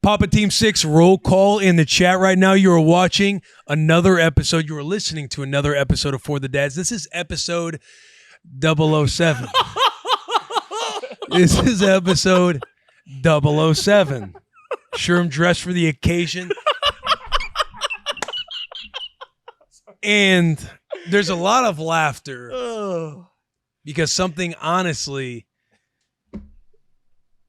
Papa Team 6 roll call in the chat right now. You are watching another episode. You are listening to another episode of For the Dads. This is episode 007. This is episode 007. Sherm dressed for the occasion. And there's a lot of laughter because something honestly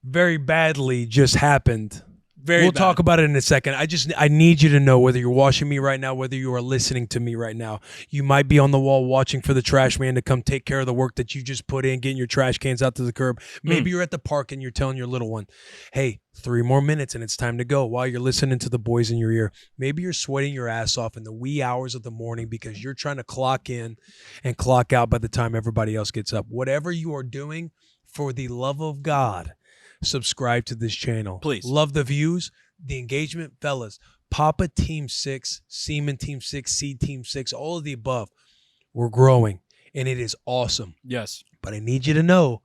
very badly just happened. We'll talk about it in a second. I need you to know, whether you're watching me right now, whether you are listening to me right now, you might be on the wall watching for the trash man to come take care of the work that you just put in, getting your trash cans out to the curb. Maybe you're at the park and you're telling your little one, hey, 3 more minutes and it's time to go, while you're listening to the boys in your ear. Maybe you're sweating your ass off in the wee hours of the morning because you're trying to clock in and clock out by the time everybody else gets up. Whatever you are doing, for the love of God, subscribe to this channel. Please. Love the views, the engagement, fellas. Papa Team 6, Seaman Team 6, Seed Team 6, all of the above. We're growing, and it is awesome. Yes. But I need you to know,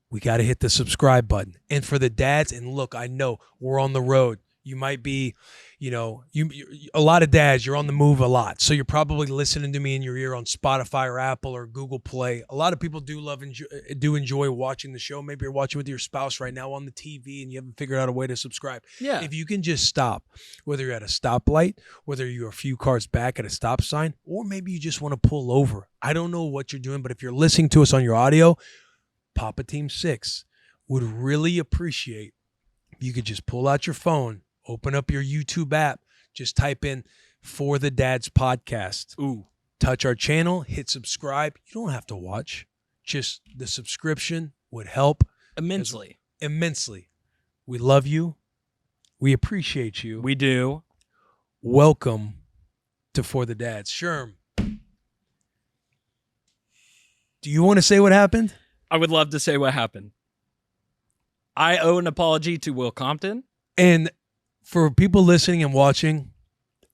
we got to hit the subscribe button. And for the dads, and look, I know we're on the road. You might be, a lot of dads, you're on the move a lot. So you're probably listening to me in your ear on Spotify or Apple or Google Play. A lot of people do enjoy watching the show. Maybe you're watching with your spouse right now on the TV and you haven't figured out a way to subscribe. Yeah. If you can just stop, whether you're at a stoplight, whether you're a few cars back at a stop sign, or maybe you just want to pull over. I don't know what you're doing, but if you're listening to us on your audio, Papa Team 6 would really appreciate if you could just pull out your phone, open up your YouTube app, just type in For the Dads Podcast. Ooh. Touch our channel, hit subscribe. You don't have to watch. Just the subscription would help Immensely. Immensely. We love you. We appreciate you. We do. Welcome to For the Dads. Sherm, do you want to say what happened? I would love to say what happened. I owe an apology to Will Compton. And for people listening and watching,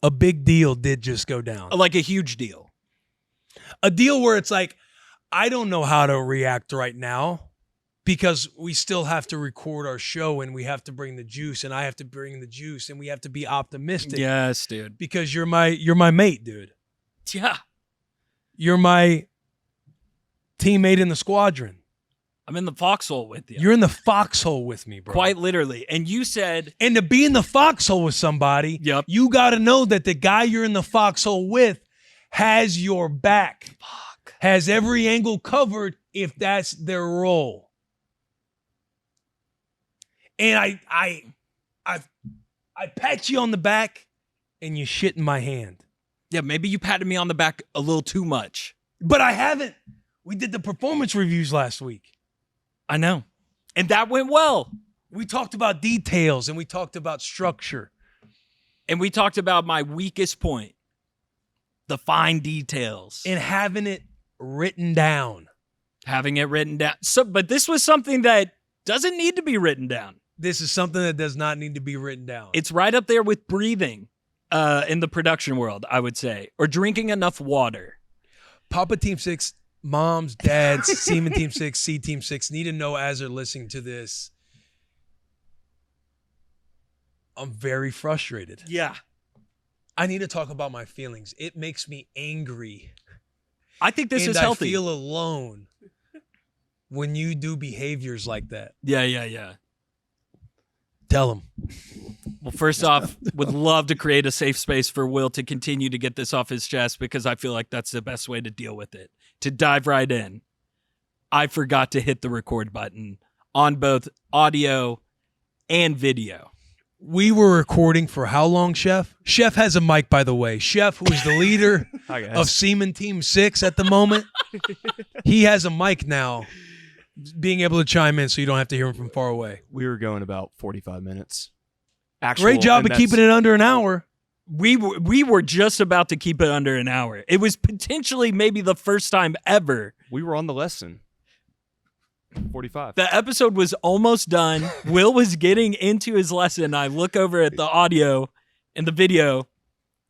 a big deal did just go down. Like a huge deal. A deal where it's like, I don't know how to react right now because we still have to record our show and we have to bring the juice and I have to bring the juice and we have to be optimistic. Yes, dude. Because you're my mate, dude. Yeah. You're my teammate in the squadron. I'm in the foxhole with you. You're in the foxhole with me, bro. Quite literally. And you said... And to be in the foxhole with somebody, Yep. You got to know that the guy you're in the foxhole with has your back. Fuck. Has every angle covered if that's their role. And I pat you on the back and you shit in my hand. Yeah, maybe you patted me on the back a little too much. But I haven't. We did the performance reviews last week. I know. And that went well. We talked about details and we talked about structure. And we talked about my weakest point. The fine details. And having it written down. Having it written down. But this was something that doesn't need to be written down. This is something that does not need to be written down. It's right up there with breathing in the production world, I would say. Or drinking enough water. Papa Team 6, moms, dads, Seaman Team 6, C Team 6 need to know as they're listening to this, I'm very frustrated. Yeah. I need to talk about my feelings. It makes me angry. I think this is healthy. I feel alone when you do behaviors like that. Yeah. Tell them. Well, first off, would love to create a safe space for Will to continue to get this off his chest because I feel like that's the best way to deal with it. To dive right in, I forgot to hit the record button on both audio and video. We were recording for how long, Chef? Chef has a mic, by the way. Chef, who is the leader of Seaman Team 6 at the moment, he has a mic now, being able to chime in so you don't have to hear him from far away. We were going about 45 minutes. Great job of keeping it under an hour. We were just about to keep it under an hour. It was potentially maybe the first time ever. We were on the lesson. 45. The episode was almost done. Will was getting into his lesson. I look over at the audio and the video,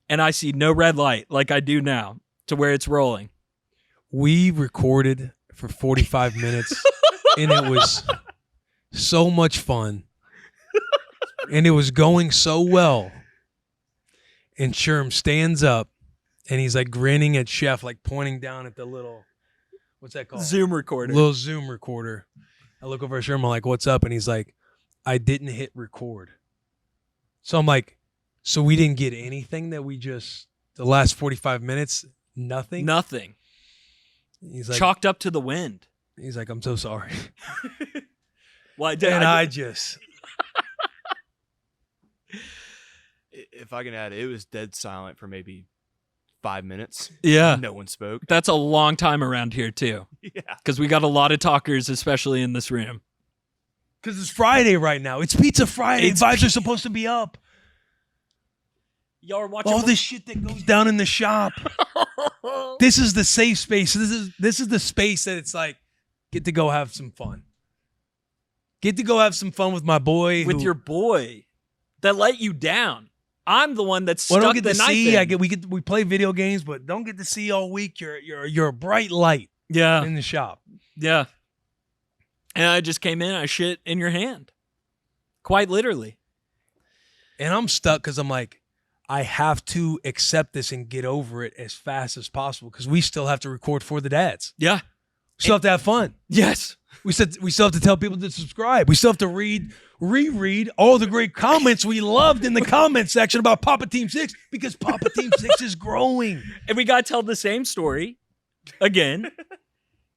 and I see no red light like I do now to where it's rolling. We recorded for 45 minutes, and it was so much fun. And it was going so well. And Sherm stands up and he's like grinning at Chef, like pointing down at the little, what's that called? Zoom recorder. Little Zoom recorder. I look over at Sherm, I'm like, what's up? And he's like, I didn't hit record. So I'm like, so we didn't get anything that we just, the last 45 minutes, nothing? Nothing. He's like, chalked up to the wind. He's like, I'm so sorry. Well, I just. If I can add, it was dead silent for maybe 5 minutes. Yeah. No one spoke. That's a long time around here, too. Yeah. Because we got a lot of talkers, especially in this room. Because it's Friday right now. It's Pizza Friday. Vibes are supposed to be up. Y'all are watching all this shit that goes down in the shop. This is the safe space. This is the space that it's like, get to go have some fun. Get to go have some fun with my boy. With your boy that let you down. I'm the one that's stuck don't get the to knife see. in. We play video games, but don't get to see all week. You're a bright light. Yeah. In the shop. Yeah. And I just came in. I shit in your hand, quite literally. And I'm stuck because I'm like, I have to accept this and get over it as fast as possible because we still have to record for the dads. Yeah. We still have to have fun. Yes. We still have to tell people to subscribe. We still have to reread all the great comments we loved in the comment section about Papa Team 6 because Papa Team 6 is growing. And we got to tell the same story again.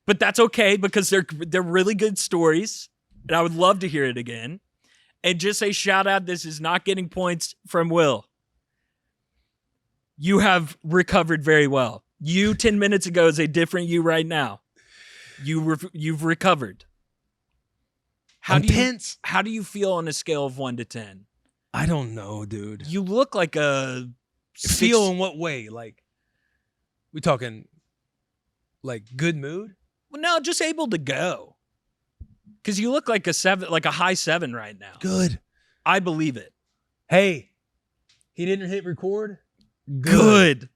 But that's okay because they're really good stories. And I would love to hear it again. And just a shout out, this is not getting points from Will. You have recovered very well. You 10 minutes ago is a different you right now. You've recovered. I'm tense. How do you feel on a scale of 1 to 10? I don't know, dude. You look like a... Feel in what way? Like, we talking like good mood? Well, no, just able to go. Because you look like a 7, like a high 7 right now. Good. I believe it. Hey, he didn't hit record? Good.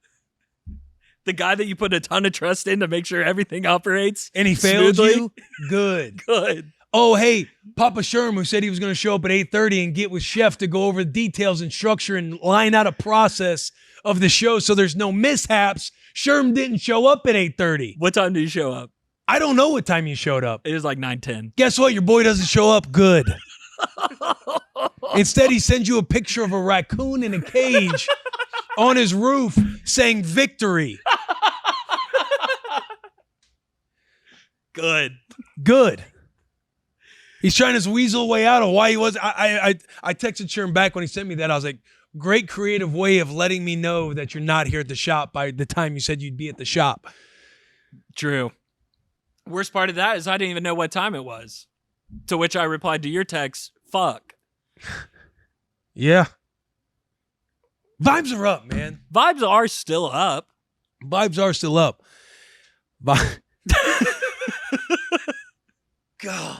The guy that you put a ton of trust in to make sure everything operates. And he failed smoothly. you? Good. Good. Oh, hey, Papa Sherm, who said he was going to show up at 8:30 and get with Chef to go over the details and structure and line out a process of the show so there's no mishaps. Sherm didn't show up at 8:30. What time did you show up? I don't know what time you showed up. It was like 9:10. Guess what? Your boy doesn't show up. Good. Instead, he sends you a picture of a raccoon in a cage on his roof saying victory. Good. Good. He's trying to weasel way out of why he was. I texted Sherm back when he sent me that. I was like, great creative way of letting me know that you're not here at the shop by the time you said you'd be at the shop. True. Worst part of that is I didn't even know what time it was. To which I replied to your text, fuck. Yeah. Vibes are up, man. Vibes are still up. Vibes are still up. God.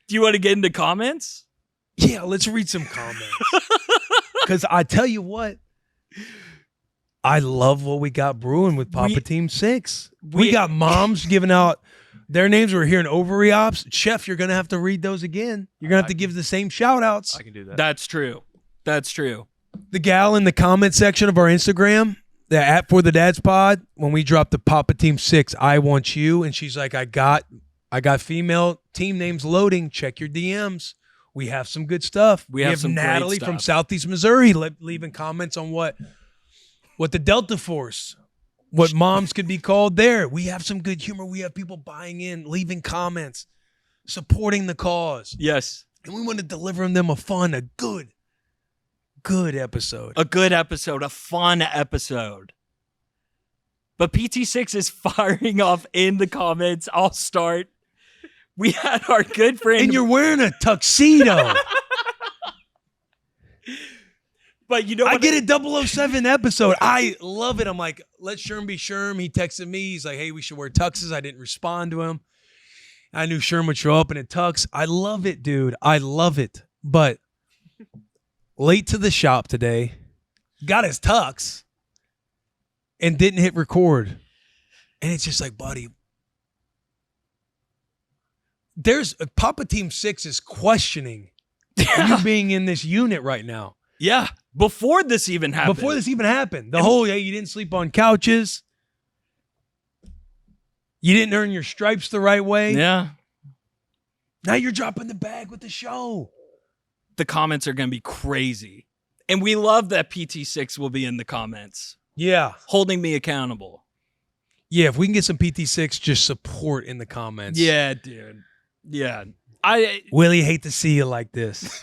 Do you want to get into comments? Yeah, let's read some comments. Because I tell you what, I love what we got brewing with Papa Team 6. We got moms giving out their names. We're hearing ovary ops. Chef, you're going to have to read those again. You're going to have to give the same shout outs. I can do that. That's true. That's true. The gal in the comment section of our Instagram, the at For The Dads Pod, when we dropped the Papa Team 6, I want you. And she's like, I got female team names loading. Check your DMs. We have some good stuff. We have some Natalie from Southeast Missouri leaving comments on what the Delta Force, what moms could be called there. We have some good humor. We have people buying in, leaving comments, supporting the cause. Yes. And we want to deliver them a good episode. A good episode, a fun episode. But PT6 is firing off in the comments. I'll start. We had our good friend. And you're wearing a tuxedo. But you know I what? get a 007 episode. I love it. I'm like, let Sherm be Sherm. He texted me. He's like, hey, we should wear tuxes. I didn't respond to him. I knew Sherm would show up in a tux. I love it, dude. I love it. But late to the shop today, got his tux and didn't hit record. And it's just like, buddy, there's Papa Team 6 is questioning You being in this unit right now. Yeah. Before this even happened. The whole, you didn't sleep on couches. You didn't earn your stripes the right way. Yeah. Now you're dropping the bag with the show. The comments are going to be crazy. And we love that PT6 will be in the comments. Yeah. Holding me accountable. Yeah, if we can get some PT6 just support in the comments. Yeah, dude. Yeah. Willie, hate to see you like this.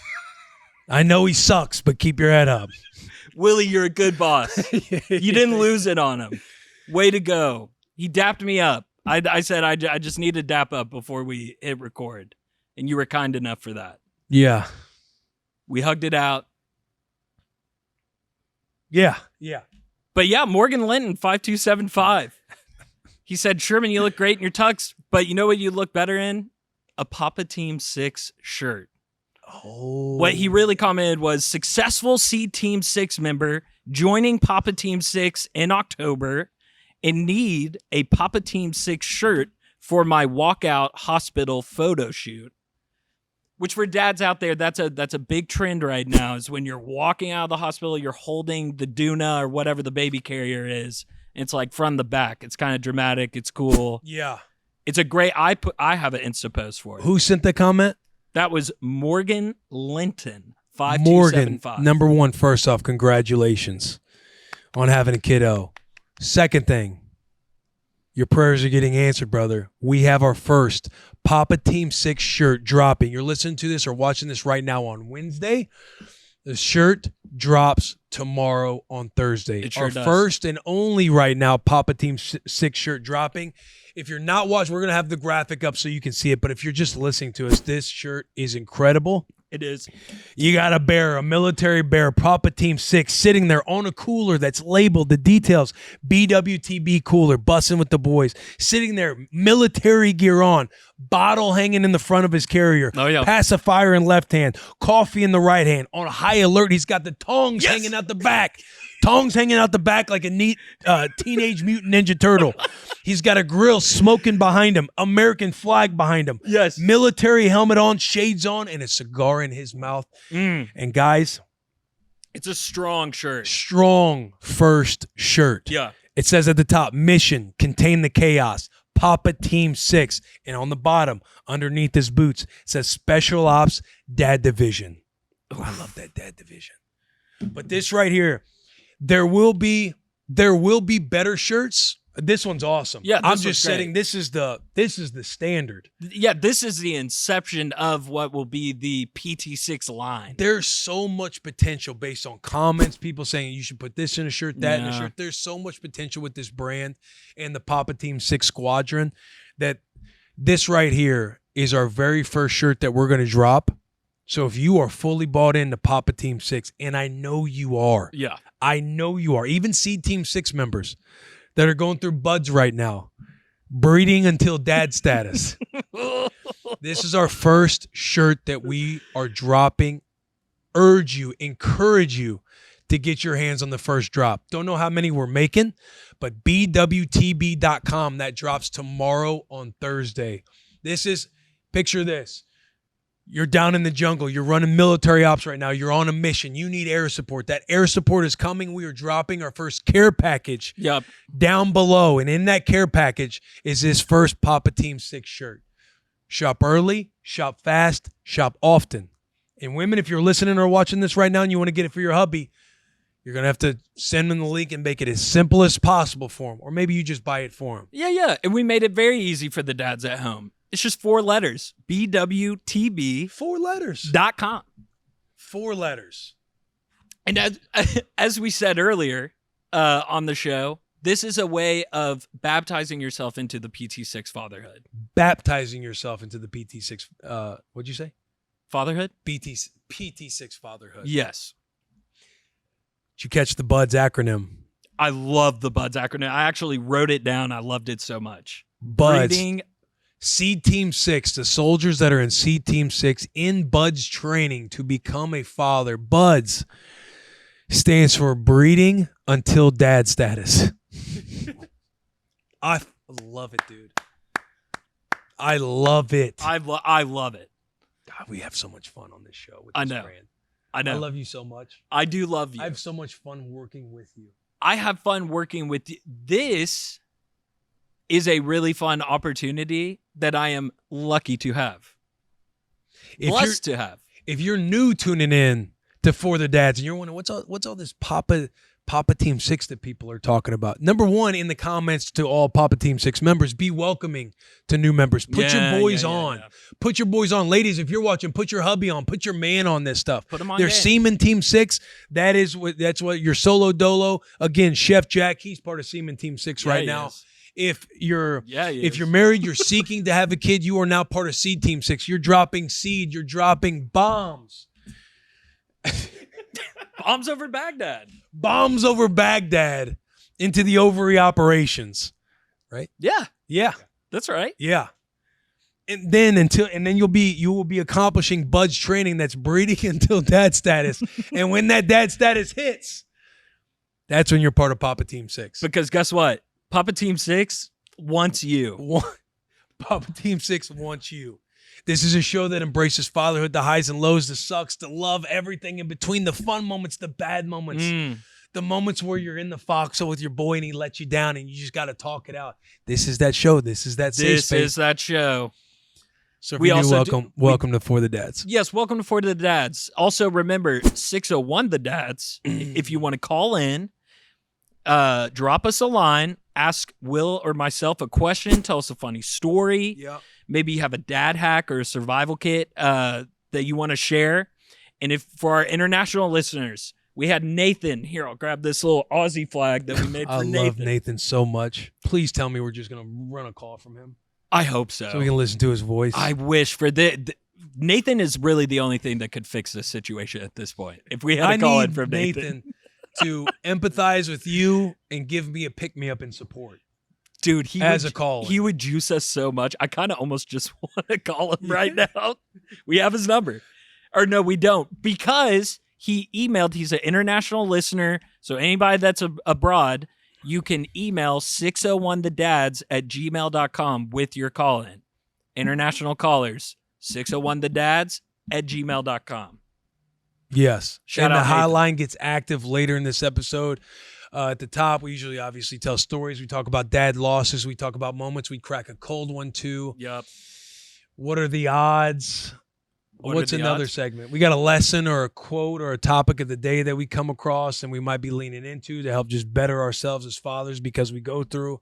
I know he sucks, but keep your head up. Willie, you're a good boss. You didn't lose it on him. Way to go. He dapped me up. I said I just need to dap up before we hit record. And you were kind enough for that. Yeah. We hugged it out. Yeah. But yeah, Morgan Linton, 5275. He said, Sherman, you look great in your tux, but you know what you look better in? A Papa Team 6 shirt. Oh. What he really commented was successful Seed Team 6 member joining Papa Team 6 in October and need a Papa Team 6 shirt for my walkout hospital photo shoot. Which for dads out there, that's a big trend right now, is when you're walking out of the hospital, you're holding the Duna or whatever the baby carrier is. And it's like from the back. It's kind of dramatic. It's cool. Yeah. It's a great, I have an Insta post for it. Who sent the comment? That was Morgan Linton, Morgan, 5275. number one, first off, congratulations on having a kiddo. Second thing, your prayers are getting answered, brother. We have our first Papa Team 6 shirt dropping. You're listening to this or watching this right now on Wednesday. The shirt drops tomorrow on Thursday. It sure our does. First and only right now Papa Team 6 shirt dropping. If you're not watching, we're going to have the graphic up so you can see it. But if you're just listening to us, this shirt is incredible. It is. You got a military bear, Papa Team 6, sitting there on a cooler that's labeled the details, BWTB cooler, bussing with the boys, sitting there, military gear on, bottle hanging in the front of his carrier, Oh, yeah. pacifier in left hand, coffee in the right hand. On high alert, he's got the tongs Yes! hanging out the back. Tongs hanging out the back like a neat Teenage Mutant Ninja Turtle. He's got a grill smoking behind him, American flag behind him. Yes. Military helmet on, shades on, and a cigar in his mouth. And guys, It's a strong shirt. strong first shirt. Yeah. It says at the top, mission, contain the chaos, Papa Team 6. And on the bottom, underneath his boots, it says Special Ops Dad Division. Oh, I love that Dad Division. But this right here, there will be better shirts. This one's awesome. Yeah, I'm this just one's setting. This is the standard. Yeah, this is the inception of what will be the PT6 line. There's so much potential based on comments, people saying you should put this in a shirt, that in a Yeah. shirt. There's so much potential with this brand and the Papa Team 6 squadron that this right here is our very first shirt that we're going to drop. So if you are fully bought into Papa Team 6, and I know you are, Yeah. I know you are, even Seed Team 6 members that are going through buds right now, breeding until dad status. This is our first shirt that we are dropping. Encourage you to get your hands on the first drop. Don't know how many we're making, but BWTB.com, that drops tomorrow on Thursday. Picture this. You're down in the jungle. You're running military ops right now. You're on a mission. You need air support. That air support is coming. We are dropping our first care package Yep. down below. And in that care package is this first Papa Team 6 shirt. Shop early, shop fast, shop often. And women, if you're listening or watching this right now and you want to get it for your hubby, you're going to have to send them the link and make it as simple as possible for him. Or maybe you just buy it for him. Yeah. And we made it very easy for the dads at home. It's just 4 letters. BWTB.com. 4 letters. 4 letters. And as we said earlier on the show, this is a way of baptizing yourself into the PT6 fatherhood. Baptizing yourself into the PT6, what'd you say? Fatherhood? PT6 fatherhood. Yes. Did you catch the BUDS acronym? I love the BUDS acronym. I actually wrote it down. I loved it so much. BUDS. Breeding. Seed Team 6, the soldiers that are in Seed Team 6 in BUDS training to become a father. BUDS stands for breeding until dad status. I love it, dude. I love it. I love it. we have so much fun on this show with I this know. brand. I know. I love you so much. I do love you. I have so much fun working with you. I have fun working with you. This is a really fun opportunity that I am lucky to have. Blessed to have. If you're new tuning in to For the Dads and you're wondering what's all this Papa Team 6 that people are talking about, number one, in the comments to all Papa Team 6 members, be welcoming to new members. Put your boys on. Yeah. Put your boys on. Ladies, if you're watching, put your hubby on. Put your man on this stuff. Put them on. They're Seaman Team 6. That's what your solo dolo. Again, Chef Jack, he's part of Seaman Team 6 right now. Is. If you're married, you're seeking to have a kid, you are now part of Seed Team 6. You're dropping seed. You're dropping bombs. Bombs over Baghdad. Bombs over Baghdad into the ovary operations. Right? Yeah. Yeah. That's right. Yeah. And then you will be accomplishing Bud's training that's breeding until dad status. And when that dad status hits, that's when you're part of Papa Team 6. Because guess what? Papa Team 6 wants you. Papa Team 6 wants you. This is a show that embraces fatherhood, the highs and lows, the sucks, the love, everything in between, the fun moments, the bad moments, the moments where you're in the foxhole with your boy and he lets you down and you just got to talk it out. This is that show. This is that safe space. This is that show. So if you're new, welcome to For the Dads. Yes, welcome to For the Dads. Also, remember, 601 The Dads, if you want to call in, drop us a line, ask Will or myself a question, tell us a funny story. Yeah. Maybe you have a dad hack or a survival kit that you want to share. And if for our international listeners, we had Nathan. Here, I'll grab this little Aussie flag that we made for Nathan. I love Nathan so much. Please tell me we're just going to run a call from him. I hope so. So we can listen to his voice. I wish for Nathan is really the only thing that could fix this situation at this point. If we had a call in from Nathan to empathize with you and give me a pick-me-up and support. Dude, he would juice us so much. I kind of almost just want to call him right now. We have his number. Or no, we don't. Because he emailed, he's an international listener. So anybody that's abroad, you can email 601thedads@gmail.com with your call-in. International callers, 601thedads@gmail.com. Yes. Shout and out the hotline gets active later in this episode. At the top, we usually obviously tell stories. We talk about dad losses. We talk about moments. We crack a cold one too. Yep. What are the odds? What's another segment? We got a lesson or a quote or a topic of the day that we come across and we might be leaning into to help just better ourselves as fathers because we go through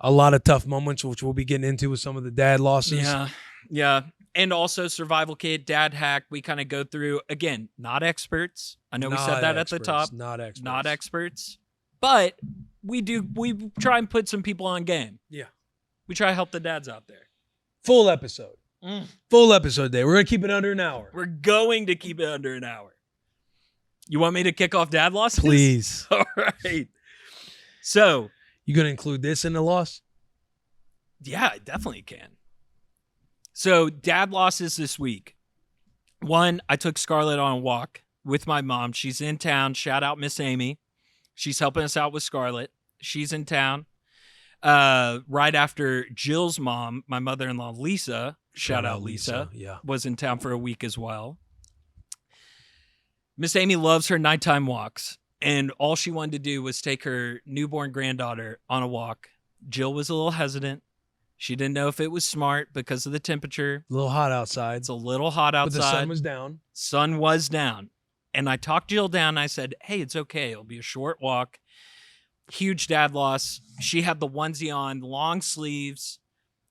a lot of tough moments, which we'll be getting into with some of the dad losses. Yeah. Yeah. And also survival kit, dad hack. We kind of go through, again, not experts. I know we said that at the top. Not experts. Not experts. But we try and put some people on game. Yeah. We try to help the dads out there. Full episode. Full episode day. We're going to keep it under an hour. We're going to keep it under an hour. You want me to kick off dad losses? Please. All right. So. You going to include this in the loss? Yeah, I definitely can. So dad losses this week. One, I took Scarlett on a walk with my mom. She's in town. Shout out Miss Amy. She's helping us out with Scarlett. She's in town. Right after Jill's mom, my mother-in-law, Lisa, shout out Lisa, yeah, was in town for a week as well. Miss Amy loves her nighttime walks, and all she wanted to do was take her newborn granddaughter on a walk. Jill was a little hesitant. She didn't know if it was smart because of the temperature. A little hot outside. It's a little hot outside. But the sun was down. Sun was down. And I talked Jill down. I said, hey, it's okay. It'll be a short walk. Huge dad loss. She had the onesie on, long sleeves,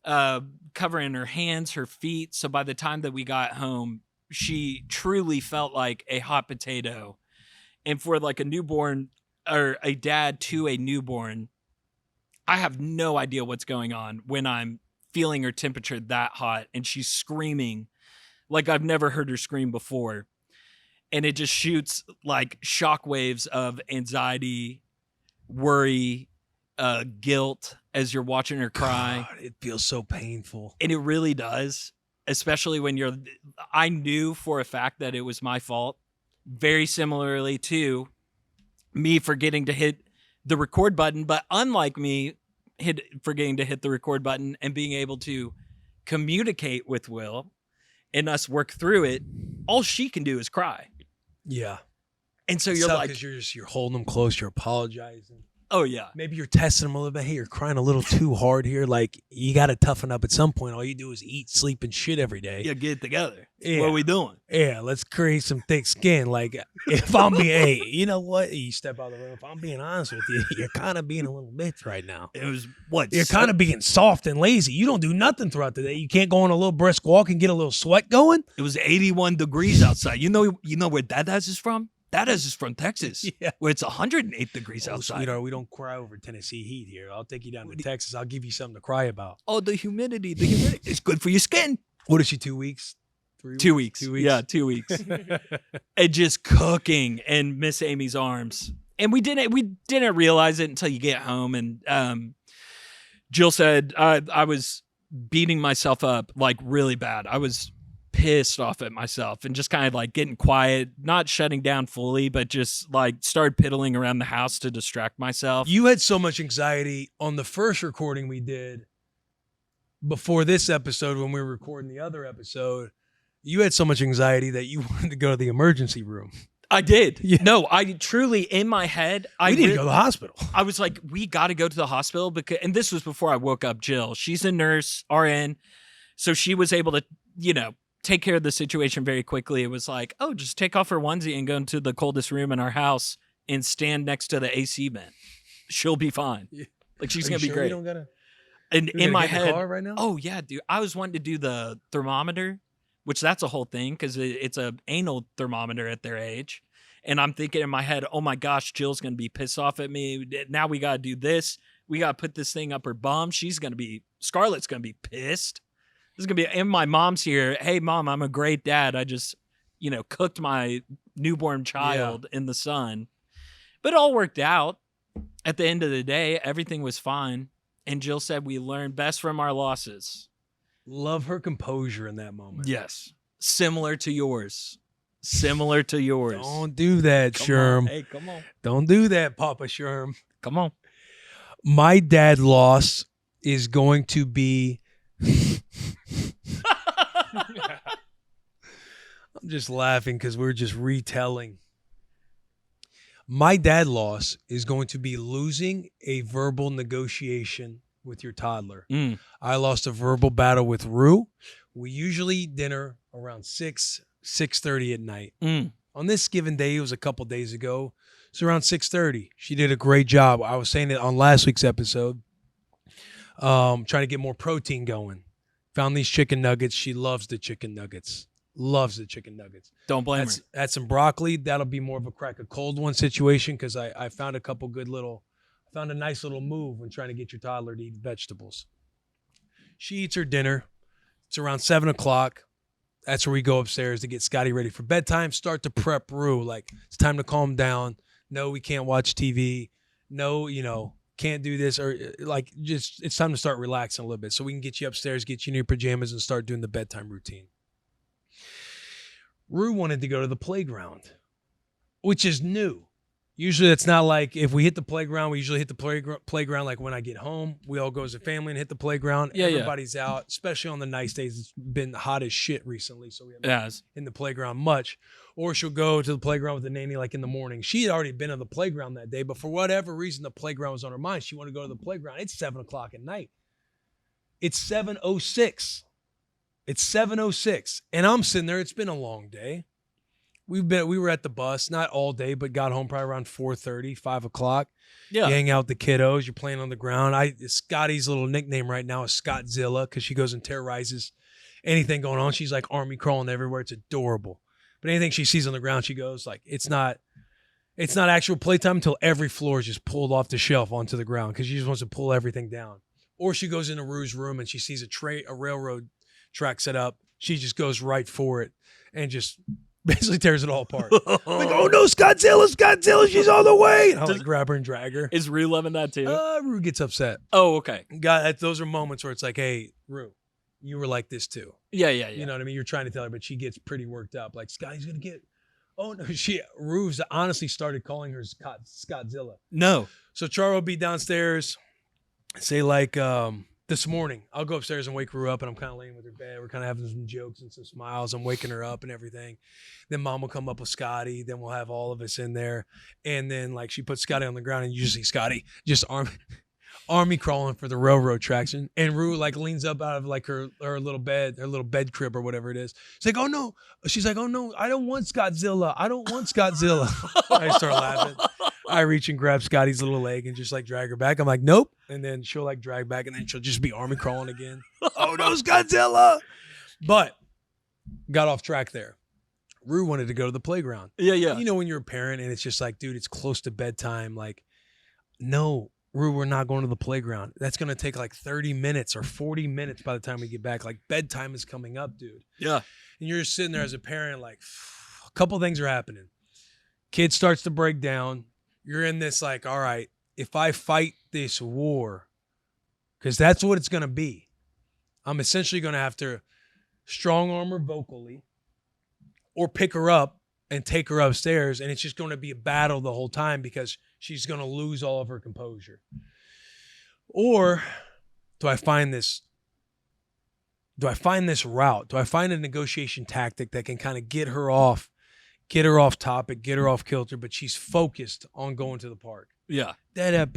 covering her hands, her feet. So by the time that we got home, she truly felt like a hot potato. And for like a newborn or a dad to a newborn, I have no idea what's going on when I'm feeling her temperature that hot and she's screaming like I've never heard her scream before. And it just shoots like shockwaves of anxiety, worry, guilt as you're watching her cry. God, it feels so painful. And it really does, especially when I knew for a fact that it was my fault. Very similarly to me forgetting to hit the record button, but unlike me forgetting to hit the record button and being able to communicate with Will and us work through it, all she can do is cry. Yeah. And so you're like, because you're holding them close, you're apologizing. oh yeah, Maybe you're testing them a little bit. Hey, you're crying a little too hard here. Like, you got to toughen up at some point. All you do is eat, sleep, and shit every day. yeah, get it together. Yeah. What are we doing? Yeah, let's create some thick skin. Like, if I'm being, hey, you know what? You step out of the room. If I'm being honest with you, you're kind of being a little bitch right now. It was what? You're kind of being soft and lazy. You don't do nothing throughout the day. You can't go on a little brisk walk and get a little sweat going. It was 81 degrees outside. You know where Dad is from? Dad is from Texas, Yeah. where it's 108 degrees outside. Sweetheart, we don't cry over Tennessee heat here. I'll take you down to Texas. I'll give you something to cry about. Oh, the humidity. It's good for your skin. What is she, 2 weeks? 3 weeks? 2 weeks. 2 weeks? Yeah, 2 weeks. And just cooking in Miss Amy's arms. And we didn't realize it until you get home. And Jill said I was beating myself up like really bad. I was pissed off at myself and just kind of like getting quiet, not shutting down fully, but just like started piddling around the house to distract myself. You had so much anxiety on the first recording we did before this episode when we were recording the other episode. You had so much anxiety that you wanted to go to the emergency room. I did. Yeah. No, I truly, in my head, We need to go to the hospital. I was like, we got to go to the hospital because, and this was before I woke up Jill. She's a nurse, RN. So she was able to, take care of the situation very quickly. It was like, oh, just take off her onesie and go into the coldest room in our house and stand next to the AC vent. She'll be fine. Yeah. Like she's Are going you to be sure great. You don't gotta, And in my head, car right now? oh yeah, dude, I was wanting to do the thermometer, which that's a whole thing because it's a anal thermometer at their age. And I'm thinking in my head, oh my gosh, Jill's going to be pissed off at me. Now we got to do this. We got to put this thing up her bum. Scarlett's going to be pissed. This is going to be, and my mom's here. Hey, Mom, I'm a great dad. I just, cooked my newborn child in the sun. But it all worked out. At the end of the day, everything was fine. And Jill said we learn best from our losses. Love her composure in that moment. Yes. Similar to yours. Don't do that, Sherm. Hey, come on. Don't do that, Papa Sherm. Come on. My dad loss is going to be... I'm just laughing because we're just retelling. My dad loss is going to be losing a verbal negotiation with your toddler. I lost a verbal battle with Rue. We usually eat dinner around 6:30 at night. On this given day, it was a couple days ago. It's around 6:30. She did a great job. I was saying it on last week's episode. Trying to get more protein going. Found these chicken nuggets. She loves the chicken nuggets. Don't blame her. Add some broccoli. That'll be more of a crack a cold one situation because I found a nice little move when trying to get your toddler to eat vegetables. She eats her dinner. It's around 7 o'clock. That's where we go upstairs to get Scotty ready for bedtime. Start to prep Rue. Like, it's time to calm down. No, we can't watch TV. No, can't do this. Or like, just it's time to start relaxing a little bit so we can get you upstairs, get you in your pajamas, and start doing the bedtime routine. Rue wanted to go to the playground, which is new. Usually it's not like if we hit the playground, we usually hit the playground like when I get home. We all go as a family and hit the playground. Yeah, Everybody's out, especially on the nice days. It's been hot as shit recently, so we haven't been in the playground much. Or she'll go to the playground with the nanny like in the morning. She had already been on the playground that day, but for whatever reason, the playground was on her mind. She wanted to go to the playground. It's 7 o'clock at night. It's 7:06. It's 7:06, and I'm sitting there. It's been a long day. We were at the bus, not all day, but got home probably around 4:30, 5 o'clock. Yeah. You hang out with the kiddos. You're playing on the ground. Scotty's little nickname right now is Scottzilla because she goes and terrorizes anything going on. She's like army crawling everywhere. It's adorable. But anything she sees on the ground, she goes like, it's not actual playtime until every floor is just pulled off the shelf onto the ground because she just wants to pull everything down. Or she goes into Rue's room and she sees a railroad track set up. She just goes right for it and just basically tears it all apart. Like, oh no, Scottzilla, she's on the way. And I'll like grab her and drag her. Is Rue loving that too? Rue gets upset. Oh, okay. Those are moments where it's like, hey, Rue, you were like this too. Yeah. You know what I mean? You're trying to tell her, but she gets pretty worked up. Like, Scotty's gonna get. Oh no, Rue's honestly started calling her Scottzilla. No. So Charo will be downstairs, say like, this morning, I'll go upstairs and wake Rue up, and I'm kind of laying with her bed. We're kind of having some jokes and some smiles. I'm waking her up and everything. Then Mom will come up with Scotty. Then we'll have all of us in there. And then, like, she puts Scotty on the ground, and you just see Scotty just army crawling for the railroad tracks. And Rue, like, leans up out of, like, her little bed crib or whatever it is. She's like, oh, no. She's like, oh, no, I don't want Scottzilla. I don't want Scottzilla. I start laughing. I reach and grab Scotty's little leg and just like drag her back. I'm like, nope. And then she'll like drag back and then she'll just be army crawling again. Oh no, Godzilla. But got off track there. Rue wanted to go to the playground. Yeah. You know, when you're a parent and it's just like, dude, it's close to bedtime. Like, no, Rue, we're not going to the playground. That's going to take like 30 minutes or 40 minutes by the time we get back. Like, bedtime is coming up, dude. Yeah. And you're just sitting there as a parent, like, a couple things are happening. Kid starts to break down. You're in this like, all right, if I fight this war, because that's what it's going to be, I'm essentially going to have to strong arm her vocally or pick her up and take her upstairs. And it's just going to be a battle the whole time because she's going to lose all of her composure. Or do I find this route? Do I find a negotiation tactic that can kind of get her off topic, get her off kilter, but she's focused on going to the park? Yeah. Dada,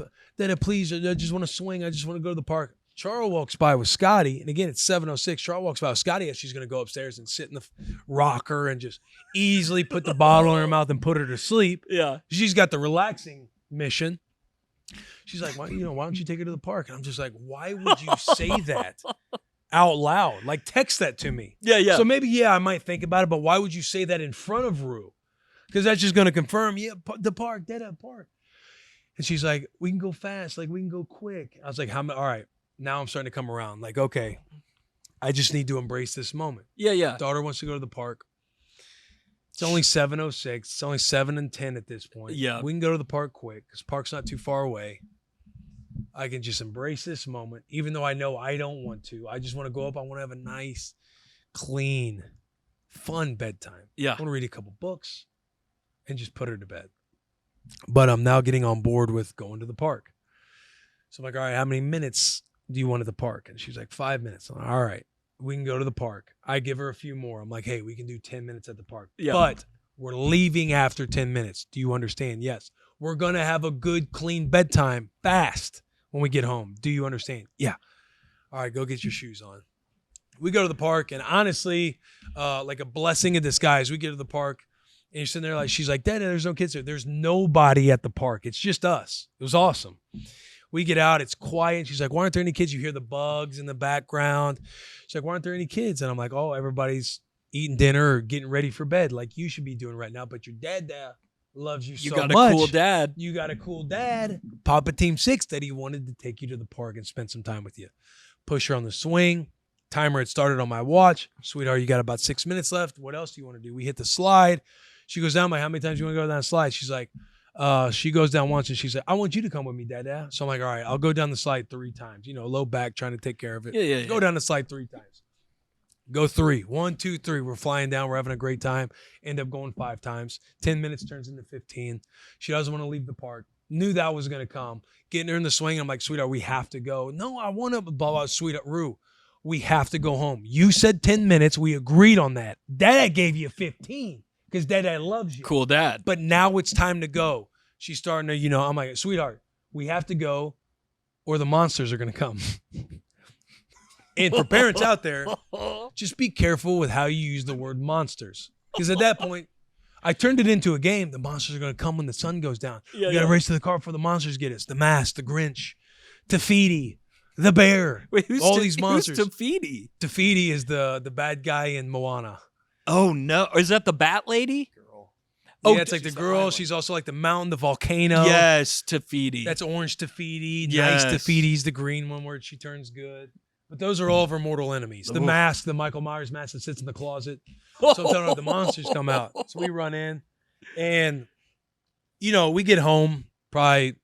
please, I just want to swing. I just want to go to the park. Charles walks by with Scotty, and again, it's 7:06. Charles walks by with Scotty as she's going to go upstairs and sit in the rocker and just easily put the bottle in her mouth and put her to sleep. Yeah. She's got the relaxing mission. She's like, why don't you take her to the park? And I'm just like, why would you say that out loud? Like, text that to me. Yeah. So maybe, I might think about it, but why would you say that in front of Rue? Because that's just going to confirm, the park, park. And she's like, we can go fast. Like, we can go quick. I was like, all right. Now I'm starting to come around. Like, okay, I just need to embrace this moment. Yeah. Daughter wants to go to the park. It's only 7:06. It's only 7:10 at this point. Yeah. We can go to the park quick because park's not too far away. I can just embrace this moment, even though I know I don't want to. I just want to go up. I want to have a nice, clean, fun bedtime. Yeah. I want to read a couple books and just put her to bed. But I'm now getting on board with going to the park. So I'm like, all right, how many minutes do you want at the park? And she's like, 5 minutes. I'm like, all right, we can go to the park. I give her a few more. I'm like, hey, we can do 10 minutes at the park. Yeah. But we're leaving after 10 minutes. Do you understand? Yes. We're going to have a good, clean bedtime fast when we get home. Do you understand? Yeah. All right, go get your shoes on. We go to the park, and honestly, like a blessing in disguise, we get to the park, and you're sitting there like, she's like, Dad, there's no kids there. There's nobody at the park. It's just us. It was awesome. We get out, it's quiet. She's like, why aren't there any kids? You hear the bugs in the background. She's like, why aren't there any kids? And I'm like, oh, everybody's eating dinner or getting ready for bed like you should be doing right now. But your dad loves you so much. You got a cool dad. You got a cool dad. Papa Team 6 that he wanted to take you to the park and spend some time with you. Push her on the swing. Timer had started on my watch. Sweetheart, you got about 6 minutes left. What else do you want to do? We hit the slide. She goes down. I'm like, how many times do you want to go down the slide? She's like, she goes down once and she's like, I want you to come with me, Dada. So I'm like, all right, I'll go down the slide 3 times. Low back, trying to take care of it. Yeah. Go down the slide 3 times. Go 3. 1, 2, 3. We're flying down. We're having a great time. End up going 5 times. 10 minutes turns into 15. She doesn't want to leave the park. Knew that was going to come. Getting her in the swing. I'm like, sweetheart, we have to go. No, I want to, blah, sweetheart, Rue. We have to go home. You said 10 minutes. We agreed on that. Dada gave you 15 because Dada loves you. Cool dad. But now it's time to go. She's starting to, I'm like, sweetheart, we have to go or the monsters are going to come. And for parents out there, just be careful with how you use the word monsters. Because at that point, I turned it into a game. The monsters are going to come when the sun goes down. We got to race to the car before the monsters get us. The Mask, the Grinch, Tafiti, the Bear. Wait, these monsters. Who's Tafiti? Tafiti is the bad guy in Moana. Oh, no. Is that the Bat Lady? Oh, yeah, it's like the girl. She's also like the mountain, the volcano. Yes, Tafiti. That's orange Tafiti. Yes. Nice Tafiti's the green one where she turns good. But those are all of her mortal enemies. The mask, the Michael Myers mask that sits in the closet. So I'm telling her the monsters come out. So we run in. And, we get home probably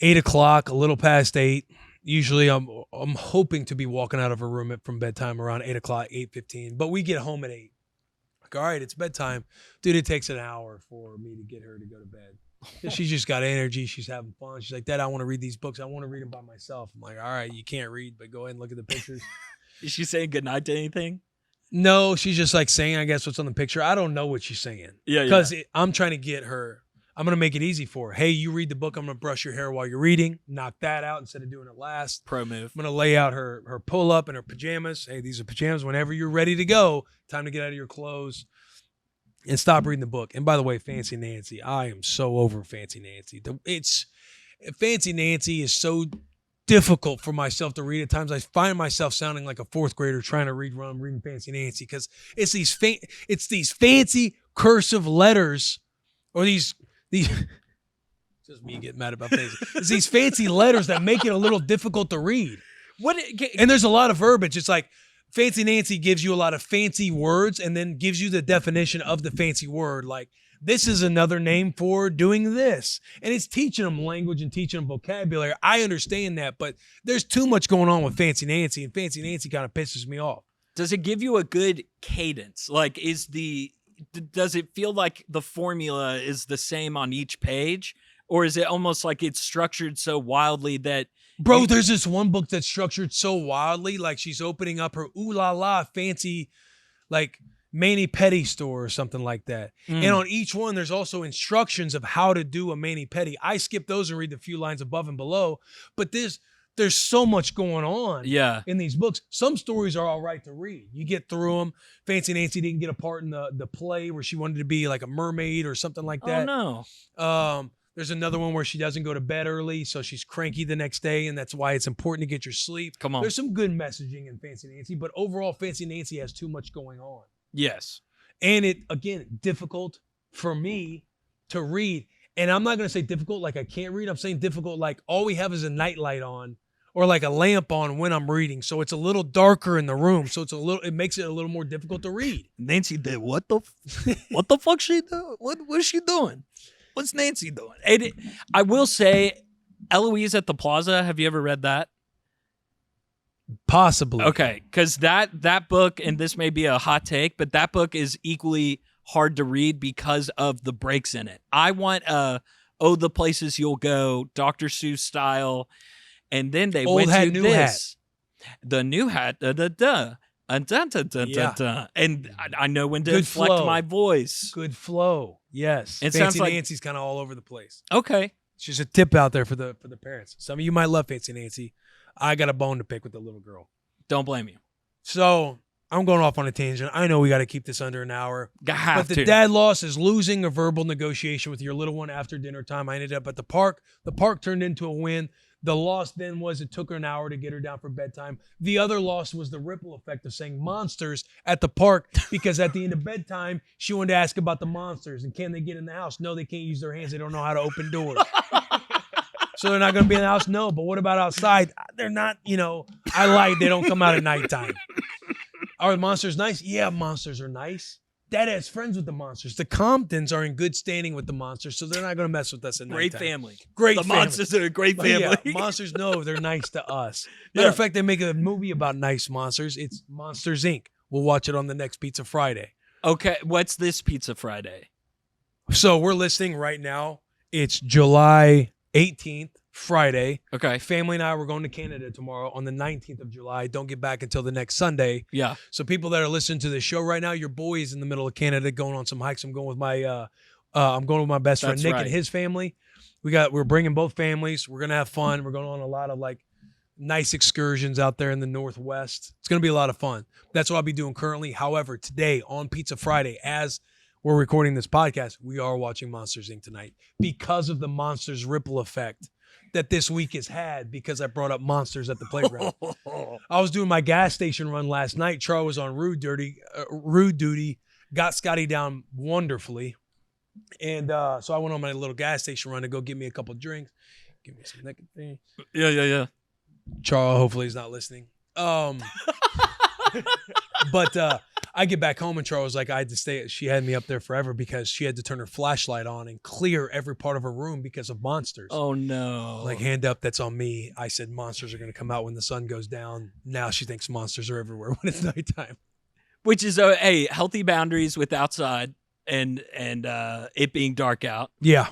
8 o'clock, a little past 8. Usually I'm hoping to be walking out of her room from bedtime around 8 o'clock, 8:15. But we get home at 8. All right, it's bedtime. Dude, it takes an hour for me to get her to go to bed. She's just got energy. She's having fun. She's like, Dad, I want to read these books. I want to read them by myself. I'm like, all right, you can't read, but go ahead and look at the pictures. Is she saying goodnight to anything? No, she's just like saying, I guess, what's on the picture. I don't know what she's saying. Yeah, because I'm trying to get her. I'm going to make it easy for her. Hey, you read the book. I'm going to brush your hair while you're reading. Knock that out instead of doing it last. Pro move. I'm going to lay out her pull-up and her pajamas. Hey, these are pajamas. Whenever you're ready to go, time to get out of your clothes and stop reading the book. And by the way, Fancy Nancy, I am so over Fancy Nancy. Fancy Nancy is so difficult for myself to read at times. I find myself sounding like a fourth grader trying to read when I'm reading Fancy Nancy because it's these fancy cursive letters or these just me getting mad about things. It's these fancy letters that make it a little difficult to read. And there's a lot of verbiage. It's like Fancy Nancy gives you a lot of fancy words and then gives you the definition of the fancy word. Like, this is another name for doing this. And it's teaching them language and teaching them vocabulary. I understand that, but there's too much going on with Fancy Nancy, and Fancy Nancy kind of pisses me off. Does it give you a good cadence? Like, does it feel like the formula is the same on each page? Or is it almost like it's structured so wildly that... Bro, there's this one book that's structured so wildly, like she's opening up her ooh la la fancy, like, mani-pedi store or something like that. And on each one, there's also instructions of how to do a mani-pedi. I skip those and read the few lines above and below, but there's so much going on in these books. Some stories are all right to read. You get through them. Fancy Nancy didn't get a part in the play where she wanted to be like a mermaid or something like that. Oh, no. There's another one where she doesn't go to bed early, so she's cranky the next day, and that's why it's important to get your sleep. Come on. There's some good messaging in Fancy Nancy, but overall, Fancy Nancy has too much going on. Yes. And it, again, difficult for me to read. And I'm not going to say difficult like I can't read. I'm saying difficult like all we have is a nightlight on or like a lamp on when I'm reading. So it's a little darker in the room. So it makes it a little more difficult to read. Nancy did what the fuck she do? What is she doing? What's Nancy doing? I will say, Eloise at the Plaza. Have you ever read that? Possibly. Okay, because that book, and this may be a hot take, but that book is equally hard to read because of the breaks in it. I want Oh, the Places You'll Go, Dr. Seuss style, and then they Old went hat, to new this. Hat. The new hat, and I know when to Good inflect flow. my voice. Good flow. Yes. It Fancy sounds like Nancy's kind of all over the place. Okay. It's just a tip out there for the parents. Some of you might love Fancy Nancy. I got a bone to pick with the little girl. Don't blame you. So I'm going off on a tangent. I know we got to keep this under an hour. But the dad loss is losing a verbal negotiation with your little one after dinner time. I ended up at the park. The park turned into a win. The loss then was it took her an hour to get her down for bedtime. The other loss was the ripple effect of saying monsters at the park because at the end of bedtime, she wanted to ask about the monsters and can they get in the house? No, they can't use their hands. They don't know how to open doors. So they're not going to be in the house? No, but what about outside? They're not, I lied. They don't come out at nighttime. Are the monsters nice? Yeah, monsters are nice. Dad has friends with the monsters. The Comptons are in good standing with the monsters, so they're not going to mess with us at nighttime. Great family. Great the family. Monsters are a great family. Yeah, monsters know they're nice to us. Matter of fact, they make a movie about nice monsters. It's Monsters, Inc. We'll watch it on the next Pizza Friday. Okay, what's this Pizza Friday? So we're listening right now. It's July 18th, Friday. Okay. Family and I, we're going to Canada tomorrow on the 19th of July. Don't get back until the next Sunday. Yeah. So people that are listening to the show right now, your boy is in the middle of Canada going on some hikes. I'm going with my best friend Nick and his family. We're bringing both families. We're going to have fun. We're going on a lot of like nice excursions out there in the Northwest. It's going to be a lot of fun. That's what I'll be doing currently. However, today on Pizza Friday, as we're recording this podcast, we are watching Monsters, Inc. tonight because of the Monsters ripple effect that this week has had because I brought up monsters at the playground. I was doing my gas station run last night. Charlie was on rude duty, got Scotty down wonderfully. And so I went on my little gas station run to go get me a couple drinks. Give me some nicotine. Yeah. Charles, hopefully he's not listening. But I get back home and Charles was like, I had to stay. She had me up there forever because she had to turn her flashlight on and clear every part of her room because of monsters. Oh, no. Like, hand up, that's on me. I said monsters are going to come out when the sun goes down. Now she thinks monsters are everywhere when it's nighttime. Which is, healthy boundaries with outside and it being dark out. Yeah.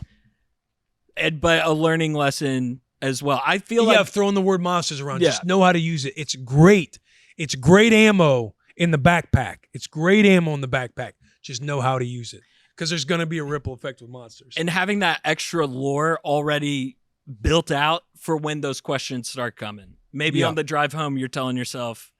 but a learning lesson as well. I feel like throwing the word monsters around. Yeah. Just know how to use it. It's great. It's great ammo in the backpack. It's great ammo in the backpack. Just know how to use it. Because there's going to be a ripple effect with monsters. and having that extra lore already built out for when those questions start coming. Maybe on the drive home, you're telling yourself,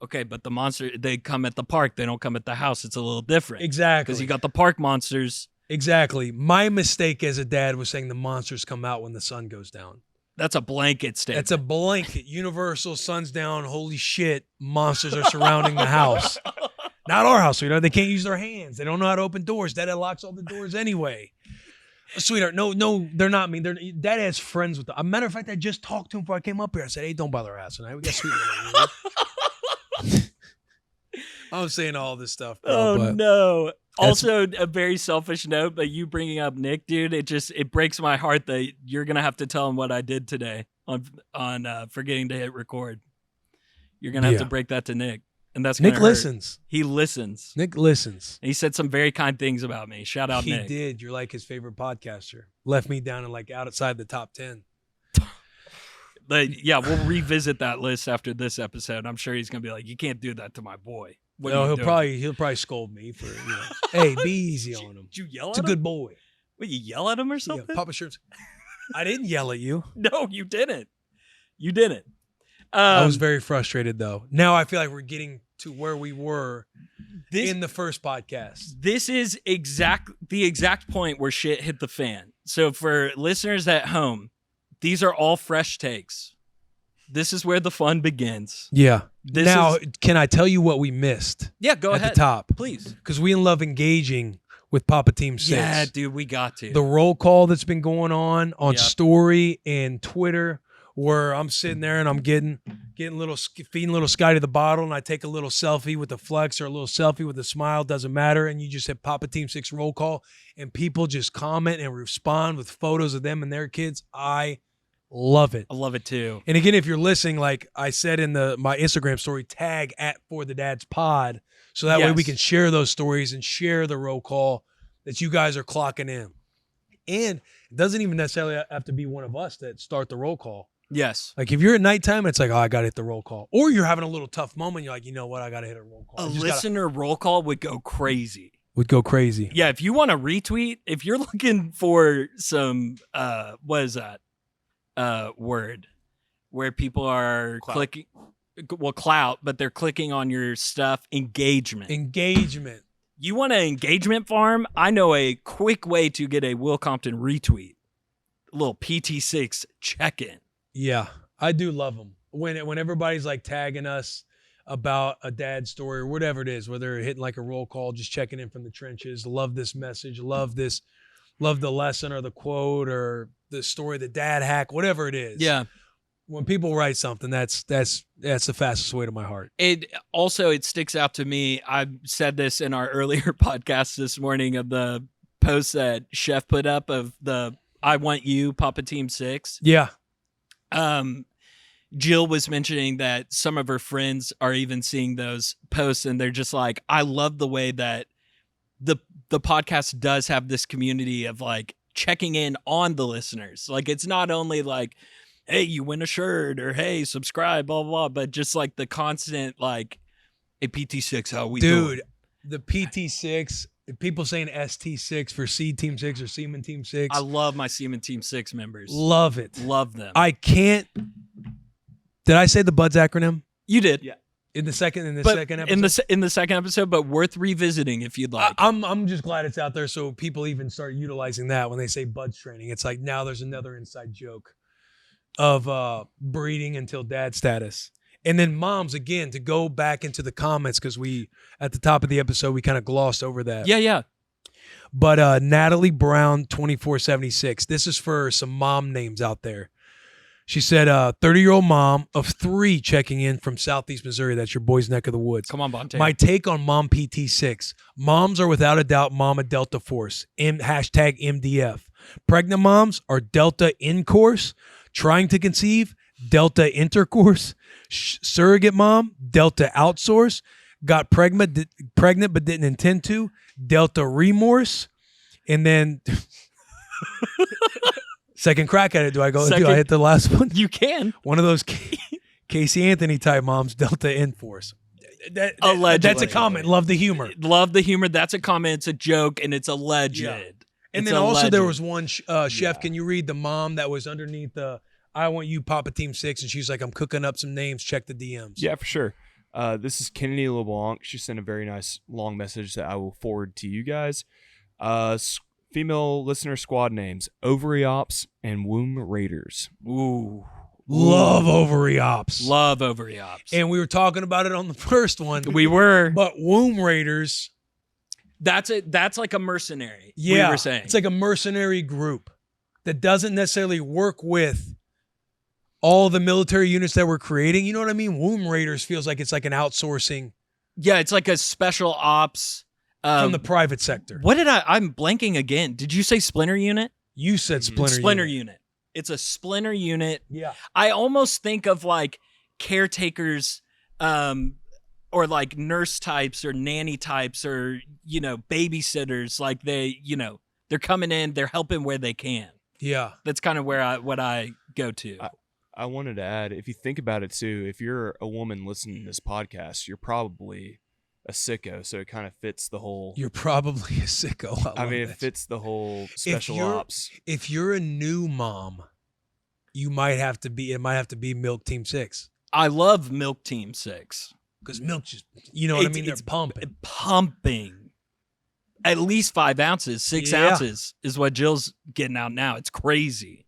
okay, but the monster, they come at the park. They don't come at the house. It's a little different. Exactly. Because you got the park monsters. Exactly. My mistake as a dad was saying the monsters come out when the sun goes down. That's a blanket statement. That's a blanket. Universal, sun's down. Holy shit. Monsters are surrounding the house. Not our house, sweetheart. They can't use their hands. They don't know how to open doors. Dad locks all the doors anyway. Sweetheart, no, they're not mean. Dad has friends with them. As a matter of fact, I just talked to him before I came up here. I said, hey, don't bother our house tonight. We got sweet. I'm saying all this stuff, bro. No. Also, a very selfish note, but you bringing up Nick, dude, it breaks my heart that you're going to have to tell him what I did today on forgetting to hit record. You're going to have to break that to Nick. And that's Nick listens. He listens. Nick listens. And he said some very kind things about me. Shout out Nick. He did. You're like his favorite podcaster. Left me down and like outside the top 10. But yeah, we'll revisit that list after this episode. I'm sure he's gonna be like, "You can't do that to my boy." No, he'll probably scold me for hey, be easy on him. Did you yell it's at him? It's a good boy. Wait, you yell at him or something? Yeah, Papa Sherm's. I didn't yell at you. No, you didn't. You didn't. I was very frustrated though. Now I feel like we're getting to where we were in the first podcast. This is the exact point where shit hit the fan. So for listeners at home, these are all fresh takes. This is where the fun begins. Yeah. Can I tell you what we missed? Yeah, go ahead. At the top. Please. Because we love engaging with Papa Team 6. Yeah, dude, we got to. The roll call that's been going on Story and Twitter, where I'm sitting there and I'm feeding little Scotty the bottle, and I take a little selfie with a flex or a little selfie with a smile, doesn't matter, and you just hit Papa Team 6 roll call, and people just comment and respond with photos of them and their kids. I love it. I love it too. And again, if you're listening, like I said in my Instagram story, tag @ForTheDadsPod, so that way we can share those stories and share the roll call that you guys are clocking in. And it doesn't even necessarily have to be one of us that start the roll call. Yes. Like if you're at nighttime, it's like, oh, I got to hit the roll call. Or you're having a little tough moment. You're like, you know what? I got to hit a roll call. A listener roll call would go crazy. Yeah, if you want to retweet, if you're looking for some, what is that word? Where people are clicking, clout, but they're clicking on your stuff. Engagement. You want an engagement farm? I know a quick way to get a Will Compton retweet. A little PT6 check-in. Yeah, I do love them. When everybody's like tagging us about a dad story or whatever it is, whether they're hitting like a roll call, just checking in from the trenches, love this message, love the lesson or the quote or the story, the dad hack, whatever it is. Yeah. When people write something, that's the fastest way to my heart. It sticks out to me. I said this in our earlier podcast this morning of the post that Chef put up of the I Want You, Papa Team 6. Yeah. Jill was mentioning that some of her friends are even seeing those posts and they're just like, I love the way that the podcast does have this community of like checking in on the listeners. Like it's not only like, hey, you win a shirt or hey, subscribe, blah, blah, blah, but just like the constant like, hey, PT6, how we doing? Dude, the PT6, people saying ST6 for C Team 6 or Seaman Team 6. I love my Seaman Team 6 members. Love it. Love them. I can't. Did I say the BUDS acronym? You did. Yeah. In the second episode? In the second episode, but worth revisiting if you'd like. I'm just glad it's out there so people even start utilizing that when they say BUDS training. It's like now there's another inside joke of breeding until dad status. And then moms, again, to go back into the comments, because we, at the top of the episode, we kind of glossed over that. Yeah. But Natalie Brown, 2476. This is for some mom names out there. She said, 30-year-old mom of 3 checking in from Southeast Missouri. That's your boy's neck of the woods. Come on, Bonte. My take on Mom PT6. Moms are without a doubt Mama Delta Force. Hashtag MDF. Pregnant moms are Delta in course. Trying to conceive, Delta intercourse. Surrogate mom, Delta outsource. Got pregnant but didn't intend to, Delta remorse. And then Second crack at it. Do I go? Second- Do I hit the last one? You can. One of those Casey Anthony type moms, Delta Enforce. Allegedly. That's a comment. Love the humor. Love the humor. That's a comment. It's a joke, and it's alleged. Yeah. And It's then also alleged. there was one chef. Can you read the mom that was underneath the "I want you Papa Team 6" and she's like, "I'm cooking up some names. Check the DMs." Yeah, for sure. This is Kennedy LeBlanc. She sent a very nice long message that I will forward to you guys. Female listener squad names: Ovary Ops and Womb Raiders. Ooh. Love ovary ops. Love ovary ops. And we were talking about it on the first one. We were. But womb raiders. That's like a mercenary. Yeah. We were saying. It's like a mercenary group that doesn't necessarily work with all the military units that we're creating. You know what I mean? Womb raiders feels like it's like an outsourcing. Yeah, it's like a special ops. From the private sector. What did I'm blanking again. Did you say splinter unit? You said splinter unit. It's a splinter unit. Yeah. I almost think of like caretakers or like nurse types or nanny types or, babysitters. Like they're coming in, they're helping where they can. Yeah. That's kind of what I go to. I wanted to add, if you think about it too, if you're a woman listening to this podcast, you're probably a sicko, so it kind of fits the whole. You're probably a sicko. I mean, it fits the whole special ops. If you're a new mom, it might have to be Milk Team 6. I love Milk Team 6 because milk just, what I mean. They're pumping. At least 5 ounces, 6 ounces is what Jill's getting out now. It's crazy.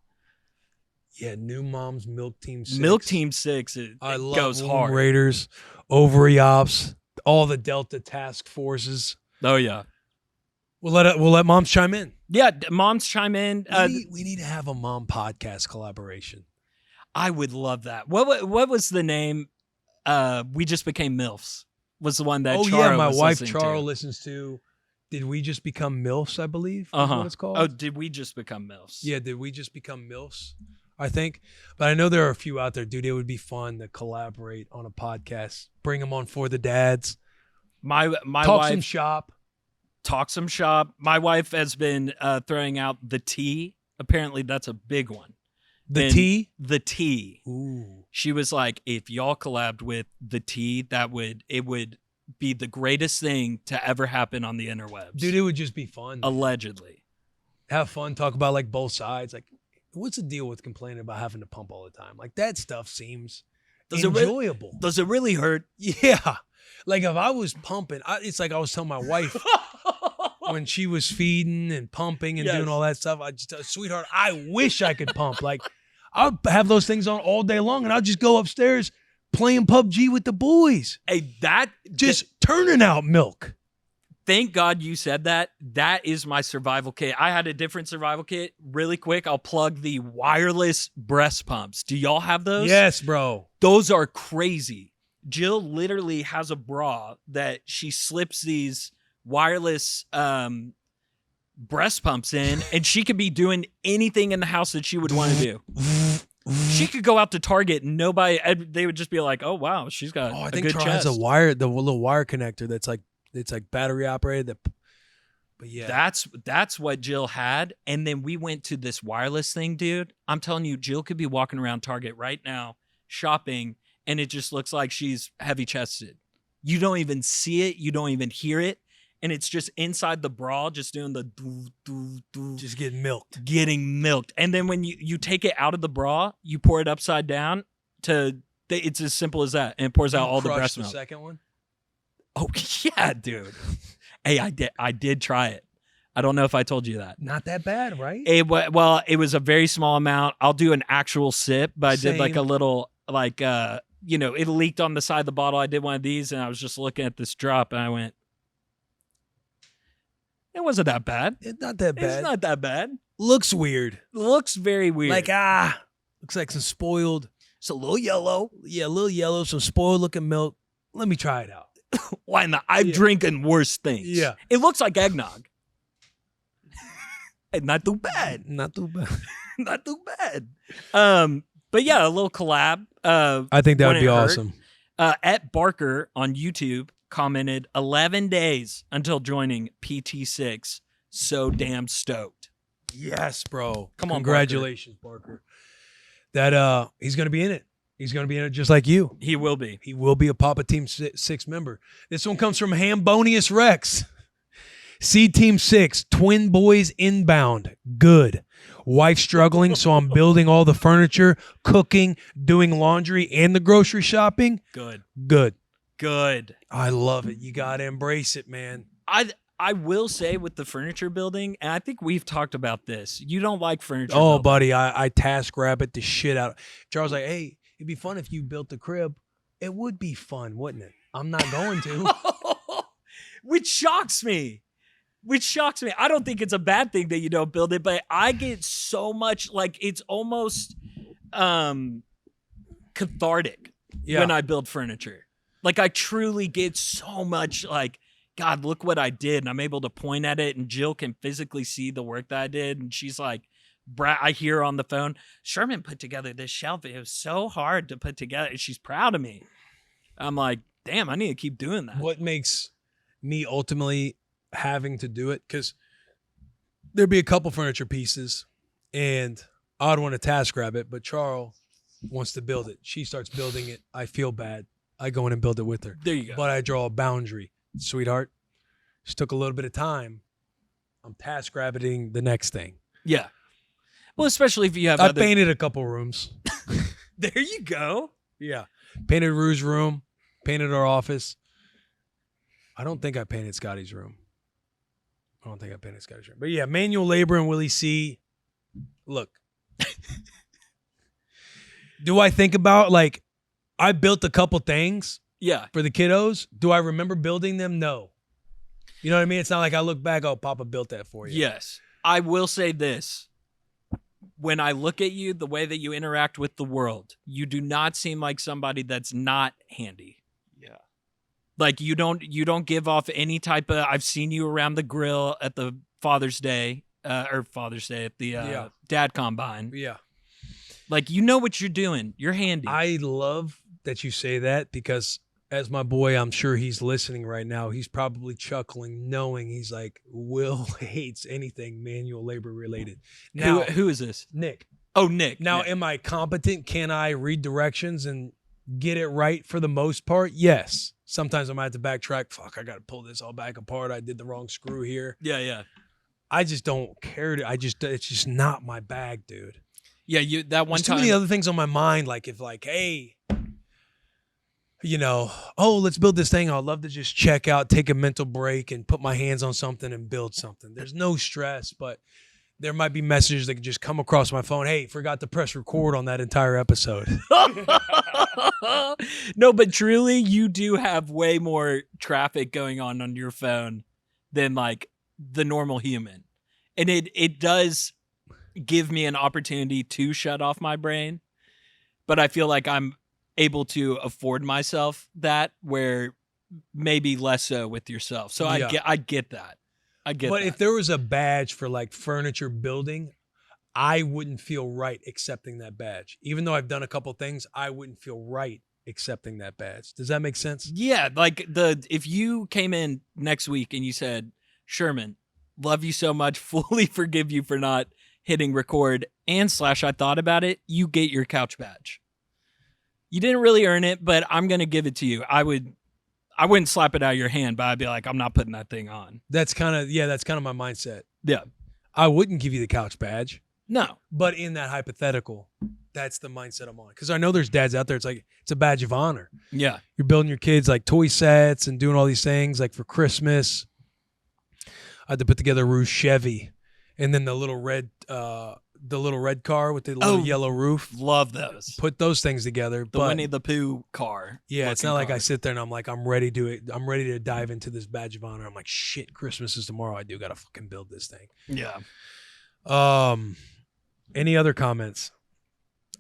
Yeah, new moms, Milk Team 6. Milk Team 6. I love goes hard. Raiders, ovary ops. All the Delta task forces. Oh yeah, we'll let moms chime in. Yeah, moms chime in. We need to have a mom podcast collaboration. I would love that. What was the name? We Just Became MILFs was the one that. Oh Charo yeah, my was wife listening Charo to. listens to. Did we just become MILFs? I believe. Is what it's called. Oh, did we just become MILFs? Yeah, did we just become MILFs? I think, but I know there are a few out there, dude. It would be fun to collaborate on a podcast. Bring them on for the dads. My Talk wife some shop. Talk some shop. My wife has been throwing out the tea. Apparently, that's a big one. The tea. The tea. Ooh. She was like, if y'all collabed with the tea, it would be the greatest thing to ever happen on the interwebs. Dude, it would just be fun. Allegedly. Have fun. Talk about like both sides. Like, what's the deal with complaining about having to pump all the time? Like that stuff seems enjoyable. Does it really hurt? Yeah. Like if I was pumping, it's like I was telling my wife when she was feeding and pumping and doing all that stuff. I just, sweetheart, I wish I could pump. Like I'll have those things on all day long and I'll just go upstairs playing PUBG with the boys. Hey, turning out milk. Thank God you said that. That is my survival kit. I had a different survival kit. Really quick, I'll plug the wireless breast pumps. Do y'all have those? Yes, bro. Those are crazy. Jill literally has a bra that she slips these wireless breast pumps in, and she could be doing anything in the house that she would want to do. She could go out to Target and they would just be like, "Oh wow, she's got I a think good Charles chest." has the little wire connector that's like it's like battery operated. But yeah, that's what Jill had, and then we went to this wireless thing, dude. I'm telling you, Jill could be walking around Target right now shopping, and it just looks like she's heavy chested. You don't even see it, you don't even hear it, and it's just inside the bra, just doing the just getting milked. And then when you take it out of the bra, you pour it upside down it's as simple as that, and it pours out all the breast milk. Second one. Oh yeah, dude. Hey, I did try it. I don't know if I told you that. Not that bad, right? It was a very small amount. I'll do an actual sip, but I did like a little it leaked on the side of the bottle. I did one of these, and I was just looking at this drop, and I went, it wasn't that bad. It's not that bad. It's not that bad. Looks weird. Looks very weird. Like looks like some spoiled. It's a little yellow. Yeah, a little yellow, some spoiled looking milk. Let me try it out. Why not? I'm drinking worse things. Yeah. It looks like eggnog. Not too bad. Not too bad. Not too bad. But yeah, a little collab. I think that would be awesome. At Barker on YouTube commented 11 days until joining PT6. So damn stoked. Yes, bro. Come on, Congratulations, Barker. That he's gonna be in it. He's gonna be in it just like you. He will be. He will be a Papa Team 6 member. This one comes from Hambonius Rex. See Team 6, twin boys inbound. Good. Wife struggling, so I'm building all the furniture, cooking, doing laundry, and the grocery shopping. Good. I love it. You got to embrace it, man. I will say with the furniture building, and I think we've talked about this, you don't like furniture Oh, building. buddy, I task rabbit the shit out. Charles like, hey, it'd be fun if you built the crib. It would be fun, wouldn't it? I'm not going to. Which shocks me. I don't think it's a bad thing that you don't build it, but I get so much, like, it's almost cathartic when I build furniture. Like, I truly get so much, like, God, look what I did. And I'm able to point at it, and Jill can physically see the work that I did. And she's like, I hear her on the phone, Sherman put together this shelf. It was so hard to put together. And she's proud of me. I'm like, damn, I need to keep doing that. What makes me ultimately having to do it, because there'd be a couple furniture pieces and I'd want to task grab it, but Charles wants to build it. She starts building it. I feel bad. I go in and build it with her. There you go. But I draw a boundary. Sweetheart, just took a little bit of time. I'm task rabbiting the next thing. Yeah. Well, especially if you have I painted a couple rooms. There you go. Yeah. Painted Rue's room. Painted our office. I don't think I painted Scotty's room. But yeah, manual labor and Willie C. Look. Do I think about, like, I built a couple things for the kiddos. Do I remember building them? No. You know what I mean? It's not like I look back, oh, Papa built that for you. Yes. I will say this. When I look at you, the way that you interact with the world, you do not seem like somebody that's not handy. Yeah. Like, you don't give off any type of, I've seen you around the grill at the Father's Day at the Dad Combine. Yeah. Like, you know what you're doing. You're handy. I love that you say that, because as my boy, I'm sure he's listening right now. He's probably chuckling, knowing he's like, Will hates anything manual labor related. Now, who is this? Nick. Oh, Nick. Now, Nick. am I competent? Can I read directions and get it right for the most part? Yes. Sometimes I might have to backtrack. Fuck, I got to pull this all back apart. I did the wrong screw here. Yeah. I just don't care. It's just not my bag, dude. Yeah, that one There's time. too many other things on my mind. Like, if, like, hey, you know, oh, let's build this thing. I'd love to just check out, take a mental break, and put my hands on something and build something. There's no stress, but there might be messages that could just come across my phone. Hey, forgot to press record on that entire episode. No, but truly, you do have way more traffic going on your phone than, like, the normal human. And it does give me an opportunity to shut off my brain. But I feel like I'm able to afford myself that, where maybe less so with yourself. So Yeah. I get that. But if there was a badge for, like, furniture building, I wouldn't feel right accepting that badge. Even though I've done a couple things, I wouldn't feel right accepting that badge. Does that make sense? Yeah, like, if you came in next week and you said, Sherman, love you so much, fully forgive you for not hitting record, and / I thought about it, you get your couch badge. You didn't really earn it, but I'm going to give it to you. I wouldn't slap it out of your hand, but I'd be like, I'm not putting that thing on. That's kind of my mindset. Yeah. I wouldn't give you the couch badge. No. But in that hypothetical, that's the mindset I'm on. Because I know there's dads out there, it's like, it's a badge of honor. Yeah. You're building your kids, like, toy sets and doing all these things, like, for Christmas. I had to put together Rue's Chevy, and then the little red car with the little yellow roof. Love those. Put those things together. The Winnie the Pooh car. Yeah, it's not like I sit there and I'm like, I'm ready to dive into this badge of honor. I'm like, shit, Christmas is tomorrow. I do gotta fucking build this thing. Yeah. Any other comments?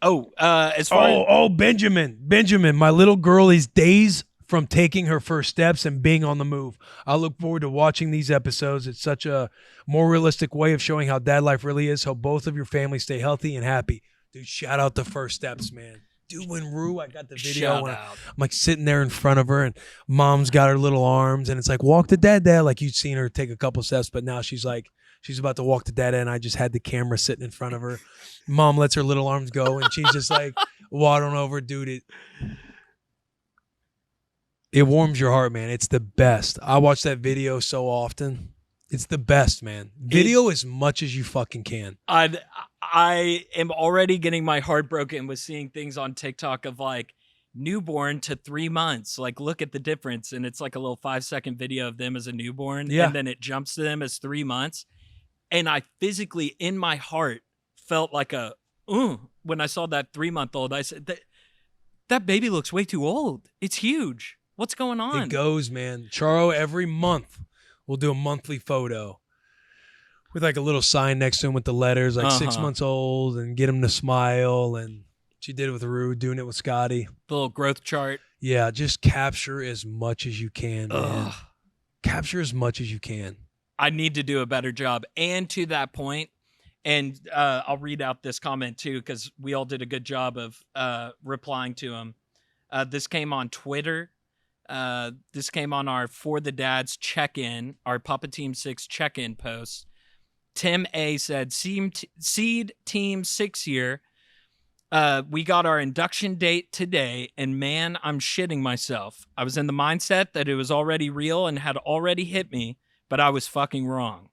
As far as Benjamin, my little girl is days from taking her first steps and being on the move. I look forward to watching these episodes. It's such a more realistic way of showing how dad life really is. Hope both of your families stay healthy and happy. Dude, shout out the first steps, man. Dude, when Rue, I got the video. I'm like sitting there in front of her, and mom's got her little arms, and it's like, walk to dad. Like, you'd seen her take a couple steps, but now she's like, She's about to walk to data, and I just had the camera sitting in front of her. Mom lets her little arms go, and she's just like waddling over. Dude, it warms your heart, man. It's the best. I watch that video so often. It's the best, man. Video as much as you fucking can. I am already getting my heart broken with seeing things on TikTok of like newborn to 3 months. Like, look at the difference. And it's like a little 5-second video of them as a newborn. Yeah. And then it jumps to them as 3 months. And I physically, in my heart, felt like a, when I saw that 3-month-old. I said, that baby looks way too old. It's huge. What's going on? It goes, man. Charo, every month, we'll do a monthly photo with like a little sign next to him with the letters, like 6 months old, and get him to smile. And she did it with Rue, doing it with Scotty. The little growth chart. Yeah, just capture as much as you can, man. Capture as much as you can. I need to do a better job. And to that point, and I'll read out this comment too, because we all did a good job of replying to him. This came on Twitter. This came on our For the Dads check-in, our Papa Team 6 check-in post. Tim A said, Seed Team 6 here. We got our induction date today, and man, I'm shitting myself. I was in the mindset that it was already real and had already hit me, but I was fucking wrong.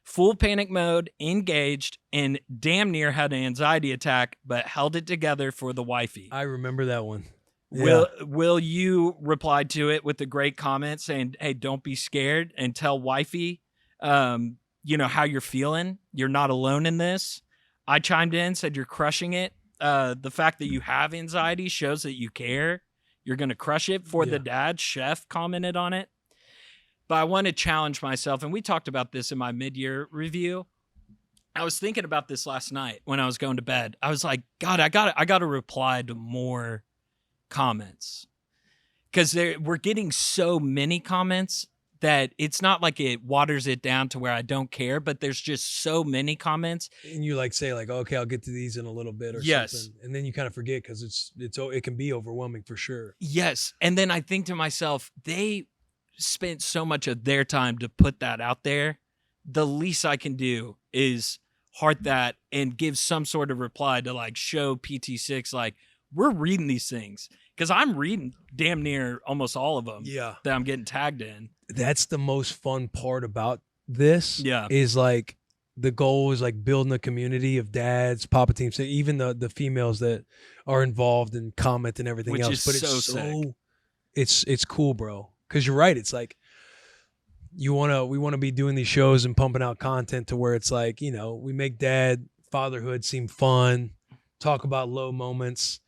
Full panic mode, engaged, and damn near had an anxiety attack, but held it together for the wifey. I remember that one. Yeah. Will you reply to it with a great comment saying, hey, don't be scared, and tell wifey, how you're feeling. You're not alone in this. I chimed in, said you're crushing it. The fact that you have anxiety shows that you care. You're going to crush it. For the Dad, Chef commented on it. But I want to challenge myself, and we talked about this in my mid-year review. I was thinking about this last night when I was going to bed. I was like, God, I got to reply to more comments, because we're getting so many comments that it's not like it waters it down to where I don't care, but there's just so many comments. And you like say like, okay, I'll get to these in a little bit or something. And then you kind of forget, because it can be overwhelming for sure. Yes. And then I think to myself, they spent so much of their time to put that out there. The least I can do is heart that and give some sort of reply to like show PT6, like, we're reading these things, because I'm reading damn near almost all of them that I'm getting tagged in. That's the most fun part about this. Yeah. Is like the goal is like building a community of dads, Papa Teams, even the females that are involved and comment and everything else. But it's sick. It's cool, bro. Because you're right. It's like we want to be doing these shows and pumping out content to where it's like, we make fatherhood seem fun, talk about low moments,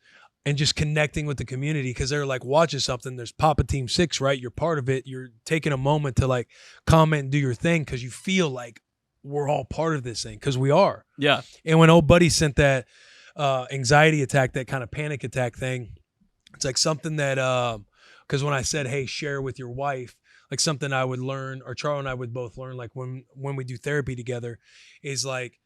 and just connecting with the community, because they're like watching something. There's Papa Team 6, right? You're part of it. You're taking a moment to like comment and do your thing, because you feel like we're all part of this thing, because we are. Yeah. And when old buddy sent that anxiety attack, that kind of panic attack thing, it's like something that, because when I said, hey, share with your wife, like something I would learn, or Charles and I would both learn, like when we do therapy together, is like,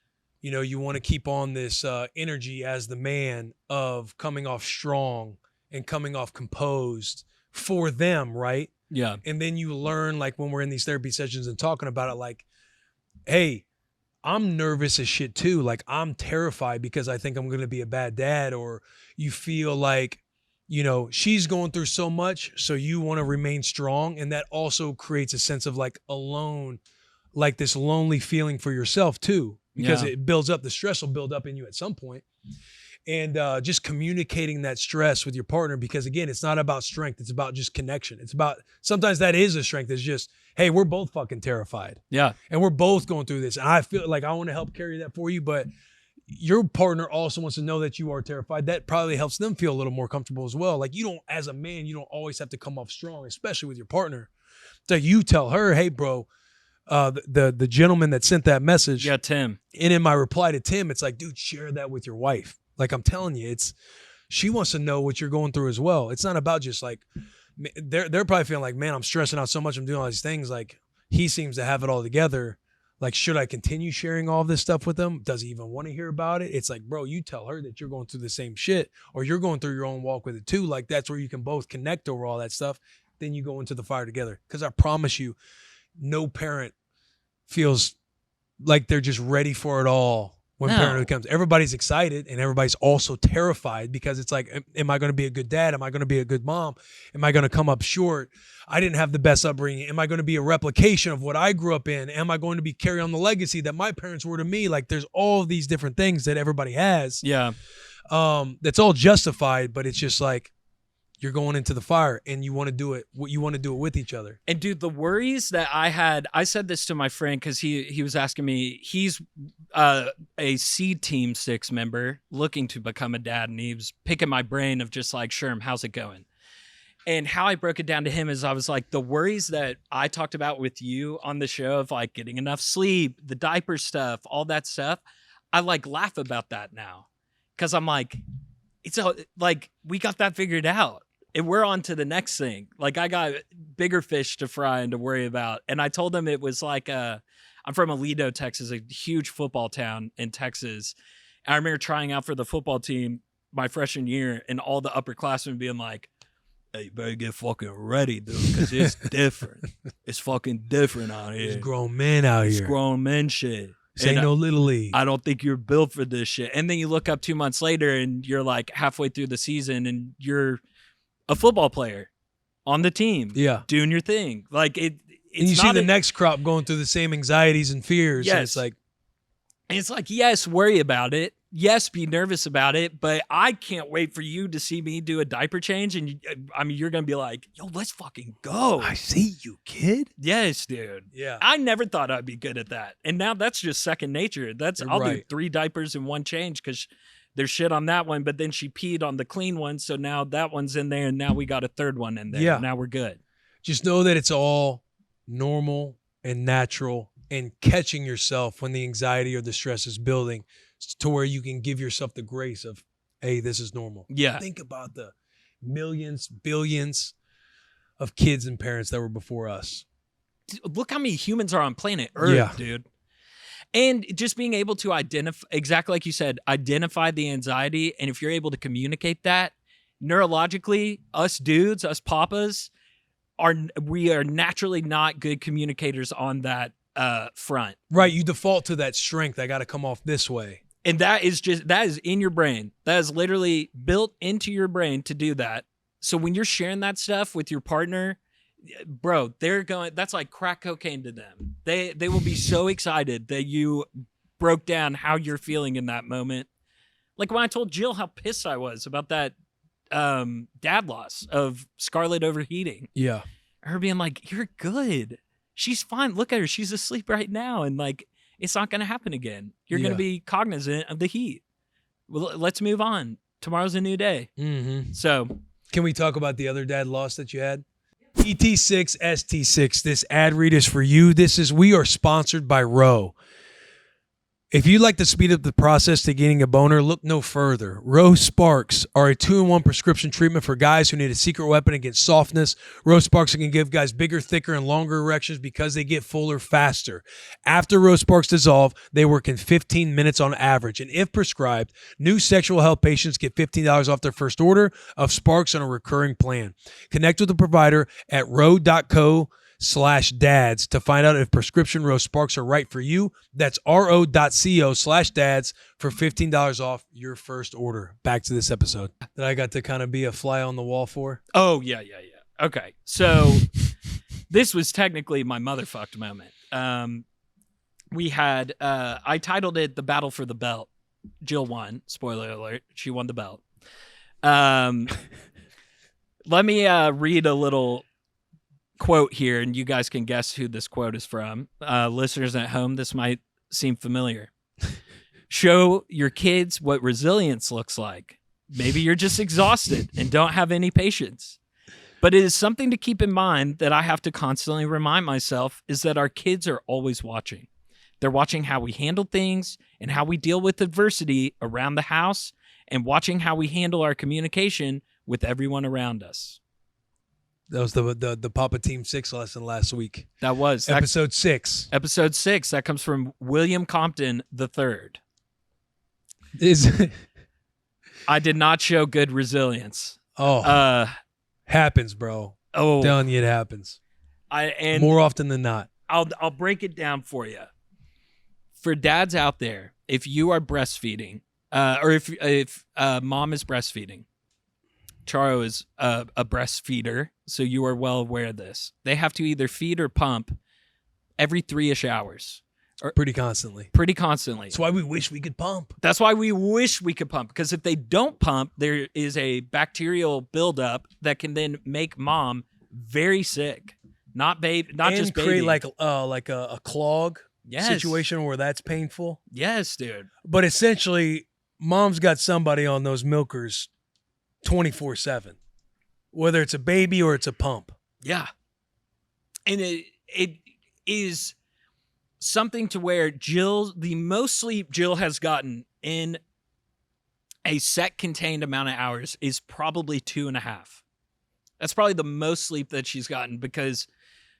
you want to keep on this energy as the man of coming off strong and coming off composed for them, right? Yeah. And then you learn, like when we're in these therapy sessions and talking about it, like, hey, I'm nervous as shit too. Like, I'm terrified because I think I'm going to be a bad dad. Or you feel like, she's going through so much, so you want to remain strong. And that also creates a sense of like alone, like this lonely feeling for yourself too. Because it builds up. The stress will build up in you at some point. And just communicating that stress with your partner, because again, it's not about strength. It's about just connection. It's about, sometimes that is a strength. It's just, hey, we're both fucking terrified. Yeah. And we're both going through this. And I feel like I want to help carry that for you, but your partner also wants to know that you are terrified. That probably helps them feel a little more comfortable as well. Like, as a man, you don't always have to come off strong, especially with your partner. So you tell her, hey, bro, the gentleman that sent that message. Yeah, Tim. And in my reply to Tim, it's like, dude, share that with your wife. Like, I'm telling you, she wants to know what you're going through as well. It's not about just like, they're probably feeling like, man, I'm stressing out so much. I'm doing all these things. Like, he seems to have it all together. Like, should I continue sharing all this stuff with him? Does he even want to hear about it? It's like, bro, you tell her that you're going through the same shit, or you're going through your own walk with it too. Like, that's where you can both connect over all that stuff. Then you go into the fire together. Because I promise you, no parent feels like they're just ready for it all when parenthood comes. Everybody's excited and everybody's also terrified because it's like, am I going to be a good dad? Am I going to be a good mom? Am I going to come up short? I didn't have the best upbringing. Am I going to be a replication of what I grew up in? Am I going to be carry on the legacy that my parents were to me? Like there's all these different things that everybody has. Yeah. That's all justified, but it's just like you're going into the fire and you want to do it. You want to do it with each other. And dude, the worries that I had, I said this to my friend because he was asking me. He's a C Team 6 member looking to become a dad, and he was picking my brain of just like, Sherm, how's it going? And how I broke it down to him is I was like, the worries that I talked about with you on the show of like getting enough sleep, the diaper stuff, all that stuff, I like laugh about that now because I'm like, it's like we got that figured out. And we're on to the next thing. Like I got bigger fish to fry and to worry about. And I told him it was like, I'm from Aledo, Texas, a huge football town in Texas. And I remember trying out for the football team my freshman year and all the upperclassmen being like, hey, you better get fucking ready, dude, because it's different. It's fucking different out here. There's grown men out here. It's grown men shit. This ain't no little league. I don't think you're built for this shit. And then you look up 2 months later and you're like halfway through the season and you're a football player on the team, doing your thing. Like it's and you see the next crop going through the same anxieties and fears. Yes. And it's like, yes, worry about it. Yes, be nervous about it. But I can't wait for you to see me do a diaper change. And you're going to be like, yo, let's fucking go. I see you, kid. Yes, dude. Yeah. I never thought I'd be good at that. And now that's just second nature. I'll do 3 diapers in one change because there's shit on that one, but then she peed on the clean one, so now that one's in there, and now we got a third one in there. Yeah. Now we're good. Just know that it's all normal and natural, and catching yourself when the anxiety or the stress is building to where you can give yourself the grace of, hey, this is normal. Yeah. Think about the millions, billions of kids and parents that were before us. Look how many humans are on planet Earth, dude. And just being able to identify, exactly like you said, identify the anxiety. And if you're able to communicate that neurologically, us dudes, us papas, we are naturally not good communicators on that front. Right. You default to that strength. I got to come off this way. And that is in your brain. That is literally built into your brain to do that. So when you're sharing that stuff with your partner, bro, that's like crack cocaine to them. They will be so excited that you broke down how you're feeling in that moment. Like when I told Jill how pissed I was about that dad loss of Scarlett overheating. Yeah. Her being like, you're good. She's fine. Look at her. She's asleep right now. And like, it's not going to happen again. You're going to be cognizant of the heat. Well, let's move on. Tomorrow's a new day. Mm-hmm. So can we talk about the other dad loss that you had? ET6 ST6. This ad read is for you. We are sponsored by Roe. If you'd like to speed up the process to getting a boner, look no further. Roe Sparks are a 2-in-1 prescription treatment for guys who need a secret weapon against softness. Roe Sparks can give guys bigger, thicker, and longer erections because they get fuller faster. After Roe Sparks dissolve, they work in 15 minutes on average. And if prescribed, new sexual health patients get $15 off their first order of Sparks on a recurring plan. Connect with the provider at roe.co/dads to find out if prescription Roe Sparks are right for you. That's ro.co/dads for $15 off your first order. Back to this episode that I got to kind of be a fly on the wall for. Oh, yeah. Okay, so this was technically my motherfucked moment. We had, I titled it The Battle for the Belt. Jill won. Spoiler alert. She won the belt. Let me read a little quote here, and you guys can guess who this quote is from. Listeners at home, this might seem familiar. Show your kids what resilience looks like. Maybe you're just exhausted and don't have any patience. But it is something to keep in mind that I have to constantly remind myself is that our kids are always watching. They're watching how we handle things and how we deal with adversity around the house and watching how we handle our communication with everyone around us. That was the Papa Team 6 lesson last week. That was. Episode 6. Episode 6. That comes from William Compton III. I did not show good resilience. Oh. Happens, bro. Oh. I'm telling you it happens. And more often than not. I'll break it down for you. for dads out there, if you are breastfeeding, or if mom is breastfeeding, Charo is a breastfeeder, so you are well aware of this. They have to either feed or pump every 3-ish hours. Pretty constantly. That's why we wish we could pump. That's why we wish we could pump, because if they don't pump, there is a bacterial buildup that can then make mom very sick. Not just baby. Create like a clog situation where that's painful. Yes, dude. But essentially, mom's got somebody on those milkers 24/7, whether it's a baby or it's a pump. Yeah. And it is something to where the most sleep Jill has gotten in a set contained amount of hours is probably 2.5. That's probably the most sleep that she's gotten, because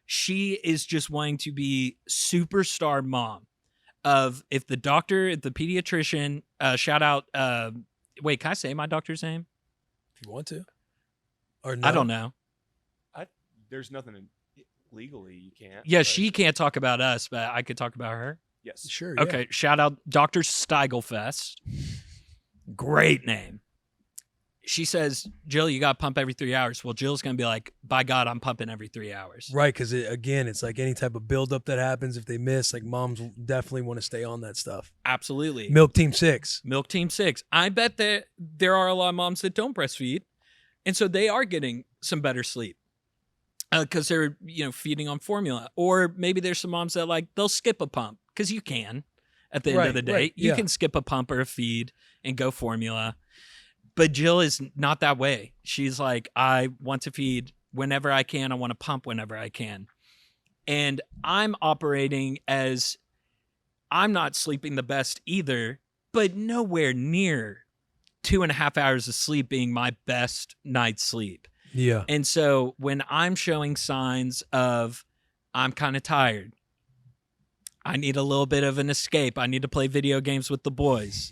she is just wanting to be superstar mom of, if the pediatrician, shout out, wait, can I say my doctor's name? If you want to. Or no? I don't know. There's nothing legally you can't. Yeah, she can't talk about us, but I could talk about her. Yes. Sure. Okay, Yeah. shout out Dr. Steigelfest. Great name. She says, Jill, you got to pump every 3 hours. Well, Jill's going to be like, by God, I'm pumping every 3 hours. Right, because again, it's like any type of buildup that happens, if they miss, like moms definitely want to stay on that stuff. Absolutely. Milk Team 6. Milk Team 6. I bet that there are a lot of moms that don't breastfeed, and so they are getting some better sleep because they're feeding on formula. Or maybe there's some moms that they'll skip a pump, because you can at the end of the day. Right, you can skip a pump or a feed and go formula. But Jill is not that way. She's like, I want to feed whenever I can. I want to pump whenever I can. And I'm operating as, I'm not sleeping the best either, but nowhere near 2.5 hours of sleep being my best night's sleep. Yeah. And so when I'm showing signs of, I'm kind of tired, I need a little bit of an escape, I need to play video games with the boys.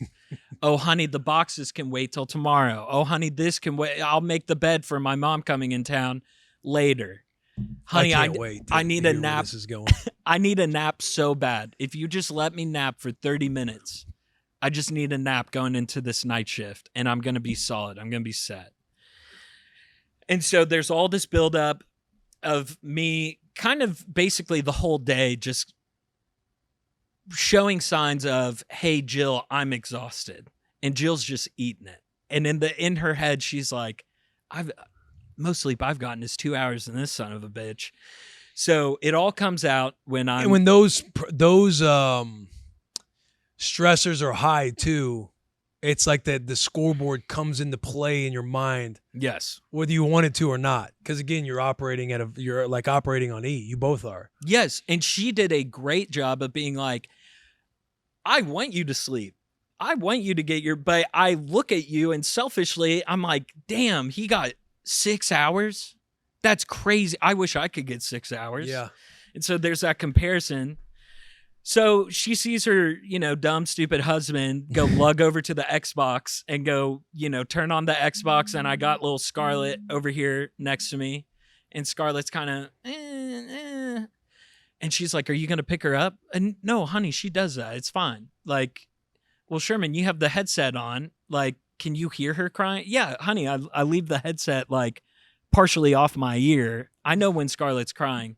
Oh, honey, the boxes can wait till tomorrow. Oh, honey, this can wait. I'll make the bed for my mom coming in town later. Honey, I can't wait. I need a nap. This is going. I need a nap so bad. If you just let me nap for 30 minutes, I just need a nap going into this night shift, and I'm going to be solid. I'm going to be set. And so there's all this buildup of me kind of basically the whole day just showing signs of, hey, Jill, I'm exhausted. And Jill's just eating it. And in her head, she's like, most sleep I've gotten is 2 hours in this son of a bitch. So it all comes out when those stressors are high too. It's like the scoreboard comes into play in your mind. Yes. Whether you want it to or not. Because again, you're operating operating on E. You both are. Yes. And she did a great job of being like, I want you to sleep. I want you to get but I look at you and selfishly, I'm like, damn, he got 6 hours? That's crazy. I wish I could get 6 hours. Yeah. And so there's that comparison. So she sees her, dumb, stupid husband go lug over to the Xbox and go, turn on the Xbox. And I got little Scarlett over here next to me. And Scarlett's kind of, And she's like, are you going to pick her up? And no, honey, she does that. It's fine. Like, well, Sherman, you have the headset on. Like, can you hear her crying? Yeah, honey, I leave the headset partially off my ear. I know when Scarlett's crying.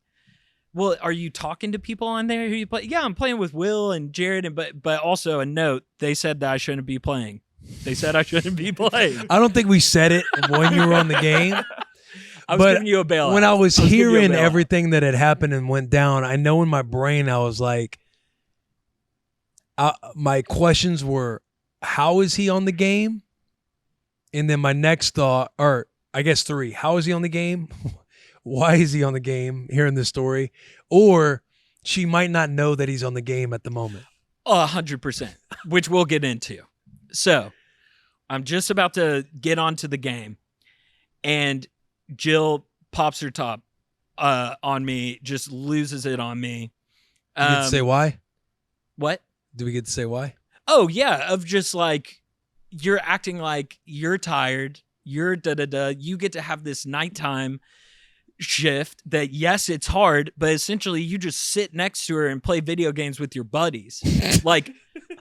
Well, are you talking to people on there who you play? Yeah, I'm playing with Will and Jared, but also a note, they said that I shouldn't be playing. They said I shouldn't be playing. I don't think we said it when you were on the game. I was giving you a bailout. When I was hearing everything that had happened and went down, I know in my brain I was like, my questions were, how is he on the game? And then my next thought, or I guess 3, how is he on the game? Why is he on the game, hearing this story? Or she might not know that he's on the game at the moment. 100%, which we'll get into. So I'm just about to get onto the game, and Jill pops her top on me, just loses it on me. You get to say why? What? Do we get to say why? Oh, yeah, of just you're acting like you're tired, you're da-da-da, you get to have this nighttime shift that, yes, it's hard, but essentially you just sit next to her and play video games with your buddies. Like,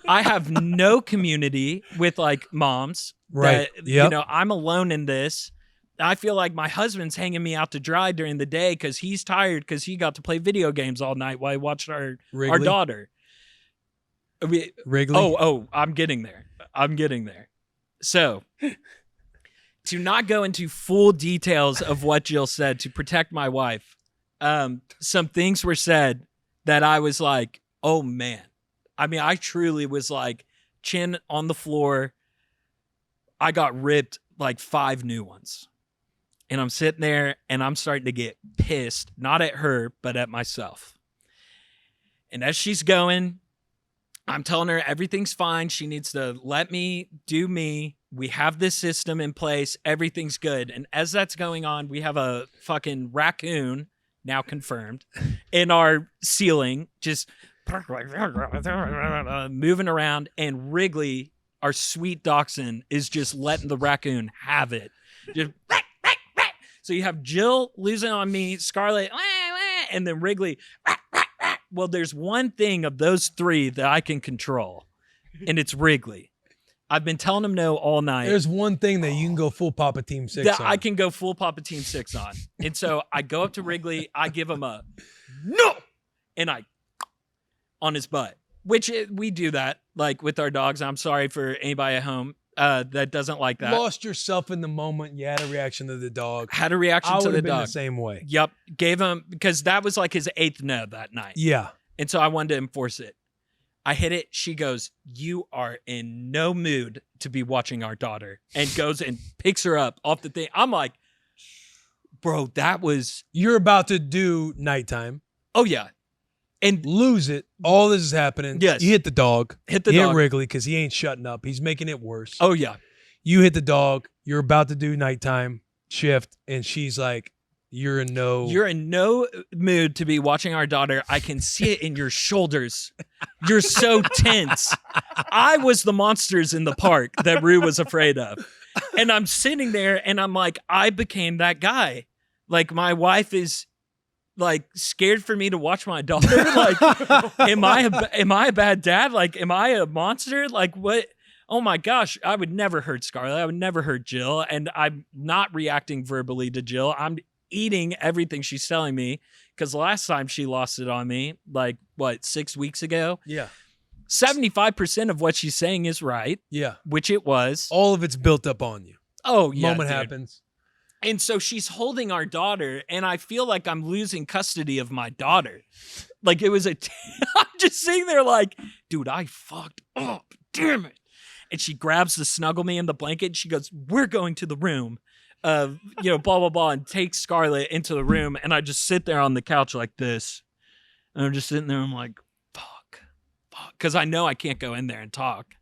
I have no community with like moms. Right. That, Yep. You know, I'm alone in this. I feel like my husband's hanging me out to dry during the day because he's tired because he got to play video games all night while he watched our daughter. Wrigley. Oh, I'm getting there. So, to not go into full details of what Jill said to protect my wife, some things were said that I was like, oh man. I mean, I truly was like, chin on the floor. I got ripped like 5 new ones. And I'm sitting there and I'm starting to get pissed, not at her, but at myself. And as she's going, I'm telling her everything's fine. She needs to let me do me. We have this system in place. Everything's good. And as that's going on, we have a fucking raccoon, now confirmed, in our ceiling, just moving around. And Wrigley, our sweet dachshund, is just letting the raccoon have it. Just so you have Jill losing on me, Scarlett, and then Wrigley. Well, there's one thing of those 3 that I can control, and it's Wrigley. I've been telling him no all night. There's one thing that you can go full Papa Team 6 that on. I can go full Papa Team 6 on. And so I go up to Wrigley, I give him a no, and I on his butt, which we do that like with our dogs. I'm sorry for anybody at home that doesn't like that. Lost yourself in the moment. You had a reaction to the dog. Had a reaction to the been dog. The same way. Yep. Gave him, because that was like his 8th no that night. Yeah. And so I wanted to enforce it. I hit it. She goes, you are in no mood to be watching our daughter, and goes and picks her up off the thing. I'm like, bro, that was. You're about to do nighttime. Oh, yeah. And lose it. All this is happening. Yes. You hit the dog. Hit the you dog. hit Wrigley because he ain't shutting up. He's making it worse. Oh, yeah. You hit the dog. You're about to do nighttime shift. And she's like, You're in no mood to be watching our daughter. I can see it in your shoulders. You're so tense. I was the monsters in the park that Rue was afraid of. And I'm sitting there and I'm like, I became that guy. Like, my wife is like scared for me to watch my daughter. Like, am I a bad dad? Like, am I a monster? Like, what? Oh my gosh, I would never hurt Scarlett. I would never hurt Jill. And I'm not reacting verbally to Jill. I'm eating everything she's telling me, because last time she lost it on me, like, what, 6 weeks ago? Yeah. 75% of what she's saying is right. Yeah. Which it was. All of it's built up on you. Oh, yeah. Moment dude. happens. And so she's holding our daughter, and I feel like I'm losing custody of my daughter. Like, it was I'm just sitting there like, dude, I fucked up. Damn it. And she grabs the snuggle me in the blanket, and she goes, we're going to the room. Blah, blah, blah, and takes Scarlett into the room. And I just sit there on the couch like this. And I'm just sitting there. I'm like, fuck. Because I know I can't go in there and talk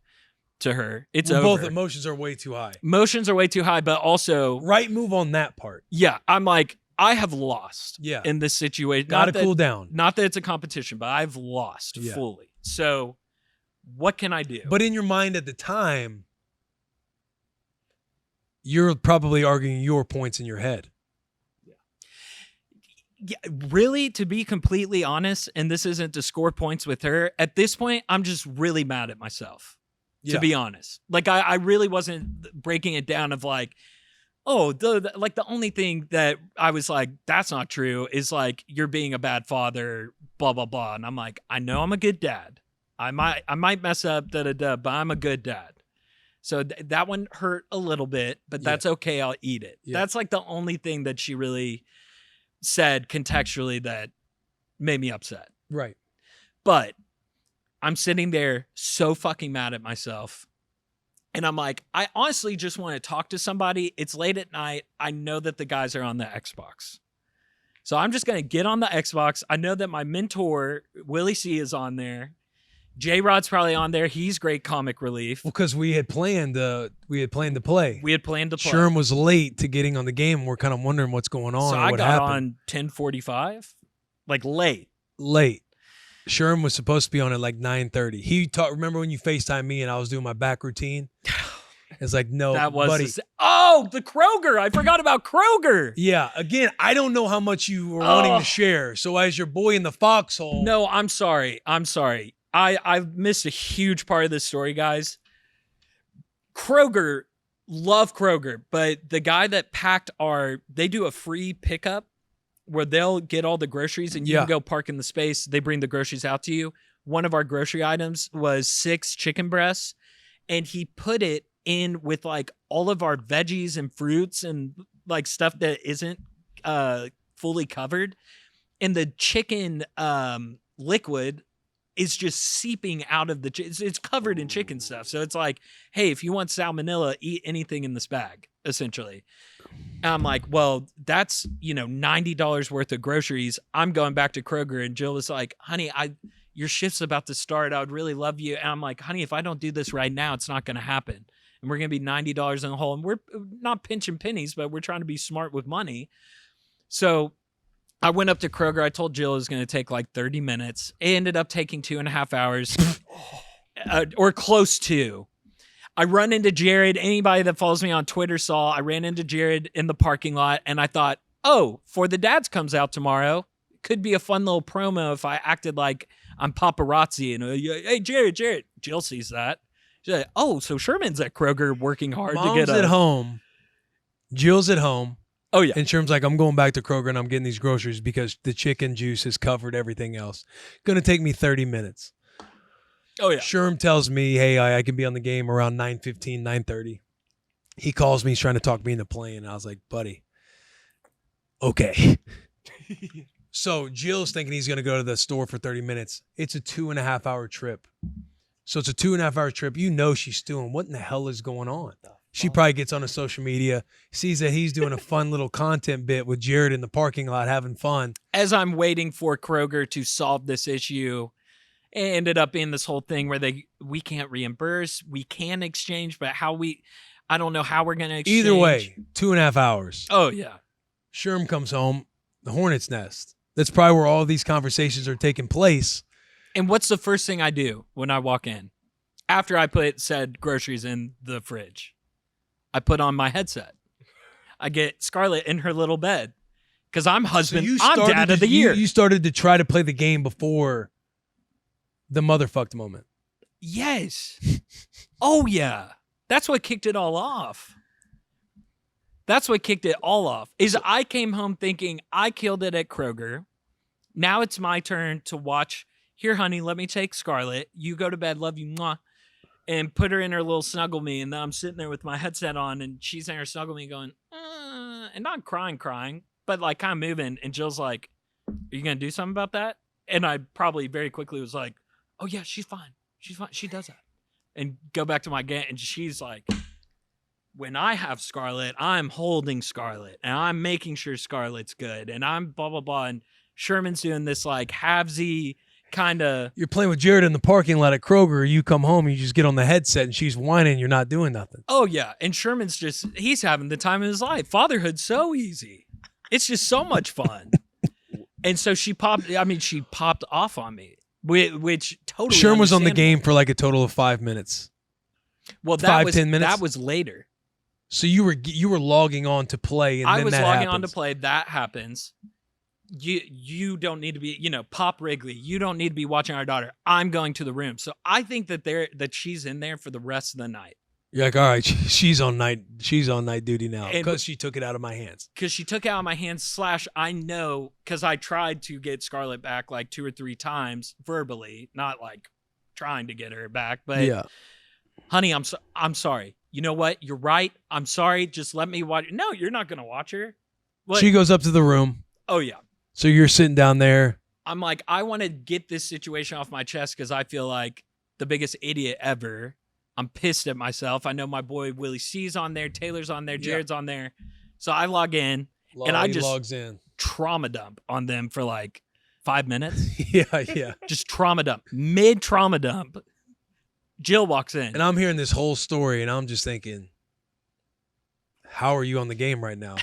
to her. It's over. Both emotions are way too high. Emotions are way too high, but also. Right move on that part. Yeah. I'm like, I have lost in this situation. Gotta cool down. Not that it's a competition, but I've lost fully. So what can I do? But in your mind at the time, you're probably arguing your points in your head. Yeah, really, to be completely honest, and this isn't to score points with her, at this point, I'm just really mad at myself, to be honest. Like, I really wasn't breaking it down of like, oh, the only thing that I was like, that's not true, is like, you're being a bad father, blah, blah, blah. And I'm like, I know I'm a good dad. I might mess up, but I'm a good dad. So that one hurt a little bit, but that's okay. I'll eat it. Yeah. That's like the only thing that she really said contextually that made me upset. Right. But I'm sitting there so fucking mad at myself. And I'm like, I honestly just want to talk to somebody. It's late at night. I know that the guys are on the Xbox. So I'm just going to get on the Xbox. I know that my mentor, Willie C, is on there. J-Rod's probably on there. He's great comic relief. Well, because we had planned to play. Sherm was late to getting on the game. We're kind of wondering what's going on. So or I what got happened. on 10:45, like late. Sherm was supposed to be on at like 9:30. Remember when you FaceTime me and I was doing my back routine? It's like, no, That was buddy. the Kroger. I forgot about Kroger. Yeah. Again, I don't know how much you were wanting to share. So as your boy in the foxhole. No, I'm sorry. I've missed a huge part of this story, guys. Kroger, love Kroger, but the guy that packed they do a free pickup where they'll get all the groceries and you can go park in the space. They bring the groceries out to you. One of our grocery items was 6 chicken breasts, and he put it in with like all of our veggies and fruits and like stuff that isn't fully covered. And the chicken liquid is just seeping out of it's covered in chicken stuff. So it's like, hey, if you want salmonella, eat anything in this bag, essentially. And I'm like, well, that's, $90 worth of groceries. I'm going back to Kroger. And Jill was like, honey, your shift's about to start. I would really love you. And I'm like, honey, if I don't do this right now, it's not going to happen. And we're going to be $90 in the hole. And we're not pinching pennies, but we're trying to be smart with money. So I went up to Kroger. I told Jill it was going to take like 30 minutes. It ended up taking 2.5 hours or close to. I run into Jared. Anybody that follows me on Twitter saw I ran into Jared in the parking lot, and I thought, For the Dads comes out tomorrow. Could be a fun little promo if I acted like I'm paparazzi and, hey, Jared. Jill sees that. She's like, so Sherman's at Kroger working hard to get at home. Jill's at home. Oh, yeah. And Sherm's like, I'm going back to Kroger and I'm getting these groceries because the chicken juice has covered everything else. Going to take me 30 minutes. Oh, yeah. Sherm tells me, hey, I can be on the game around 9:15, 9:30. He calls me. He's trying to talk me into playing. I was like, buddy, okay. So Jill's thinking he's going to go to the store for 30 minutes. It's a 2.5-hour trip. So it's a 2.5-hour trip. She's stewing. What in the hell is going on? She probably gets on a social media, sees that he's doing a fun little content bit with Jared in the parking lot having fun. As I'm waiting for Kroger to solve this issue, it ended up being this whole thing where we can't reimburse, we can exchange, but I don't know how we're going to exchange. Either way, 2.5 hours. Oh, yeah. Sherm comes home, the hornet's nest. That's probably where all these conversations are taking place. And what's the first thing I do when I walk in? After I put said groceries in the fridge, I put on my headset. I get Scarlett in her little bed because I'm dad of the year. You started to try to play the game before the motherfucked moment. Yes. Oh, yeah. That's what kicked it all off. Is I came home thinking I killed it at Kroger. Now it's my turn to watch. Here, honey, let me take Scarlett. You go to bed. Love you. Mwah. And put her in her little snuggle me. And then I'm sitting there with my headset on and she's in her snuggle me going, and not crying, but like kind of moving. And Jill's like, are you going to do something about that? And I probably very quickly was like, oh yeah, she's fine. She does that. And go back to my game. And she's like, when I have Scarlett, I'm holding Scarlett and I'm making sure Scarlett's good. And I'm blah, blah, blah. And Sherman's doing this like halvesy kind of. You're playing with Jared in the parking lot at Kroger. You come home, you just get on the headset and she's whining. You're not doing nothing. Oh, yeah. And Sherman's he's having the time of his life. Fatherhood's so easy. It's just so much fun. And so she popped off on me, which totally. Sherm was on the game for like a total of 5 minutes. Well, 10 minutes. That was later. So you were logging on to play, and I then was that logging happens. on to play. That happens. You don't need to be, Pop Wrigley. You don't need to be watching our daughter. I'm going to the room. So I think that she's in there for the rest of the night. You're like, all right, she's on night duty now because she took it out of my hands. Because she took it out of my hands. / I know because I tried to get Scarlett back like 2 or 3 times verbally, not like trying to get her back, but yeah. Honey, I'm sorry. You know what? You're right. I'm sorry. Just let me watch. No, you're not gonna watch her. What? She goes up to the room. Oh yeah. So you're sitting down there. I'm like, I want to get this situation off my chest because I feel like the biggest idiot ever. I'm pissed at myself. I know my boy Willie C's on there, Taylor's on there, Jared's on there. So I log in and I just logs in. Trauma dump on them for like 5 minutes. Yeah. Just trauma dump. Mid trauma dump. Jill walks in. And I'm hearing this whole story and I'm just thinking, how are you on the game right now?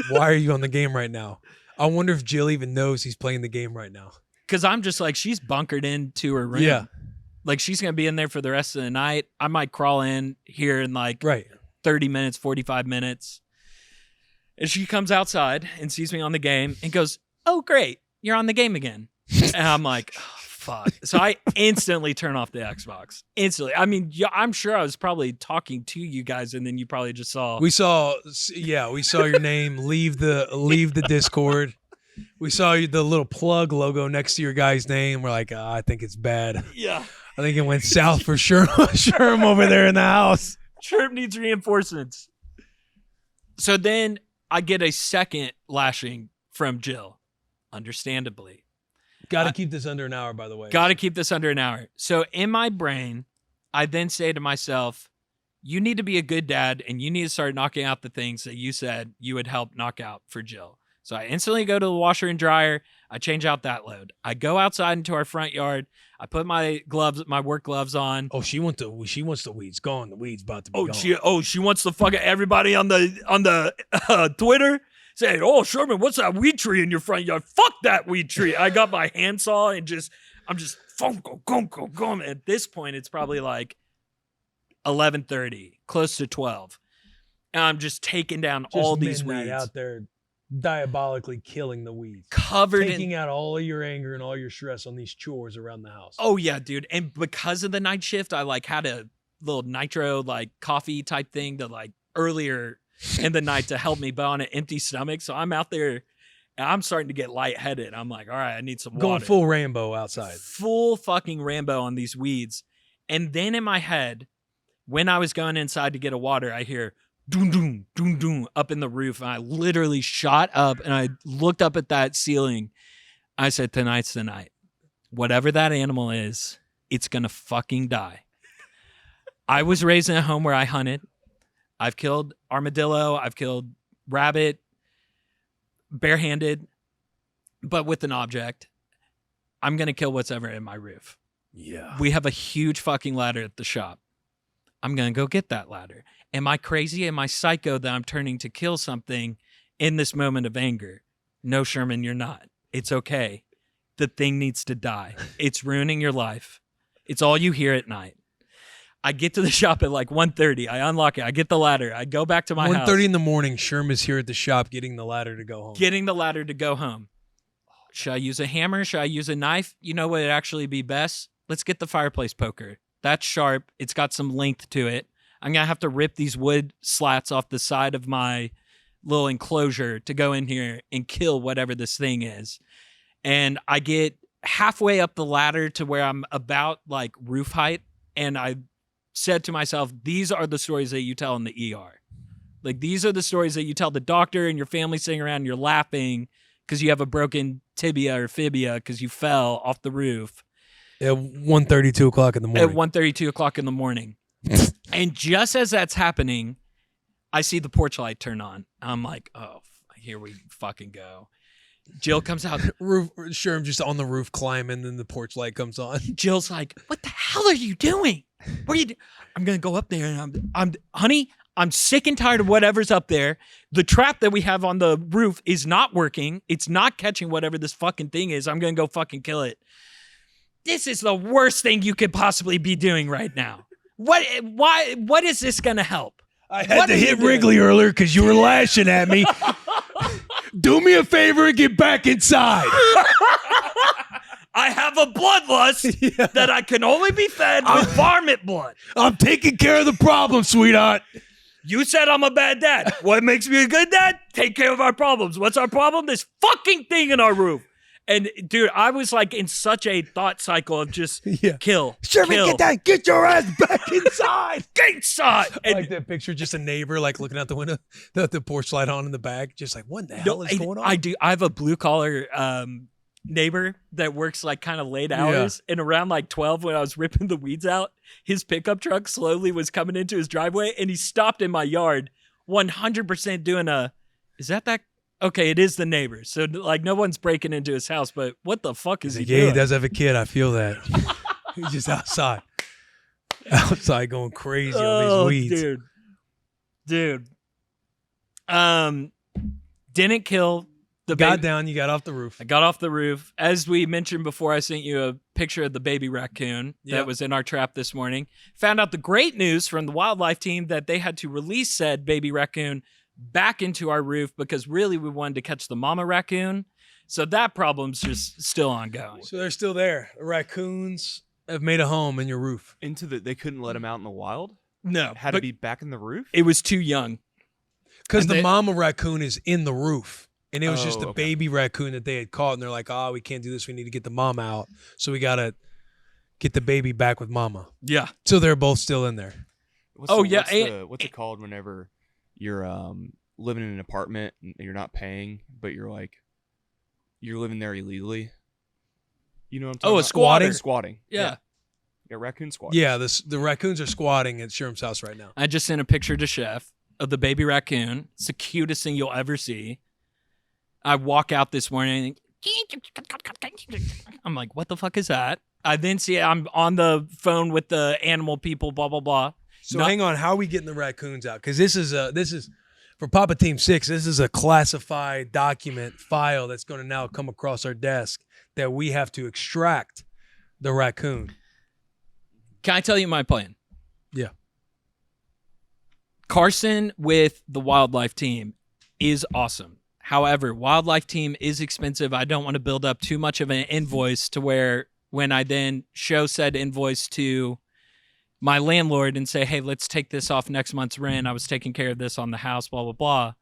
Why are you on the game right now? I wonder if Jill even knows he's playing the game right now. Because I'm just like, she's bunkered into her room. Yeah. Like, she's going to be in there for the rest of the night. I might crawl in here in like 30 minutes, 45 minutes. And she comes outside and sees me on the game and goes, "Oh, great. You're on the game again." And I'm like, oh, fuck. So I instantly turn off the Xbox. Instantly. I mean, I'm sure I was probably talking to you guys, and then you probably just saw. We saw your name leave the Discord. We saw the little plug logo next to your guy's name. We're like, I think it's bad. Yeah. I think it went south for Sherm over there in the house. Sherm needs reinforcements. So then I get a second lashing from Jill, understandably. Got to keep this under an hour, by the way. Got to keep this under an hour. So in my brain, I then say to myself, you need to be a good dad, and you need to start knocking out the things that you said you would help knock out for Jill. So I instantly go to the washer and dryer. I change out that load. I go outside into our front yard. I put my work gloves on. Oh, she wants the weeds gone. The weeds about to be gone. She wants to fuck everybody on the Twitter saying, "Oh, Sherman, what's that weed tree in your front yard? Fuck that weed tree." I got my handsaw and I'm just gum. At this point, it's probably like 11:30, close to 12, and I'm just taking down all these weeds out there, diabolically killing the weeds, taking out all of your anger and all your stress on these chores around the house. Oh yeah, dude. And because of the night shift, I like had a little nitro like coffee type thing to like earlier in the night to help me, but on an empty stomach. So I'm out there and I'm starting to get lightheaded. I'm like, all right, I need some water. Going full Rambo outside. Full fucking Rambo on these weeds. And then in my head, when I was going inside to get a water, I hear doom, doom, doom, doom up in the roof. And I literally shot up and I looked up at that ceiling. I said, tonight's the night. Whatever that animal is, it's going to fucking die. I was raised in a home where I hunted. I've killed armadillo. I've killed rabbit, barehanded, but with an object. I'm going to kill what's ever in my roof. Yeah. We have a huge fucking ladder at the shop. I'm going to go get that ladder. Am I crazy? Am I psycho that I'm turning to kill something in this moment of anger? No, Sherman, you're not. It's okay. The thing needs to die. It's ruining your life. It's all you hear at night. I get to the shop at like 1:30. I unlock it. I get the ladder. I go back to my house. 1:30 in the morning, Sherm is here at the shop getting the ladder to go home. Should I use a hammer? Should I use a knife? You know what would actually be best? Let's get the fireplace poker. That's sharp. It's got some length to it. I'm going to have to rip these wood slats off the side of my little enclosure to go in here and kill whatever this thing is. And I get halfway up the ladder to where I'm about like roof height. And I said to myself, these are the stories that you tell in the ER. Like, these are the stories that you tell the doctor and your family sitting around and you're laughing because you have a broken tibia or fibia because you fell off the roof. At 1:30, 2 o'clock in the morning. At 1:30, 2 o'clock in the morning. And just as that's happening, I see the porch light turn on. I'm like, oh, here we fucking go. Jill comes out. Sherm just on the roof climbing, then the porch light comes on. Jill's like, what the hell are you doing? What are you doing? I'm going to go up there and honey, I'm sick and tired of whatever's up there. The trap that we have on the roof is not working. It's not catching whatever this fucking thing is. I'm going to go fucking kill it. This is the worst thing you could possibly be doing right now. What is this going to help? I had to hit Wrigley earlier because you were lashing at me. Do me a favor and get back inside. I have a bloodlust that I can only be fed with varmint blood. I'm taking care of the problem, sweetheart. You said I'm a bad dad. What makes me a good dad? Take care of our problems. What's our problem? This fucking thing in our roof. And dude, I was like in such a thought cycle of just kill. Sherman, get your ass back inside. Get inside. I like that picture, just a neighbor like looking out the window, the porch light on in the back, just like, what the hell is going on? I have a blue collar neighbor that works like kind of late hours, and around like 12 when I was ripping the weeds out, his pickup truck slowly was coming into his driveway, and he stopped in my yard 100% doing is that okay, it is the neighbor. So, like, no one's breaking into his house, but what the fuck is he doing? Yeah, he does have a kid. I feel that. He's just outside. Outside going crazy on these weeds. Dude. Didn't kill got down, you got off the roof. I got off the roof. As we mentioned before, I sent you a picture of the baby raccoon that was in our trap this morning. Found out the great news from the wildlife team that they had to release said baby raccoon back into our roof because really we wanted to catch the mama raccoon. So that problem's just still ongoing. So they're still there. The raccoons have made a home in your roof. They couldn't let him out in the wild? No. Had to be back in the roof? It was too young. Because the mama raccoon is in the roof. And it was just the okay. baby raccoon that they had caught. And they're like, we can't do this. We need to get the mama out. So we got to get the baby back with mama. Yeah. So they're both still in there. What's it called whenever you're living in an apartment and you're not paying, but you're living there illegally? You know what I'm talking about? Squatting? Squatting. Yeah. Yeah, raccoon squatting. Yeah, the raccoons are squatting at Sherm's house right now. I just sent a picture to Chef of the baby raccoon. It's the cutest thing you'll ever see. I walk out this morning. I'm like, what the fuck is that? I then see I'm on the phone with the animal people, blah, blah, blah. So hang on, how are we getting the raccoons out? Because this is for Papa Team 6, this is a classified document file that's going to now come across our desk that we have to extract the raccoon. Can I tell you my plan? Yeah. Carson with the wildlife team is awesome. However, wildlife team is expensive. I don't want to build up too much of an invoice to where when I then show said invoice to my landlord and say, hey, let's take this off next month's rent. I was taking care of this on the house, blah, blah, blah.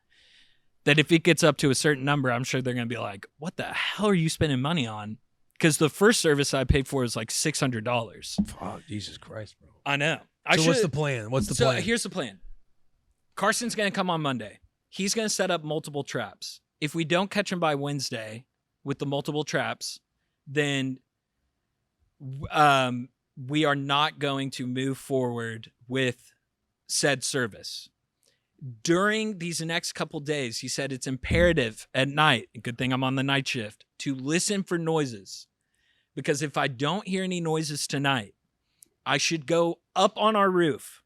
That if it gets up to a certain number, I'm sure they're going to be like, what the hell are you spending money on? Because the first service I paid for is like $600. Oh, Jesus Christ, bro. I know. What's the plan? What's the plan? Here's the plan. Carson's going to come on Monday. He's going to set up multiple traps. If we don't catch him by Wednesday with the multiple traps, then we are not going to move forward with said service. During these next couple days, he said it's imperative at night, good thing I'm on the night shift, to listen for noises. Because if I don't hear any noises tonight, I should go up on our roof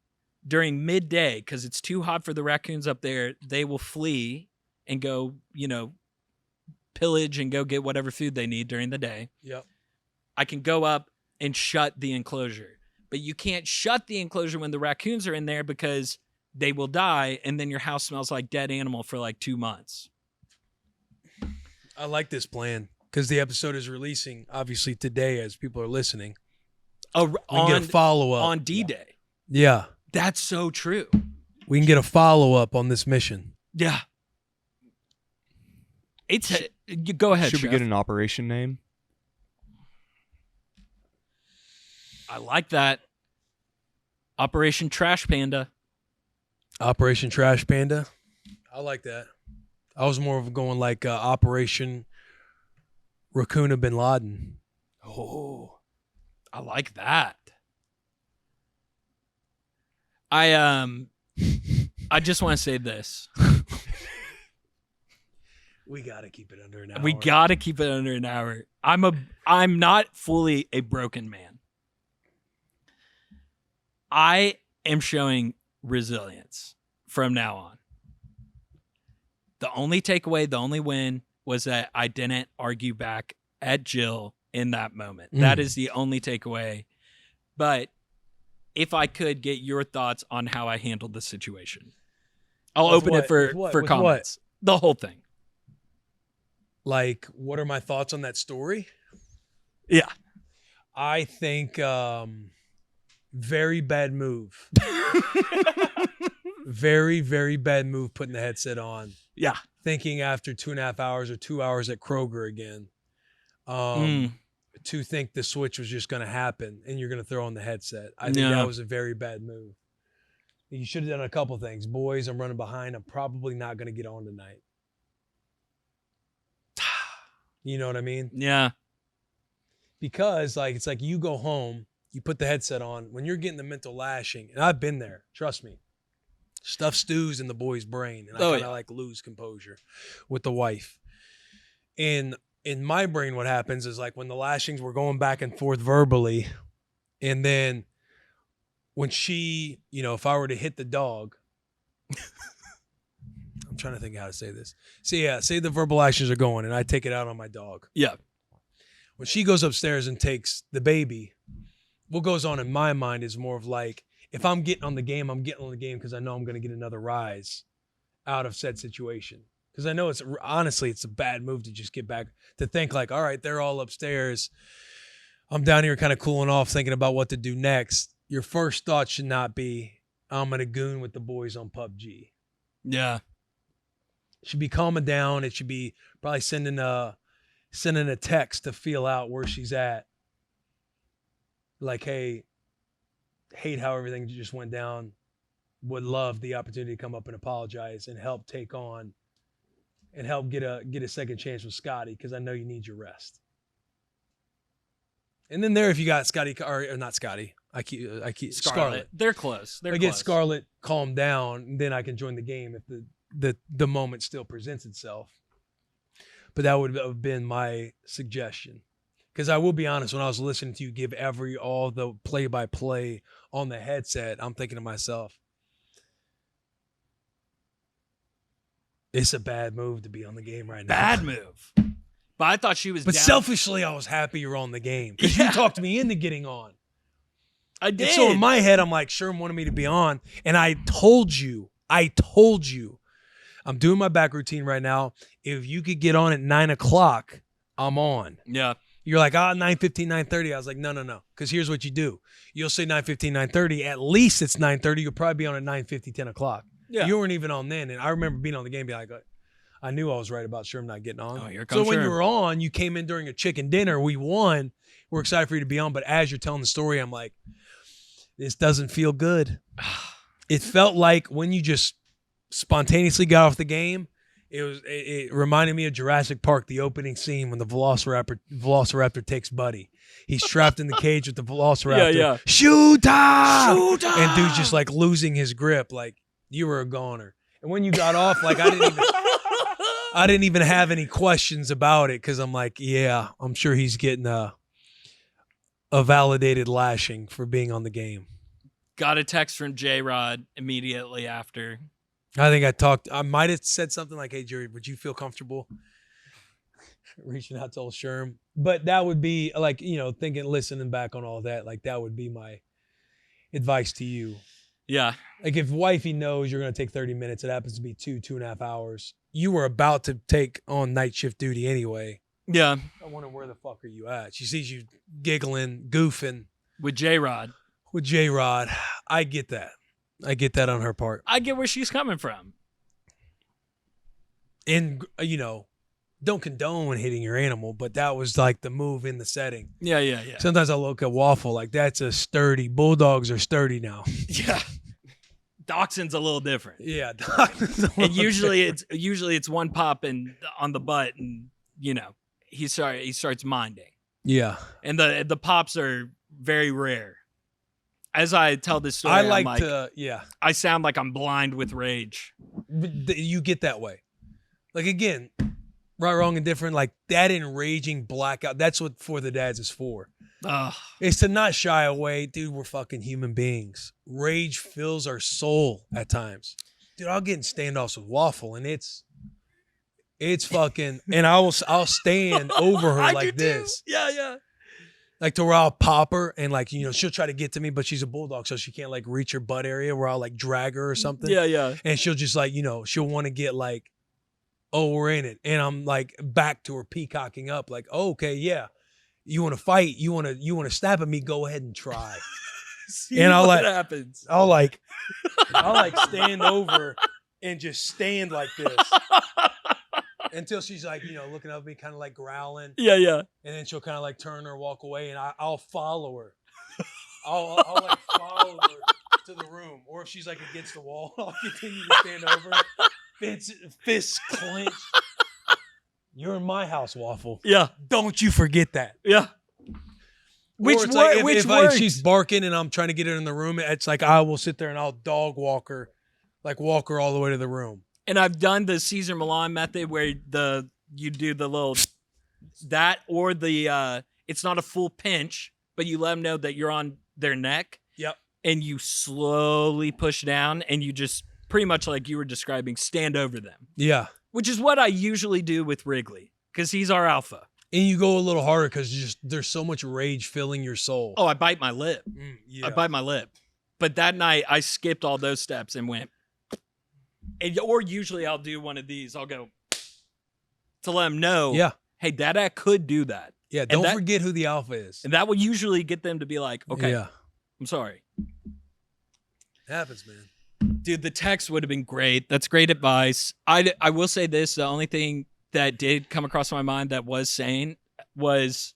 during midday because it's too hot for the raccoons up there. They will flee and go, pillage and go get whatever food they need during the day. Yep. I can go up and shut the enclosure. But you can't shut the enclosure when the raccoons are in there because they will die and then your house smells like dead animal for like 2 months. I like this plan because the episode is releasing obviously today as people are listening. We can get a follow-up. On D-Day. Yeah. That's so true. We can get a follow-up on this mission. Yeah. Go ahead, Should Chef. we get an operation name? I like that. Operation Trash Panda. Operation Trash Panda. I like that. I was more of going like Operation Raccoon bin Laden. Oh, I like that. I just want to say this. We gotta keep it under an hour. We gotta keep it under an hour. I'm not fully a broken man. I am showing resilience from now on. The only takeaway, the only win was that I didn't argue back at Jill in that moment. That is the only takeaway. But if I could get your thoughts on how I handled the situation, I'll open it for comments. The whole thing. Like, what are my thoughts on that story? Yeah. I think very bad move. Very, very bad move putting the headset on. Yeah. Thinking after 2.5 hours or 2 hours at Kroger again. To think the switch was just going to happen and you're going to throw on the headset. I think that was a very bad move. You should have done a couple things. Boys, I'm running behind. I'm probably not going to get on tonight. You know what I mean? Yeah. Because it's like you go home, you put the headset on. When you're getting the mental lashing, and I've been there, trust me, stuff stews in the boy's brain. And I kind of lose composure with the wife. And in my brain, what happens is like when the lashings were going back and forth verbally, and then when she, if I were to hit the dog, I'm trying to think how to say this. So yeah, say the verbal actions are going and I take it out on my dog. Yeah. When she goes upstairs and takes the baby, what goes on in my mind is more of like, if I'm getting on the game, I'm getting on the game because I know I'm going to get another rise out of said situation. Because I know it's a bad move to just get back to think like, all right, they're all upstairs. I'm down here kind of cooling off, thinking about what to do next. Your first thought should not be, I'm going to goon with the boys on PUBG. Yeah. It should be calming down. It should be probably sending a text to feel out where she's at. Like, hey, hate how everything just went down. Would love the opportunity to come up and apologize and help take on and help get a second chance with Scotty because I know you need your rest. And then if you got Scotty or not Scotty, I keep Scarlet. They're close. I get Scarlet calmed down, and then I can join the game if the moment still presents itself. But that would have been my suggestion. Because I will be honest, when I was listening to you give all the play-by-play on the headset, I'm thinking to myself, it's a bad move to be on the game right now. Bad move. But I thought she was But down. selfishly, I was happy you're on the game. Because you talked me into getting on. I did. And so in my head, I'm like, Sherm wanted me to be on. And I told you, I'm doing my back routine right now. If you could get on at 9 o'clock, I'm on. Yeah. You're like, 9:15, 9:30. I was like, no. Because here's what you do. You'll say 9:15, 9:30. At least it's 9:30. You'll probably be on at 9:50, 10 o'clock. Yeah. You weren't even on then. And I remember being on the game being like, I knew I was right about Sherm not getting on. Oh, here comes So when Sherm. you were on, you came in during a chicken dinner. We won. We're excited for you to be on. But as you're telling the story, I'm like, this doesn't feel good. It felt like when you just spontaneously got off the game, it reminded me of Jurassic Park, the opening scene when the Velociraptor takes Buddy. He's trapped in the cage with the Velociraptor. Yeah. Shoot! Shoot! And dude's just like losing his grip, like you were a goner. And when you got off, like I didn't even have any questions about it because I'm like, yeah, I'm sure he's getting a validated lashing for being on the game. Got a text from J-Rod immediately after. I think I might have said something like, hey, Jerry, would you feel comfortable reaching out to old Sherm? But that would be like, listening back on all that, like that would be my advice to you. Yeah. Like if wifey knows you're going to take 30 minutes, it happens to be 2.5 hours. You were about to take on night shift duty anyway. Yeah. I wonder where the fuck are you at? She sees you giggling, goofing. With J-Rod. With J-Rod. I get that. I get that on her part. I get where she's coming from. And, don't condone hitting your animal, but that was like the move in the setting. Yeah. Sometimes I look at Waffle like that's a sturdy. Bulldogs are sturdy now. Yeah. Dachshund's a little different. Yeah. And usually it's one pop and on the butt and, he starts minding. Yeah. And the pops are very rare. As I tell this story, I sound like I'm blind with rage. You get that way. Like, again, right, wrong, and different. Like, that enraging blackout, that's what For the Dads is for. It's to not shy away. Dude, we're fucking human beings. Rage fills our soul at times. Dude, I'll get in standoffs with Waffle, and it's fucking, and I'll stand over her like this. Yeah. Like to where I'll pop her and like, she'll try to get to me, but she's a bulldog, so she can't like reach her butt area where I'll like drag her or something. Yeah. And she'll just like, she'll want to get like, oh, we're in it. And I'm like back to her peacocking up like, oh, okay, yeah. You want to fight? You want to snap at me? Go ahead and try. And what happens. I'll like stand over and just stand like this. Until she's like, looking up at me, kind of like growling. Yeah. And then she'll kind of like turn or walk away, and I'll follow her. I'll like follow her to the room. Or if she's like against the wall, I'll continue to stand over her. Fists clenched. You're in my house, Waffle. Yeah. Don't you forget that. Yeah. If she's barking and I'm trying to get her in the room, it's like I will sit there and I'll dog walk her, like walk her all the way to the room. And I've done the Caesar Milan method where you do the little that or the it's not a full pinch, but you let them know that you're on their neck. Yep. And you slowly push down and you just pretty much like you were describing, stand over them. Yeah. Which is what I usually do with Wrigley, because he's our alpha. And you go a little harder because there's so much rage filling your soul. Oh, I bite my lip. Yeah. I bite my lip. But that night, I skipped all those steps and went. Or usually I'll do one of these. I'll go to let them know, hey, Dada could do that. Yeah, don't forget who the alpha is. And that will usually get them to be like, okay, I'm sorry. It happens, man. Dude, the text would have been great. That's great advice. I will say this. The only thing that did come across my mind that was sane was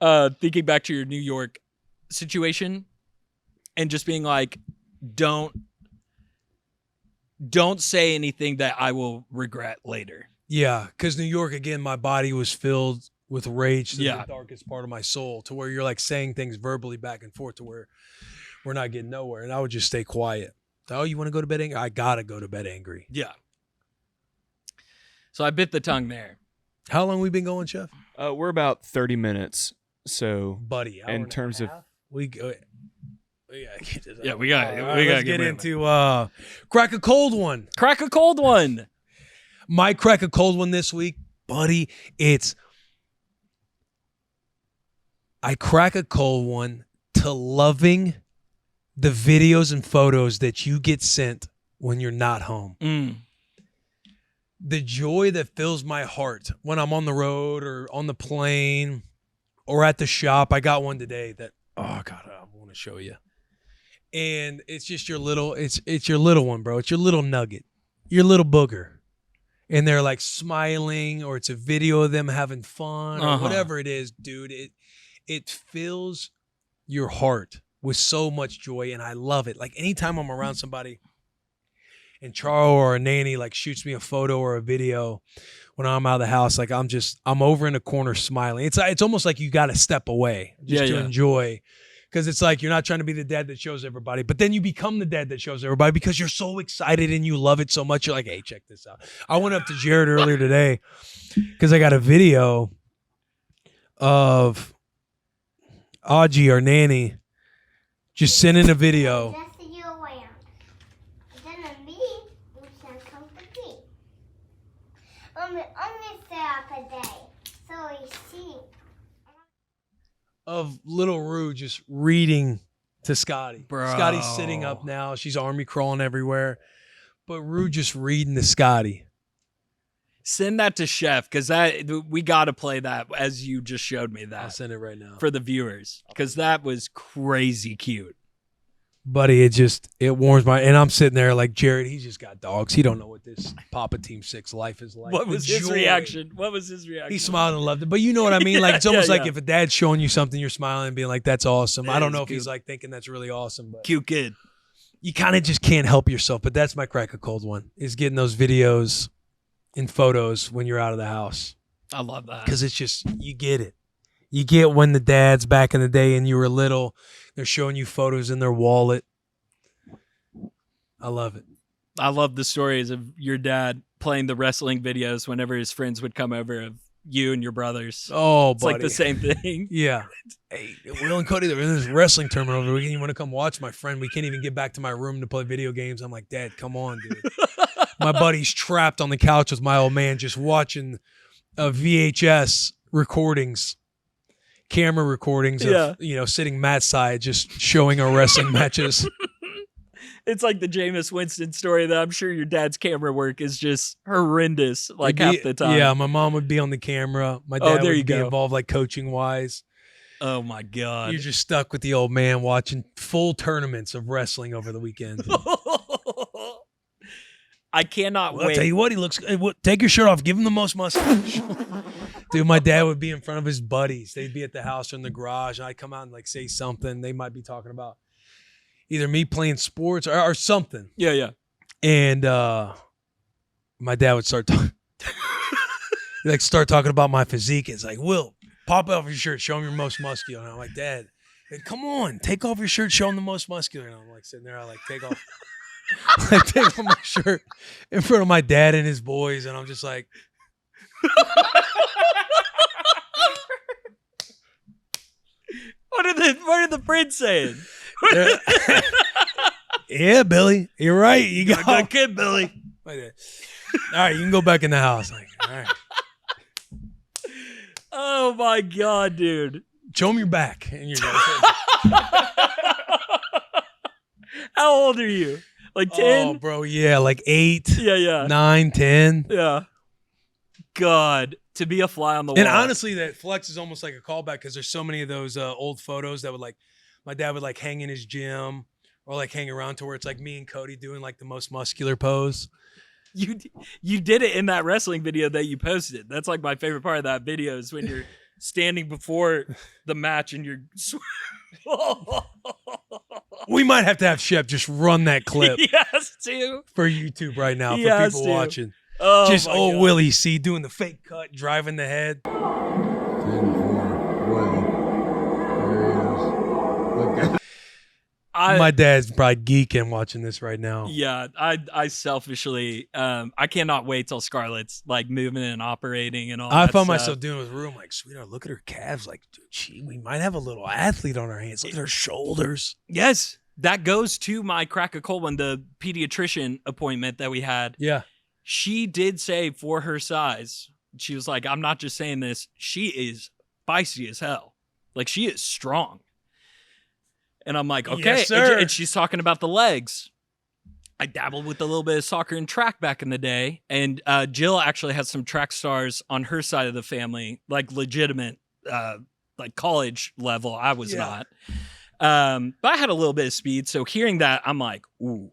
thinking back to your New York situation and just being like, don't say anything that I will regret later. Yeah, because New York, again, my body was filled with rage to the darkest part of my soul, to where you're like saying things verbally back and forth to where we're not getting nowhere. And I would just stay quiet. Oh, you want to go to bed angry? I got to go to bed angry. Yeah. So I bit the tongue there. How long we been going, Chef? We're about 30 minutes. So, buddy, in terms of we gotta get this. Yeah, we got. Let's get into crack a cold one. Crack a cold one. My crack a cold one this week, buddy. I crack a cold one to loving the videos and photos that you get sent when you're not home. The joy that fills my heart when I'm on the road or on the plane or at the shop. I got one today that, oh God, I want to show you. And it's just your little, it's your little one, bro. It's your little nugget, your little booger. And they're like smiling, or it's a video of them having fun or whatever it is, dude. It fills your heart with so much joy, and I love it. Like anytime I'm around somebody and Charo or a nanny like shoots me a photo or a video when I'm out of the house, like I'm over in a corner smiling. It's almost like you got to step away just to enjoy, because it's like you're not trying to be the dad that shows everybody, but then you become the dad that shows everybody because you're so excited and you love it so much. You're like, hey, check this out. I went up to Jared earlier today because I got a video of Audrey, our nanny, just sending a video. Of little Rue just reading to Scotty. Bro. Scotty's sitting up now. She's army crawling everywhere. But Rue just reading to Scotty. Send that to Chef, because we got to play that as you just showed me that. I'll send it right now. For the viewers, because that was crazy cute. Buddy, it warms my, and I'm sitting there like, Jared, he's just got dogs. He don't know what this Papa Team 6 life is like. What was his reaction? He smiled and loved it. But you know what I mean? Like, it's almost like if a dad's showing you something, you're smiling and being like, that's awesome. I don't know if he's like thinking that's really awesome. But cute kid. You kind of just can't help yourself. But that's my crack a cold one, is getting those videos and photos when you're out of the house. I love that. Because it's just, you get it. You get when the dads back in the day and you were little, they're showing you photos in their wallet. I love it. I love the stories of your dad playing the wrestling videos whenever his friends would come over, of you and your brothers. Oh, it's buddy. Like the same thing. Yeah. Hey, Will and Cody, they're in this wrestling tournament over the weekend. You want to come watch, my friend? We can't even get back to my room to play video games. I'm like, Dad, come on, dude. My buddy's trapped on the couch with my old man just watching VHS recordings, camera recordings of, sitting Matt side just showing our wrestling matches. It's like the Jameis Winston story that I'm sure your dad's camera work is just horrendous, like half the time. Yeah, my mom would be on the camera. My dad would be involved like coaching wise. Oh my God. You're just stuck with the old man watching full tournaments of wrestling over the weekend. I cannot wait. I'll tell you what, he looks good. Take your shirt off. Give him the most mustache. Dude, my dad would be in front of his buddies. They'd be at the house or in the garage, and I'd come out and like say something. They might be talking about either me playing sports or something. Yeah. And my dad would start talking. Start talking about my physique. It's like, Will, pop off your shirt. Show him your most muscular. And I'm like, Dad, come on. Take off your shirt. Show him the most muscular. And I'm like sitting there. I like take off. I take off my shirt in front of my dad and his boys. And I'm just like. What are the friends saying? Yeah, Billy. You're right. You got Good kid, Billy. All right, you can go back in the house. Like, all right. Oh my God, dude. Show him your back. And you're How old are you? Like 10? Oh, bro, yeah, like 8, Yeah. 9, 10. Yeah. God, to be a fly on the wall. And honestly, that flex is almost like a callback because there's so many of those old photos that would like, my dad would like hang in his gym or like hang around to where it's like me and Cody doing like the most muscular pose. You did it in that wrestling video that you posted. That's like my favorite part of that video is when you're standing before the match and you're. We might have to have Shep just run that clip Yes, too. for YouTube right now for Yes, people dude. watching. Oh, Just my old God. Willie C doing the fake cut, driving the head. 10-4, Will. There he is. Look at My dad's probably geeking watching this right now. Yeah, I selfishly, I cannot wait till Scarlett's like moving and operating and all I that found stuff. myself doing it with room like, sweetheart, look at her calves. Like, dude, we might have a little athlete on our hands. Look at her shoulders. Yes, that goes to my crack a cold one, the pediatrician appointment that we had. Yeah. She did say for her size, she was like, I'm not just saying this, she is feisty as hell. Like, she is strong. And I'm like, okay. Yes, sir. And she's talking about the legs. I dabbled with a little bit of soccer and track back in the day. And Jill actually has some track stars on her side of the family, like legitimate, like college level. I was not. But I had a little bit of speed. So hearing that, I'm like, ooh,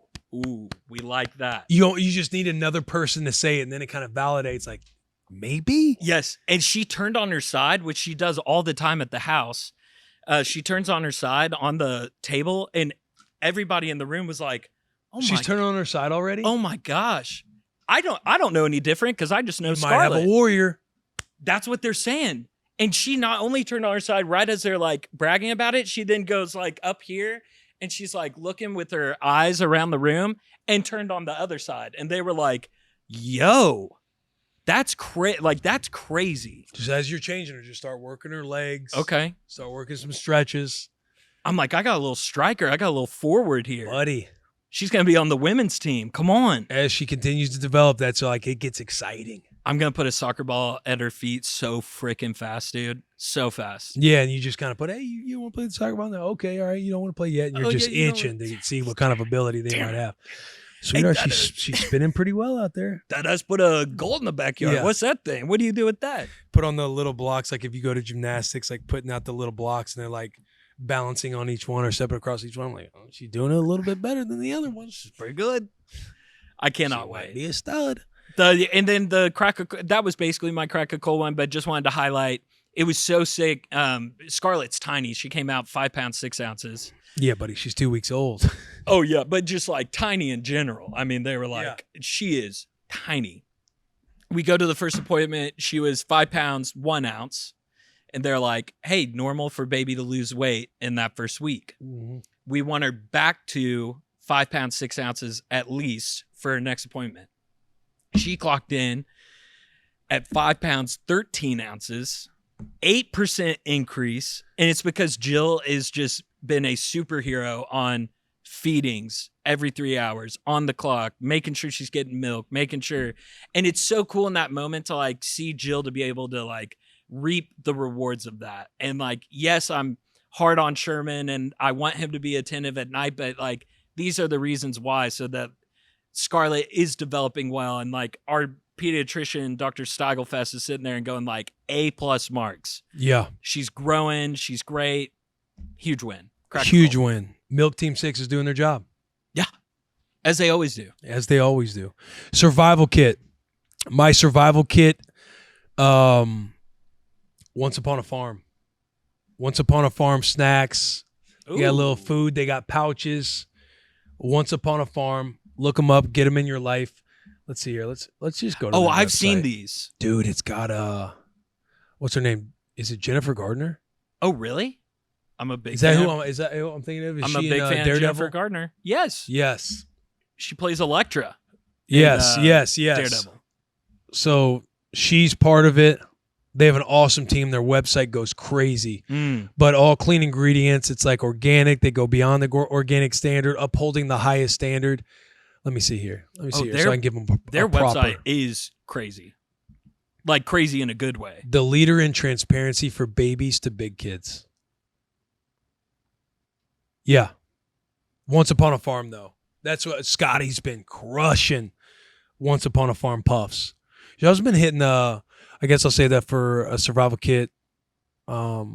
we like that. You just need another person to say it, and then it kind of validates, like, maybe? Yes. And she turned on her side, which she does all the time at the house. She turns on her side on the table, and everybody in the room was like, "Oh my!" She's turning on her side already? Oh my gosh! I don't know any different because I just know You might Scarlett. have a warrior. That's what they're saying. And she not only turned on her side right as they're like bragging about it, she then goes like up here and she's like looking with her eyes around the room and turned on the other side. And they were like, "Yo, that's that's crazy." Just as you're changing her, just start working her legs. Okay. Start working some stretches. I'm like, I got a little striker. I got a little forward here. Buddy. She's going to be on the women's team. Come on. As she continues to develop that, so like it gets exciting. I'm going to put a soccer ball at her feet so freaking fast, dude. So fast. Yeah, and you just kind of put, hey, you want to play the soccer ball? No, okay, all right, you don't want to play yet. And you're Oh, just yeah, you know itching to see what kind of ability they might have. Hey, Sweetheart, she's spinning pretty well out there. That does put a goal in the backyard. Yeah. What's that thing? What do you do with that? Put on the little blocks, like if you go to gymnastics, like putting out the little blocks, and they're like balancing on each one or stepping across each one. I'm like, oh, she's doing it a little bit better than the other ones. She's pretty good. I cannot She might wait. be a stud. And then the that was basically my crack a cold one, but just wanted to highlight it was so sick. Scarlett's tiny. She came out 5 pounds 6 ounces. Yeah, buddy, she's 2 weeks old. Oh yeah, but just like tiny in general. I mean, they were like, she is tiny. We go to the first appointment. She was 5 pounds 1 ounce, and they're like, "Hey, normal for baby to lose weight in that first week." Mm-hmm. We want her back to 5 pounds 6 ounces at least for her next appointment. She clocked in at 5 pounds 13 ounces, 8% increase, and it's because Jill is just been a superhero on feedings every 3 hours on the clock, making sure she's getting milk, making sure. And it's so cool in that moment to like see Jill to be able to like reap the rewards of that. And like, yes, I'm hard on Sherman and I want him to be attentive at night, but like these are the reasons why, so that Scarlett is developing well. And like our pediatrician, Dr. Steigelfest, is sitting there and going like A+ marks. Yeah. She's growing. She's great. Huge win. Crack Huge the ball. win. Milk Team 6 is doing their job. Yeah. As they always do. As they always do. Survival kit. My survival kit, Once Upon a Farm. Once Upon a Farm snacks. You got a little Ooh. food. They got pouches. Once Upon a Farm. Look them up. Get them in your life. Let's see here. Let's just go to Oh, their I've seen website. these. Dude, it's got what's her name? Is it Jennifer Gardner? Oh, really? I'm a big Is that fan. is that who I'm thinking of? Is I'm she a big in, fan of Daredevil? Jennifer Gardner. Yes. Yes. She plays Elektra. Yes, in, yes. Daredevil. So she's part of it. They have an awesome team. Their website goes crazy. Mm. But all clean ingredients. It's like organic. They go beyond the organic standard, upholding the highest standard. Let me see here. So I can give them their a proper. website is crazy. Like crazy in a good way. The leader in transparency for babies to big kids. Yeah. Once Upon a Farm, though. That's what Scotty's been crushing. Once Upon a Farm puffs. Joe's been hitting I guess I'll say that for a survival kit. Next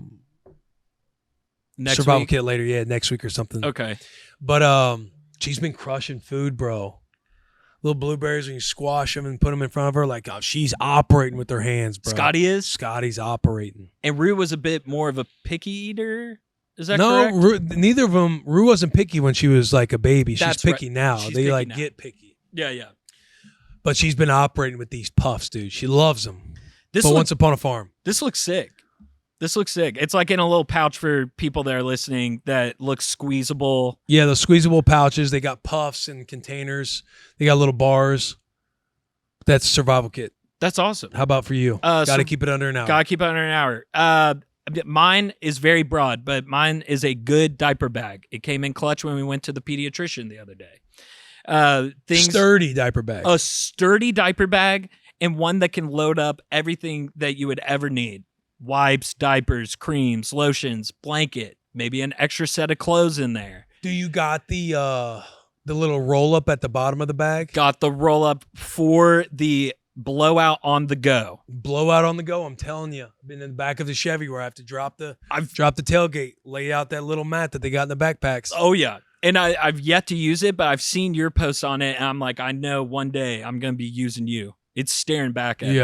survival week? kit later, yeah, next week or something. Okay. But she's been crushing food, bro. Little blueberries when you squash them and put them in front of her, like she's operating with her hands, bro. Scotty's operating. And Rue was a bit more of a picky eater. Is that correct? No, neither of them. Rue wasn't picky when she was like a baby. She's picky now. She's they picky like now. get picky. Yeah. But she's been operating with these puffs, dude. She loves them. Once Upon a Farm. This looks sick. It's like in a little pouch for people that are listening that looks squeezable. Yeah, the squeezable pouches. They got puffs and containers. They got little bars. That's a survival kit. That's awesome. How about for you? Got to keep it under an hour. Gotta keep it under an hour. Mine is very broad, but mine is a good diaper bag. It came in clutch when we went to the pediatrician the other day. Sturdy diaper bag. A sturdy diaper bag, and one that can load up everything that you would ever need. Wipes, diapers, creams, lotions, blanket, maybe an extra set of clothes in there. Do you got the little roll up at the bottom of the bag? Got the roll up for the blowout on the go. Blowout on the go, I'm telling you. I've been in the back of the Chevy where I have to drop the tailgate, lay out that little mat that they got in the backpacks. Oh, yeah. And I've yet to use it, but I've seen your posts on it, and I'm like, I know one day I'm going to be using you. It's staring back at me.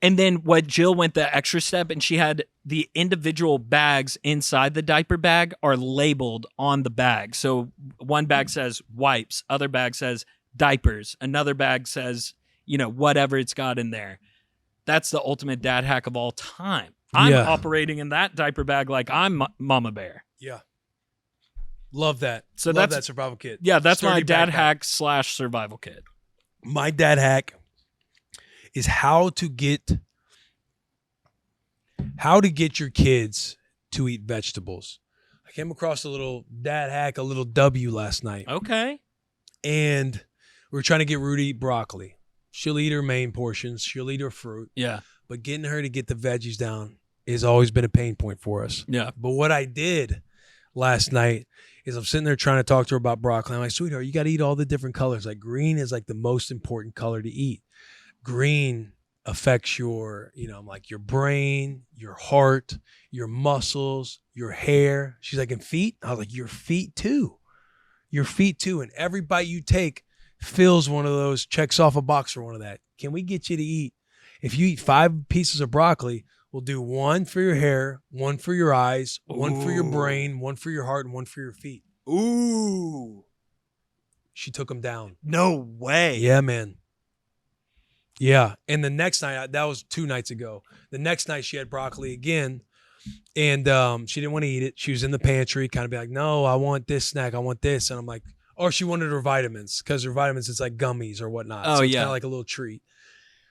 And then what Jill went the extra step, and she had the individual bags inside the diaper bag are labeled on the bag. So one bag says wipes, other bag says diapers, another bag says, whatever it's got in there. That's the ultimate dad hack of all time. I'm operating in that diaper bag like I'm Mama Bear. Yeah. Love that. So Love that survival kit. Yeah, that's Sturdy my dad backpack. hack / survival kit. My dad hack is how to get your kids to eat vegetables. I came across a little dad hack, a little W last night. Okay. And we were trying to get Rudy to eat broccoli. She'll eat her main portions. She'll eat her fruit. Yeah. But getting her to get the veggies down has always been a pain point for us. Yeah. But what I did last night is I'm sitting there trying to talk to her about broccoli. I'm like, sweetheart, you got to eat all the different colors. Like green is like the most important color to eat. Green affects your, I'm like your brain, your heart, your muscles, your hair. She's like, and feet? I was like, your feet too. Your feet too. And every bite you take fills one of those, checks off a box for one of that. Can we get you to eat? If you eat 5 pieces of broccoli, we'll do 1 for your hair, 1 for your eyes, 1 for your brain, 1 for your heart, and 1 for your feet. Ooh. She took them down. No way. Yeah, man. Yeah. And the next night, that was 2 nights ago. The next night she had broccoli again, and she didn't want to eat it. She was in the pantry, kind of be like, no, I want this snack. I want this. And I'm like, or she wanted her vitamins, because her vitamins, it's like gummies or whatnot. Oh, so it's yeah. kind of like a little treat.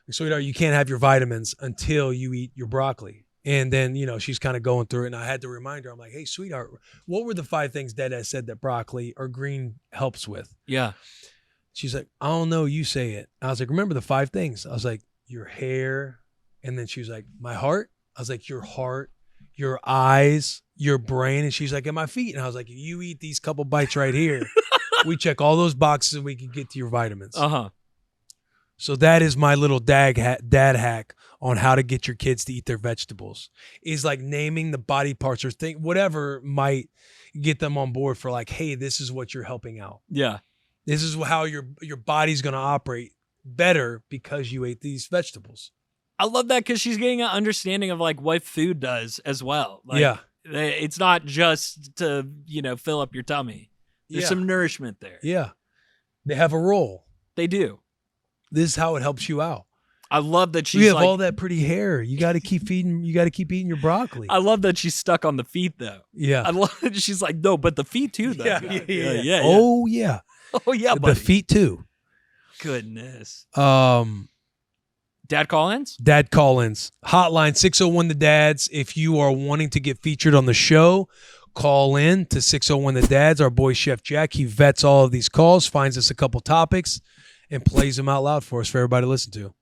Sweetheart, you can't have your vitamins until you eat your broccoli. And then, she's kind of going through it. And I had to remind her, I'm like, hey, sweetheart, what were the 5 things Dad has said that broccoli or green helps with? Yeah. She's like, I don't know. You say it. I was like, remember the 5 things. I was like, your hair. And then she was like, my heart. I was like, your heart, your eyes, your brain. And she's like, and my feet. And I was like, you eat these couple bites right here. We check all those boxes and we can get to your vitamins. Uh-huh. So that is my little dad hack on how to get your kids to eat their vegetables, is like naming the body parts or whatever might get them on board for like, hey, this is what you're helping out. Yeah. This is how your body's going to operate better because you ate these vegetables. I love that because she's getting an understanding of like what food does as well. Like, yeah. It's not just to, fill up your tummy. There's some nourishment there. Yeah. They have a role. They do. This is how it helps you out. I love that she's you have all that pretty hair. You got to keep feeding. You got to keep eating your broccoli. I love that she's stuck on the feet though. Yeah. I love that she's like, no, but the feet too though. Yeah. Oh yeah. Oh yeah, buddy. The feet too. Goodness. Dad Dad call-ins? Dad call-ins. Hotline 601 The Dads. If you are wanting to get featured on the show, call in to 601 The Dads. Our boy Chef Jack, he vets all of these calls, finds us a couple topics, and plays them out loud for us for everybody to listen to.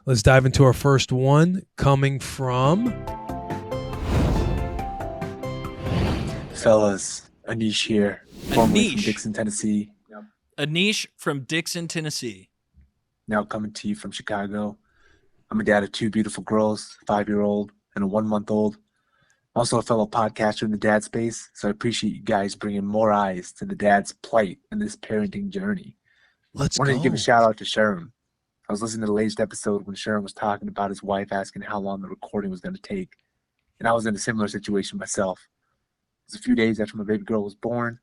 Let's dive into our first one, coming from... Fellas, Anish here, formerly from Anish. Dixon, Tennessee. Anish from Dixon, Tennessee. Now coming to you from Chicago. I'm a dad of 2 beautiful girls, a 5-year-old and a 1-month-old. Also a fellow podcaster in the dad space, so I appreciate you guys bringing more eyes to the dad's plight in this parenting journey. Let's wanted go. to give a shout out to Sherm. I was listening to the latest episode when Sherm was talking about his wife asking how long the recording was going to take, and I was in a similar situation myself. It was a few days after my baby girl was born,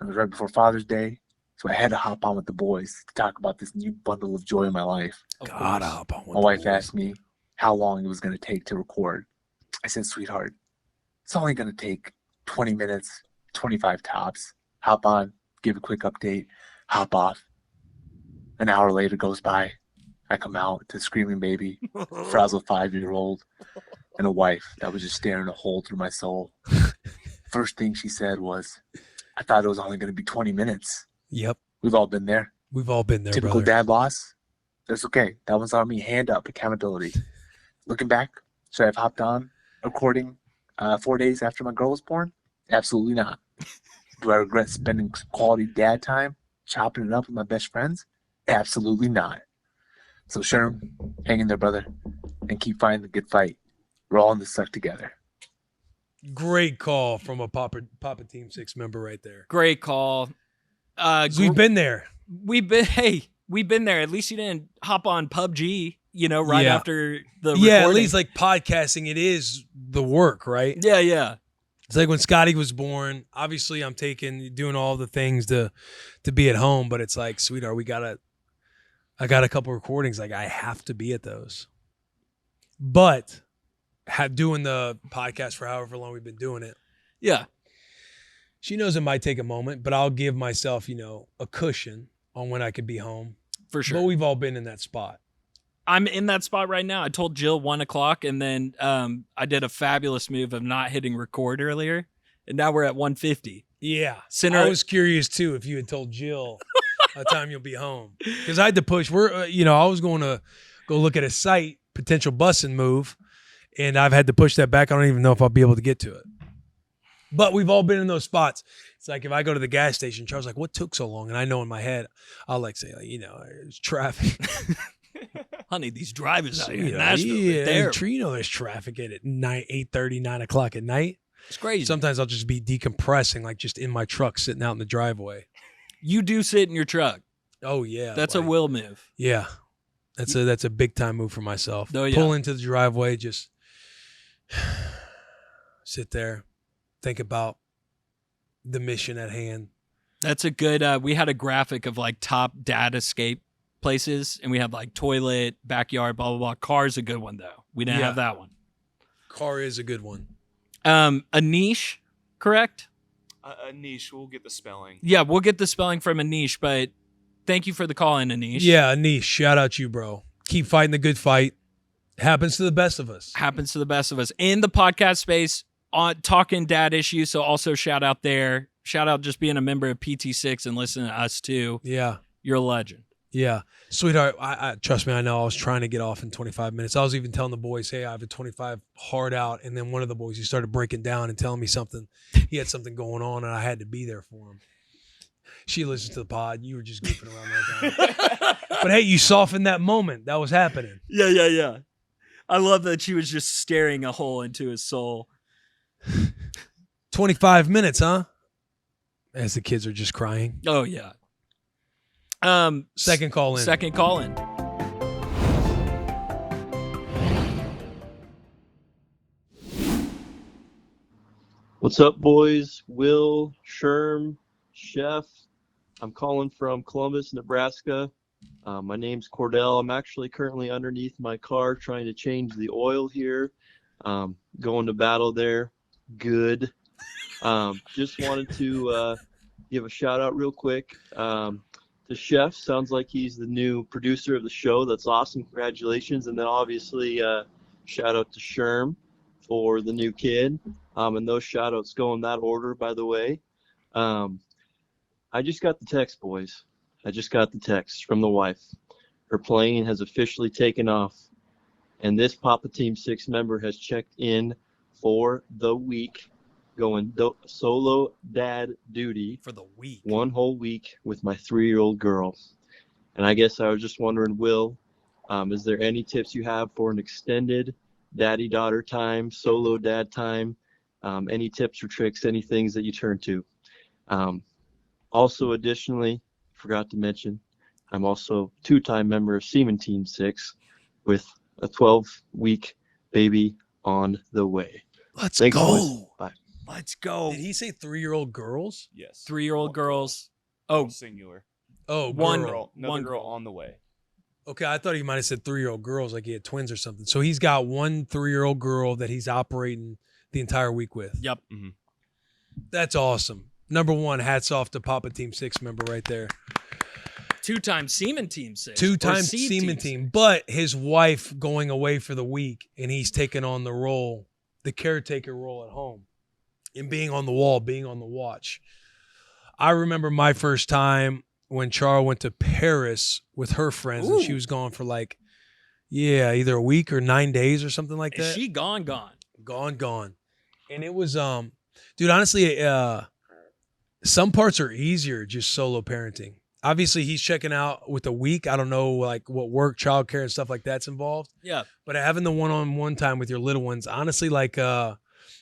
and it was right before Father's Day, so I had to hop on with the boys to talk about this new bundle of joy in my life. God, hop on with My the wife boys. asked me how long it was going to take to record. I said, sweetheart, it's only going to take 20 minutes, 25 tops. Hop on, give a quick update, hop off. An hour later goes by. I come out to a screaming baby, frazzled 5-year-old, and a wife that was just staring a hole through my soul. First thing she said was, I thought it was only going to be 20 minutes. Yep. We've all been there. We've all been there, Typical brother. dad loss. That's okay. That one's on me. Hand up, accountability. Looking back, should I have hopped on recording 4 days after my girl was born? Absolutely not. Do I regret spending quality dad time chopping it up with my best friends? Absolutely not. So Sherm, hang in there, brother, and keep fighting the good fight. We're all in this suck together. Great call from a Papa Team 6 member right there. Great call. 'Cause we've been there. We've been there. At least you didn't hop on PUBG, right Yeah. after the Yeah, at recording. least like podcasting, it is the work, right? Yeah. It's like when Scotty was born, obviously I'm doing all the things to be at home, but it's like, sweetheart, I got a couple recordings. Like I have to be at those. But doing the podcast for however long we've been doing it, Yeah. she knows it might take a moment, but I'll give myself, a cushion on when I could be home. For sure. But we've all been in that spot. I'm in that spot right now. I told Jill 1:00, and then I did a fabulous move of not hitting record earlier, and now we're at 1:50. Yeah. Center- I was curious too if you had told Jill what time you'll be home. Because I had to push. I was going to go look at a site, potential busing move, and I've had to push that back. I don't even know if I'll be able to get to it. But we've all been in those spots. It's like if I go to the gas station, Charles like, what took so long? And I know in my head, I'll say, it's traffic. Honey, these drivers out here in You know, Nashville, yeah, they're there's traffic at 8:30, 9 o'clock at night. it's crazy. Sometimes I'll just be decompressing, like just in my truck, sitting out in the driveway. You do sit in your truck. Oh yeah, That's a like- will move. Yeah, that's a big time move for myself. Oh, yeah. Pull into the driveway, just sit there, think about the mission at hand. That's a good. We had a graphic of like top dad escape places, and we had like toilet, backyard, blah blah blah. Car's a good one though. We didn't Yeah. have that one. Car is a good one. A niche, correct? Anish, we'll get the spelling. Yeah, we'll get the spelling from Anish, but thank you for the call in, Anish. Yeah, Anish, shout out you, bro. Keep fighting the good fight. Happens to the best of us. Happens to the best of us in the podcast space on talking dad issues. So also shout out there. Shout out just being a member of PT6 and listening to us too. Yeah. You're a legend. Yeah. Sweetheart, I trust me, I know I was trying to get off in 25 minutes. I was even telling the boys, hey, I have a 25 hard out. And then one of the boys, he started breaking down and telling me something. He had something going on and I had to be there for him. She listened to the pod. You were just goofing around that time. But hey, you softened that moment. That was happening. Yeah. I love that she was just staring a hole into his soul. 25 minutes, huh? As the kids are just crying. Oh yeah. Second call in. Second call in. What's up, boys? Will, Sherm, Chef. I'm calling from Columbus, Nebraska. My name's Cordell. I'm actually currently underneath my car trying to change the oil here. Going to battle there. Good. Just wanted to give a shout out real quick. to Chef. Sounds like he's the new producer of the show. That's awesome. Congratulations. And then obviously, shout out to Sherm for the new kid. And those shout outs go in that order, by the way. I just got the text, boys. I just got the text from the wife. Her plane has officially taken off, and this Papa Team 6 member has checked in for the week, going solo dad duty For the week. one whole week with my 3-year-old girl. And I guess I was just wondering, Will, is there any tips you have for an extended daddy-daughter time, solo dad time? Any tips or tricks, any things that you turn to? Also, additionally, forgot to mention, I'm also a 2-time member of Seaman Team 6 with a 12-week baby on the way. Let's Thanks, go. boys. Bye. Let's go. Did he say 3-year-old girls? Yes. 3-year-old girls. Oh, Oh, singular. Oh, One girl. Another One girl girl. on the way. Okay, I thought he might have said 3-year-old girls, like he had twins or something. So he's got one 3-year-old girl that he's operating the entire week with. yep. That's awesome. Number one, hats off to Papa Team 6 member right there. 2-time Seaman Team 6. Two-time Or Seed Seaman 6. team, but his wife going away for the week, and he's taking on the role, the caretaker role at home, and being on the wall, being on the watch. I remember my first time when Char went to Paris with her friends, and she Ooh. was gone for like, either a week or 9 days or something like Is that. she gone? Gone. And it was, dude, honestly, some parts are easier just solo parenting. Obviously, he's checking out with a week. I don't know, like what work, childcare, and stuff like that's involved. Yeah. But having the one-on-one time with your little ones, honestly, like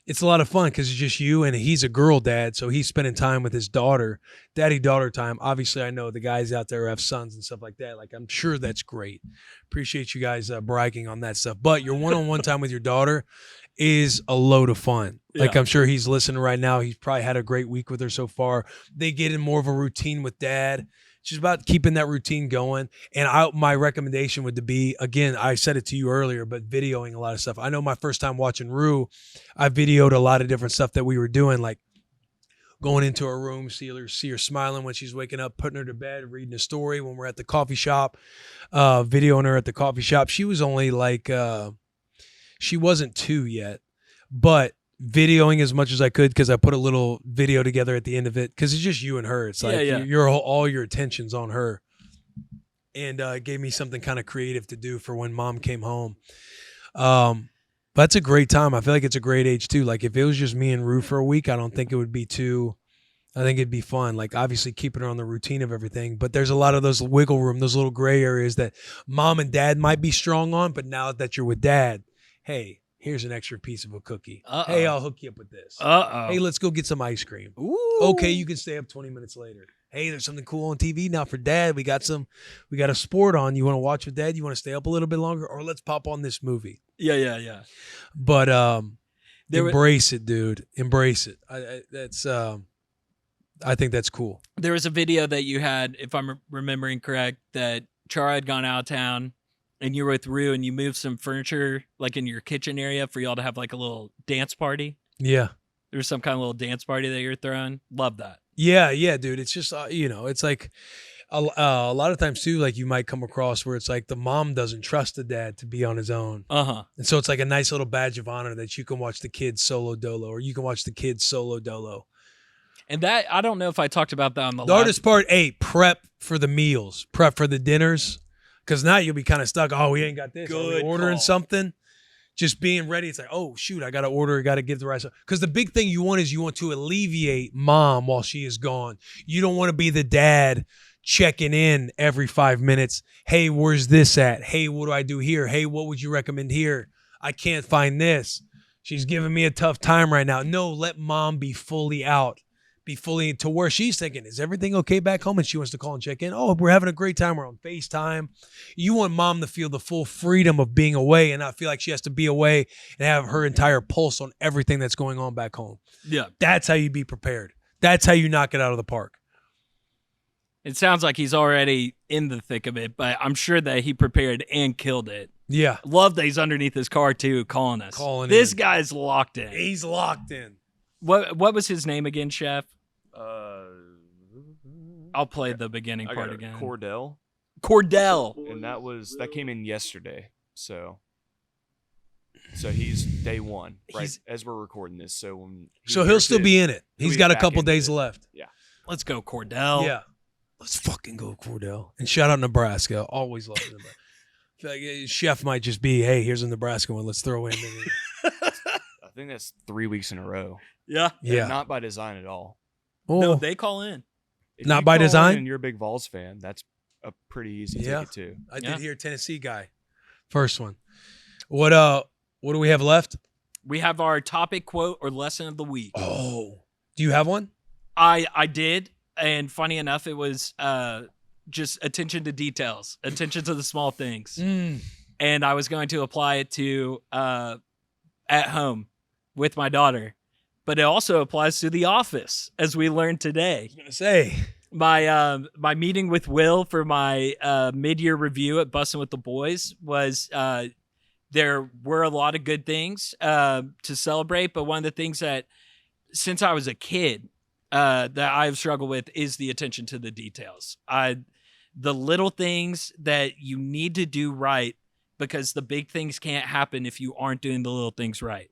it's a lot of fun because it's just you, and he's a girl dad, so he's spending time with his daughter, daddy-daughter time. Obviously, I know the guys out there who have sons and stuff like that. Like, I'm sure that's great. Appreciate you guys bragging on that stuff. But your one-on-one time with your daughter is a load of fun. Like, Yeah. I'm sure he's listening right now. He's probably had a great week with her so far. They get in more of a routine with dad. It's just about keeping that routine going. And my recommendation would be, again, I said it to you earlier, but videoing a lot of stuff. I know my first time watching Rue, I videoed a lot of different stuff that we were doing, like going into her room, see her smiling when she's waking up, putting her to bed, reading a story when we're at the coffee shop, videoing her at the coffee shop. She was only like, she wasn't 2 yet, but videoing as much as I could because I put a little video together at the end of it because it's just you and her. It's like you're all your attention's on her, and it gave me something kind of creative to do for when mom came home. But it's a great time. I feel like it's a great age too. Like if it was just me and Rue for a week, I don't think it would be too. I think it'd be fun. Like obviously keeping her on the routine of everything, but there's a lot of those wiggle room, those little gray areas that mom and dad might be strong on. But now that you're with dad, hey, here's an extra piece of a cookie. Uh-oh. Hey, I'll hook you up with this. Uh-oh. Hey, let's go get some ice cream. Ooh. Okay, you can stay up 20 minutes later. Hey, there's something cool on TV now for dad. We got a sport on. You want to watch with dad? You want to stay up a little bit longer? Or let's pop on this movie. Yeah. But There wa- embrace it, dude. Embrace it. I think that's cool. There was a video that you had, if I'm remembering correct, that Chara had gone out of town and you were with Rue and you moved some furniture like in your kitchen area for y'all to have like a little dance party. Yeah. There was some kind of little dance party that you're throwing. Love that. Yeah, dude. It's just, it's like a lot of times too, like you might come across where it's like the mom doesn't trust the dad to be on his own. Uh-huh. And so it's like a nice little badge of honor that you can watch the kids solo dolo or you can watch the kids solo dolo. And that, I don't know if I talked about that on the The hardest part, prep for the meals, prep for the dinners. Because now you'll be kind of stuck. Oh, we ain't got this. Are we Good ordering call. something? Just being ready. It's like, oh, shoot, I got to order. I got to give the right stuff. Because the big thing you want is you want to alleviate mom while she is gone. You don't want to be the dad checking in every 5 minutes. Hey, where's this at? Hey, what do I do here? Hey, what would you recommend here? I can't find this. She's giving me a tough time right now. No, let mom be fully out. Be fully to where she's thinking, is everything okay back home? And she wants to call and check in. Oh, we're having a great time. We're on FaceTime. You want mom to feel the full freedom of being away and not feel like she has to be away and have her entire pulse on everything that's going on back home. Yeah. That's how you be prepared. That's how you knock it out of the park. It sounds like he's already in the thick of it, but I'm sure that he prepared and killed it. Yeah. Love that he's underneath his car too, calling us. This guy's locked in. He's locked in. What was his name again, Chef? I'll play the beginning I part got again. Cordell, Cordell. and that came in yesterday. So he's day one, right? As we're recording this. So when he'll still be in it. He's got a back couple into days it. left. Yeah. Let's go, Cordell. Yeah. Let's fucking go, Cordell. And shout out Nebraska. Always love Nebraska. I feel like Chef might just be, hey, here's a Nebraska one. Let's throw in. I think that's 3 weeks in a row. Yeah. Yeah. Not by design at all. Oh, No, they call in. If Not you by call in design? And you're a big Vols fan. That's a pretty easy Yeah. ticket too. I Yeah. did hear Tennessee guy. First one. What do we have left? We have our topic, quote, or lesson of the week. Oh. Do you have one? I did, and funny enough, it was just attention to details, attention to the small things. And I was going to apply it to at home with my daughter, but it also applies to the office, as we learned today. I was going to say. My meeting with Will for my mid-year review at Bussin' with the Boys was there were a lot of good things to celebrate, but one of the things that since I was a kid that I've struggled with is the attention to the details. The little things that you need to do right, because the big things can't happen if you aren't doing the little things right.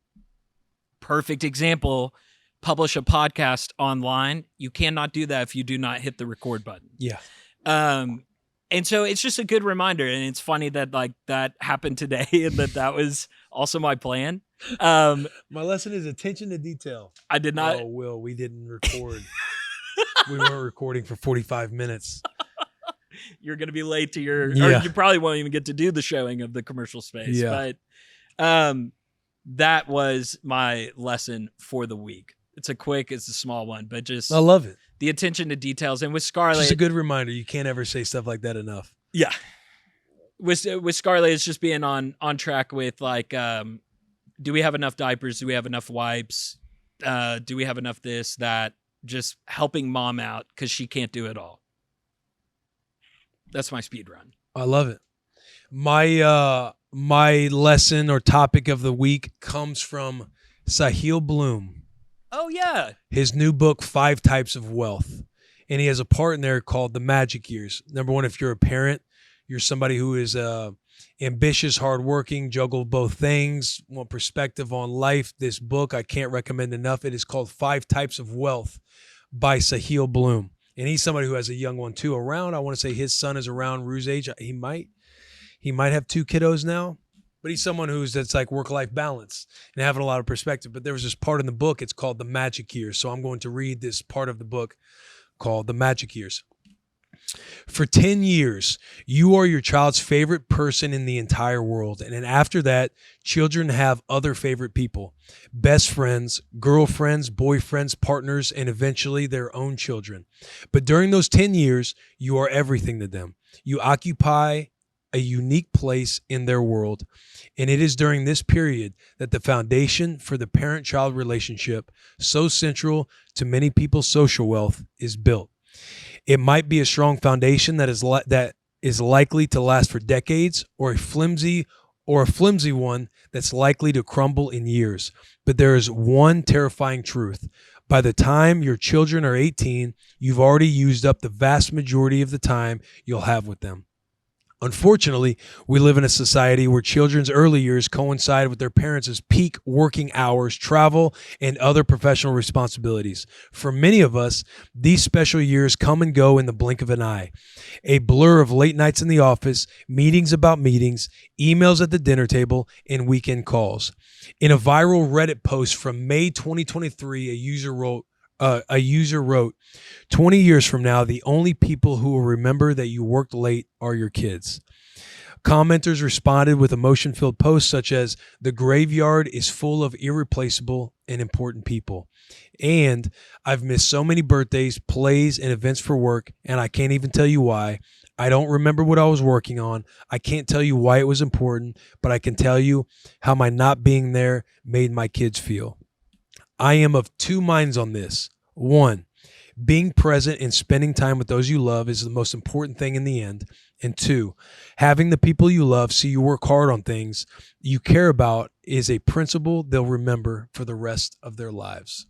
Perfect example, publish a podcast online. You cannot do that if you do not hit the record button. Yeah. And so it's just a good reminder. And it's funny that like that happened today and that was also my plan. My lesson is attention to detail. I did not. Oh, Will, we didn't record. We weren't recording for 45 minutes. You're going to be late to your, or Yeah. you probably won't even get to do the showing of the commercial space. Yeah. But that was my lesson for the week. It's a small one, but just I love it. the attention to details. And with It's Scarlett, just a good reminder. You can't ever say stuff like that enough. yeah. With Scarlett, it's just being on track with like, do we have enough diapers? Do we have enough wipes? Do we have enough this, that? Just helping mom out because she can't do it all. That's my speed run. I love it. My lesson or topic of the week comes from Sahil Bloom. Oh, yeah. His new book, 5 Types of Wealth. And he has a part in there called The Magic Years. Number one, if you're a parent, you're somebody who is ambitious, hardworking, juggle both things, want perspective on life. This book, I can't recommend enough. It is called 5 Types of Wealth by Sahil Bloom. And he's somebody who has a young one too around. I want to say his son is around Rue's age. He might have 2 kiddos now. But he's someone that's like work-life balance and having a lot of perspective. But there was this part in the book, it's called The Magic Years. So I'm going to read this part of the book called The Magic Years. For 10 years, you are your child's favorite person in the entire world. And then after that, children have other favorite people, best friends, girlfriends, boyfriends, partners, and eventually their own children. But during those 10 years, you are everything to them. You occupy a unique place in their world. And it is during this period that the foundation for the parent-child relationship, so central to many people's social wealth, is built. It might be a strong foundation that is likely to last for decades, or a flimsy one that's likely to crumble in years. But there is one terrifying truth. By the time your children are 18, you've already used up the vast majority of the time you'll have with them. Unfortunately, we live in a society where children's early years coincide with their parents' peak working hours, travel, and other professional responsibilities. For many of us, these special years come and go in the blink of an eye. A blur of late nights in the office, meetings about meetings, emails at the dinner table, and weekend calls. In a viral Reddit post from May 2023, a user wrote, 20 years from now, the only people who will remember that you worked late are your kids. Commenters responded with emotion-filled posts such as, the graveyard is full of irreplaceable and important people. And I've missed so many birthdays, plays, and events for work, and I can't even tell you why. I don't remember what I was working on. I can't tell you why it was important, but I can tell you how my not being there made my kids feel. I am of 2 minds on this. 1, being present and spending time with those you love is the most important thing in the end. And 2, having the people you love see you work hard on things you care about is a principle they'll remember for the rest of their lives.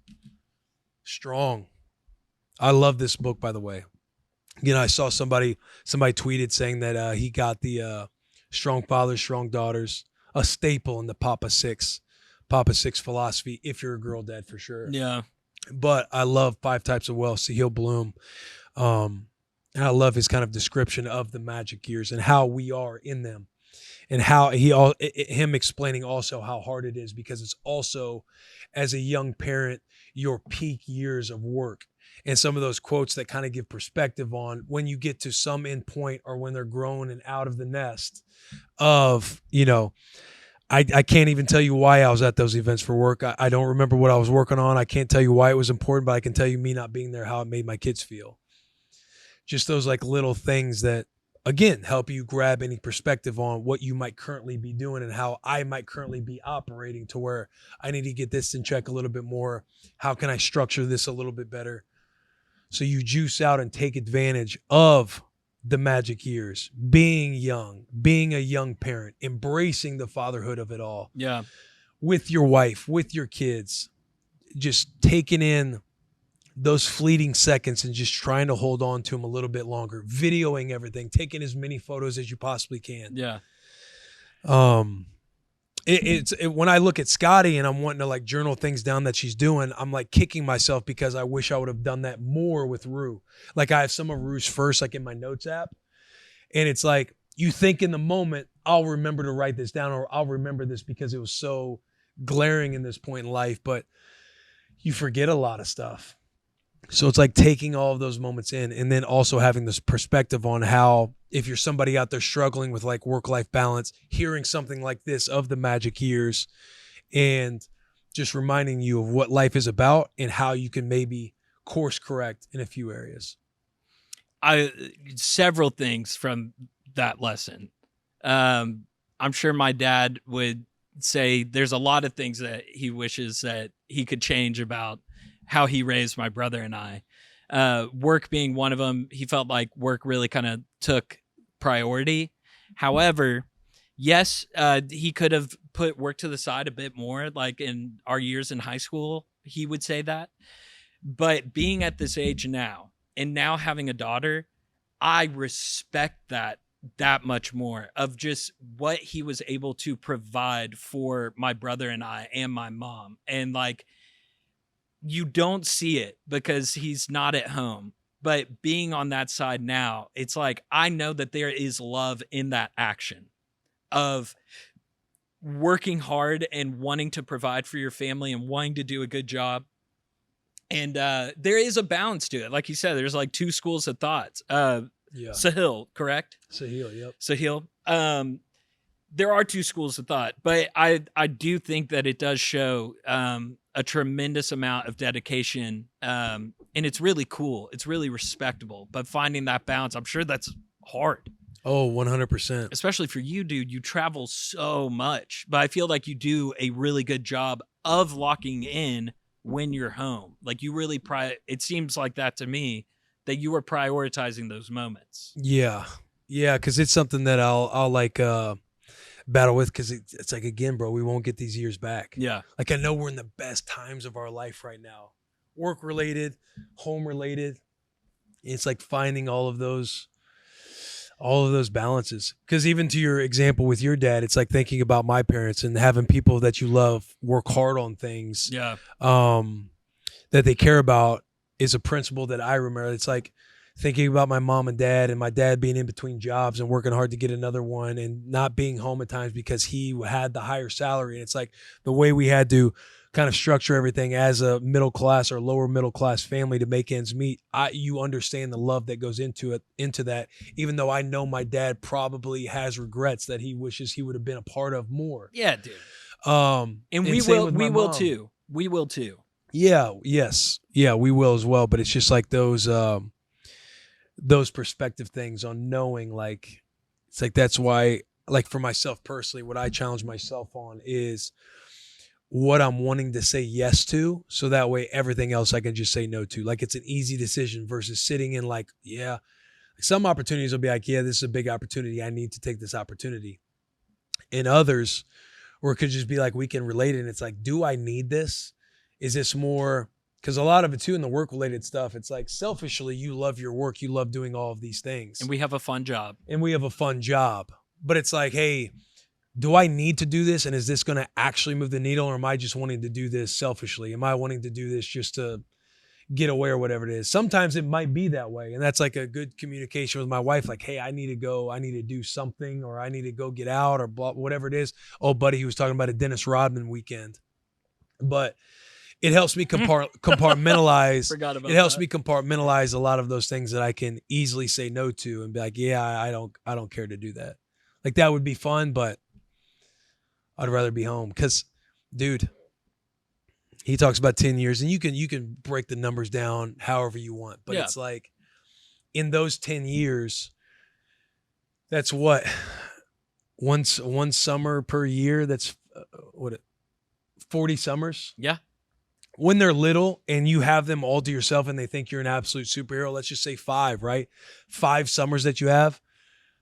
Strong. I love this book, by the way. I saw somebody tweeted saying that he got the strong fathers, strong daughters, a staple in the Papa Six philosophy. If you're a girl dad, for sure. Yeah. But I love Five Types of Wealth, Sahil Bloom. And I love his kind of description of the magic years and how we are in them, and how him explaining also how hard it is, because it's also, as a young parent, your peak years of work. And some of those quotes that kind of give perspective on when you get to some end point, or when they're grown and out of the nest of, I can't even tell you why I was at those events for work. I don't remember what I was working on. I can't tell you why it was important, but I can tell you, me not being there, how it made my kids feel. Just those like little things that, again, help you grab any perspective on what you might currently be doing and how I might currently be operating, to where I need to get this in check a little bit more. How can I structure this a little bit better? So you juice out and take advantage of the magic years, being young, being a young parent, embracing the fatherhood of it all. Yeah. With your wife, with your kids, just taking in those fleeting seconds and just trying to hold on to them a little bit longer, videoing everything, taking as many photos as you possibly can. Yeah. When I look at Scotty and I'm wanting to like journal things down that she's doing, I'm like kicking myself, because I wish I would have done that more with Rue. Like, I have some of Rue's first, like in my notes app. And it's like, you think in the moment, I'll remember to write this down, or I'll remember this because it was so glaring in this point in life, but you forget a lot of stuff. So it's like taking all of those moments in, and then also having this perspective on how, if you're somebody out there struggling with like work-life balance, hearing something like this of the magic years, and just reminding you of what life is about and how you can maybe course correct in a few areas. Several things from that lesson. I'm sure my dad would say there's a lot of things that he wishes that he could change about how he raised my brother and I. Work being one of them. He felt like work really kind of took priority. However, yes, he could have put work to the side a bit more, like in our years in high school, he would say that. But being at this age now, and now having a daughter, I respect that much more, of just what he was able to provide for my brother and I and my mom. And like, you don't see it because he's not at home, but being on that side now, it's like, I know that there is love in that action of working hard and wanting to provide for your family and wanting to do a good job. And there is a balance to it. Like you said, there's like two schools of thoughts. Sahil, correct? Sahil, yep. Sahil. There are two schools of thought, but I do think that it does show a tremendous amount of dedication, and it's really cool. It's really respectable, but finding that balance, I'm sure that's hard. Oh, 100%. Especially for you, dude. You travel so much, but I feel like you do a really good job of locking in when you're home. Like, you really it seems like that to me, that you were prioritizing those moments. Yeah, because it's something that I'll like battle with, because it's like, again, bro, we won't get these years back. Yeah. Like, I know we're in the best times of our life right now, work related, home related. It's like finding all of those balances. Because even to your example with your dad, it's like thinking about my parents and having people that you love work hard on things that they care about is a principle that I remember. It's like thinking about my mom and dad, and my dad being in between jobs and working hard to get another one, and not being home at times because he had the higher salary. And it's like the way we had to kind of structure everything as a middle class or lower middle class family to make ends meet. You understand the love that goes into that, even though I know my dad probably has regrets that he wishes he would have been a part of more. Yeah, dude. And we will too. We will too. Yeah. Yes. Yeah, we will as well. But it's just like those perspective things on knowing, like, it's like, that's why, like, for myself personally, what I challenge myself on is what I'm wanting to say yes to. So that way everything else I can just say no to. Like, it's an easy decision versus sitting in like, yeah, some opportunities will be like, yeah, this is a big opportunity. I need to take this opportunity. And others, or it could just be like, we can relate it. And it's like, do I need this? Is this more because a lot of it too in the work related stuff, it's like selfishly, you love your work, you love doing all of these things. And we have a fun job. But it's like, hey, do I need to do this? And is this going to actually move the needle? Or am I just wanting to do this selfishly? Am I wanting to do this just to get away or whatever it is? Sometimes it might be that way. And that's like a good communication with my wife. Like, hey, I need to go, I need to do something, or I need to go get out, or blah, whatever it is. Oh, buddy, he was talking about a Dennis Rodman weekend. But it helps me compartmentalize. Forgot about it helps that. me compartmentalize a lot of those things that I can easily say no to and be like, yeah, I don't care to do that. Like, that would be fun, but I'd rather be home. Because, dude, he talks about 10 years, and you can break the numbers down however you want. But it's like, in those 10 years, that's what? One summer per year. That's 40 summers. Yeah. When they're little and you have them all to yourself and they think you're an absolute superhero, let's just say 5, right? 5 summers that you have,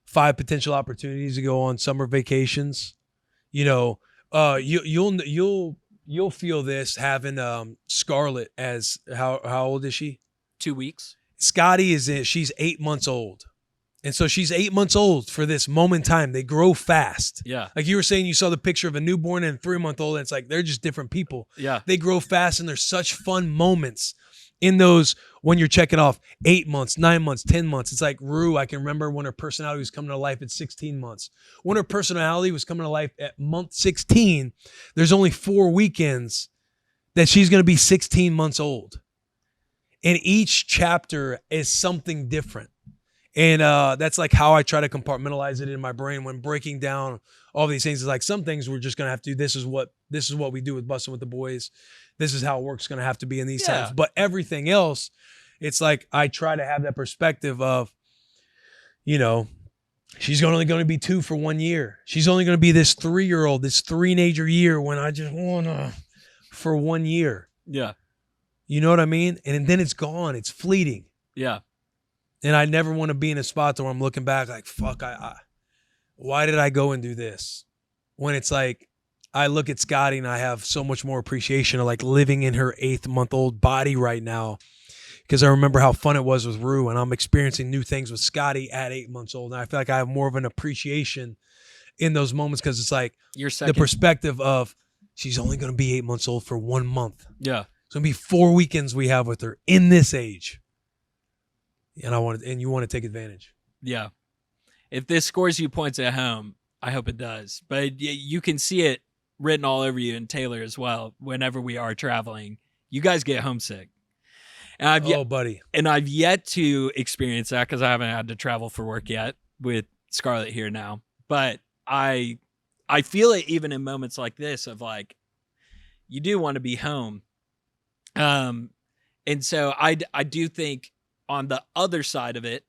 5 potential opportunities to go on summer vacations. You know, you'll feel this having Scarlett as how old is she? 2 weeks. Scotty she's 8 months old. And so she's 8 months old for this moment in time. They grow fast. Yeah. Like you were saying, you saw the picture of a newborn and a 3-month-old, and it's like they're just different people. Yeah. They grow fast, and there's such fun moments in those when you're checking off 8 months, 9 months, 10 months. It's like Rue, I can remember when her personality was coming to life at 16 months. When her personality was coming to life at month 16, there's only 4 weekends that she's going to be 16 months old. And each chapter is something different. And that's like how I try to compartmentalize it in my brain when breaking down all these things. It's like some things we're just gonna have to do. This is what we do with Bustin' with the Boys. This is how work's gonna have to be in these times. But everything else, it's like I try to have that perspective of, you know, she's only going to be 2 for 1 year. She's only going to be this 3-year-old, this teenager year when I just wanna for 1 year. Yeah. You know what I mean? And then it's gone. It's fleeting. Yeah. And I never want to be in a spot where I'm looking back like, fuck, why did I go and do this? When it's like, I look at Scotty and I have so much more appreciation of like living in her 8-month-old body right now. Because I remember how fun it was with Rue, and I'm experiencing new things with Scotty at 8 months old. And I feel like I have more of an appreciation in those moments because it's like the perspective of she's only going to be 8 months old for 1 month. Yeah. It's going to be 4 weekends we have with her in this age. And you want to take advantage. Yeah. If this scores you points at home, I hope it does. But you can see it written all over you and Taylor as well. Whenever we are traveling, you guys get homesick. And buddy. And I've yet to experience that because I haven't had to travel for work yet with Scarlett here now. But I feel it even in moments like this of like, you do want to be home. And so I do think on the other side of it,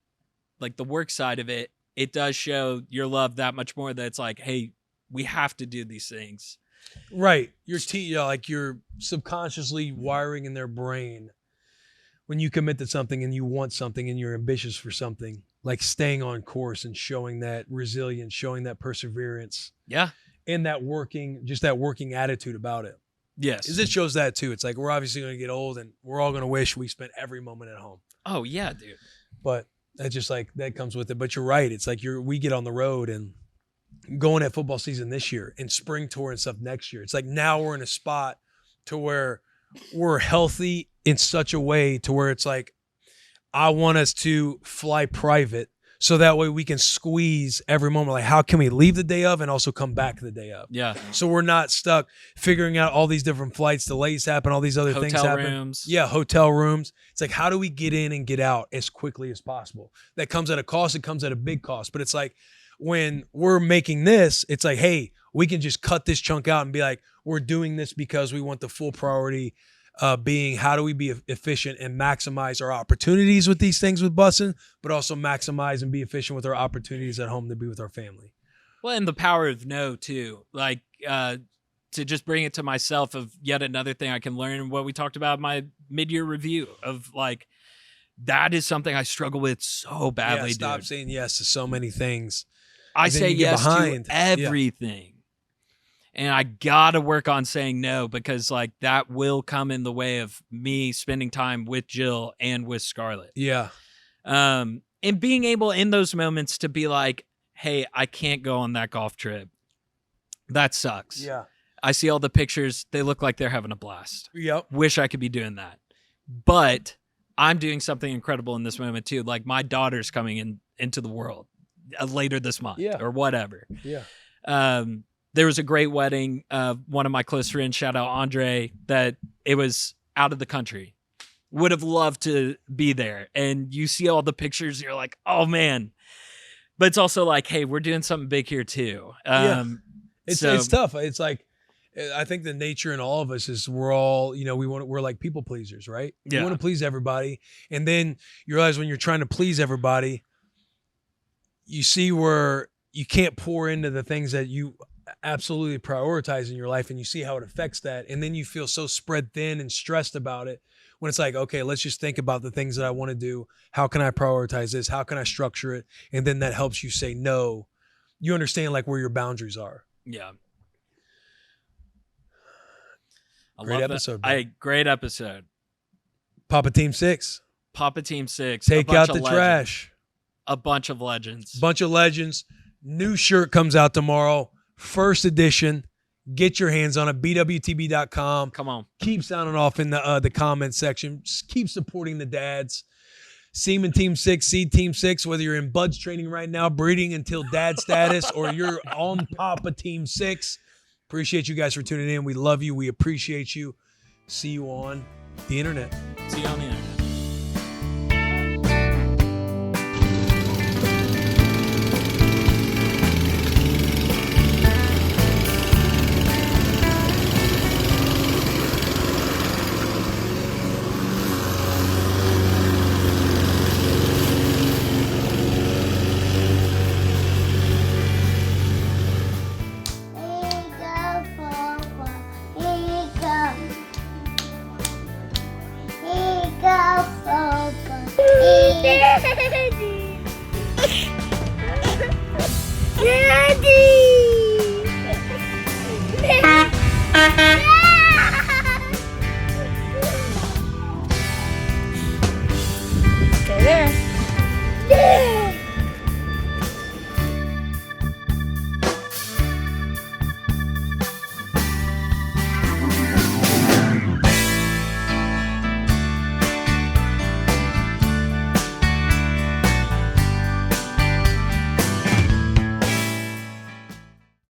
like the work side of it, it does show your love that much more that it's like, hey, we have to do these things. Right. Like you're subconsciously wiring in their brain when you commit to something and you want something and you're ambitious for something, like staying on course and showing that resilience, showing that perseverance. Yeah. And that working attitude about it. Yes. Because it shows that too. It's like we're obviously going to get old and we're all going to wish we spent every moment at home. Oh, yeah, dude. But that's just like, that comes with it. But you're right. It's like we get on the road and going at football season this year and spring tour and stuff next year. It's like now we're in a spot to where we're healthy in such a way to where it's like, I want us to fly private so that way we can squeeze every moment. Like, how can we leave the day of and also come back the day of? Yeah. So we're not stuck figuring out all these different flights, delays happen, all these other things happen. Hotel rooms. Yeah, hotel rooms. It's like, how do we get in and get out as quickly as possible? That comes at a cost. It comes at a big cost. But it's like when we're making this, it's like, hey, we can just cut this chunk out and be like, we're doing this because we want the full priority being how do we be efficient and maximize our opportunities with these things with busing, but also maximize and be efficient with our opportunities at home to be with our family. Well, and the power of no too, like to just bring it to myself of yet another thing I can learn. What we talked about in my mid-year review of like, that is something I struggle with so badly. Yeah, stop dude. saying yes to so many things. I say yes to everything. And I got to work on saying no, because like that will come in the way of me spending time with Jill and with Scarlett. Yeah. And being able in those moments to be like, hey, I can't go on that golf trip. That sucks. Yeah. I see all the pictures. They look like they're having a blast. Yep. Wish I could be doing that. But I'm doing something incredible in this moment too. Like my daughter's coming into the world later this month or whatever. Yeah. There was a great wedding. One of my close friends, shout out Andre, that it was out of the country. Would have loved to be there. And you see all the pictures, you're like, oh man. But it's also like, hey, we're doing something big here too. It's tough. It's like, I think the nature in all of us is we're all, we're like people pleasers, right? Yeah. You want to please everybody. And then you realize when you're trying to please everybody, you see where you can't pour into the things that you absolutely prioritize in your life, and you see how it affects that. And then you feel so spread thin and stressed about it when it's like, okay, let's just think about the things that I want to do. How can I prioritize this? How can I structure it? And then that helps you say no. You understand like where your boundaries are. Yeah. Great episode. Great episode. Papa Team 6. Papa Team 6. Take out the trash. A bunch of legends. Bunch of legends. New shirt comes out tomorrow. First edition. Get your hands on it. BWTB.com. Come on. Keep sounding off in the comment section. Just keep supporting the dads. Seaman Team 6, Seed Team 6, whether you're in buds training right now, breeding until dad status, or you're on Papa Team 6. Appreciate you guys for tuning in. We love you. We appreciate you. See you on the internet. See you on the internet.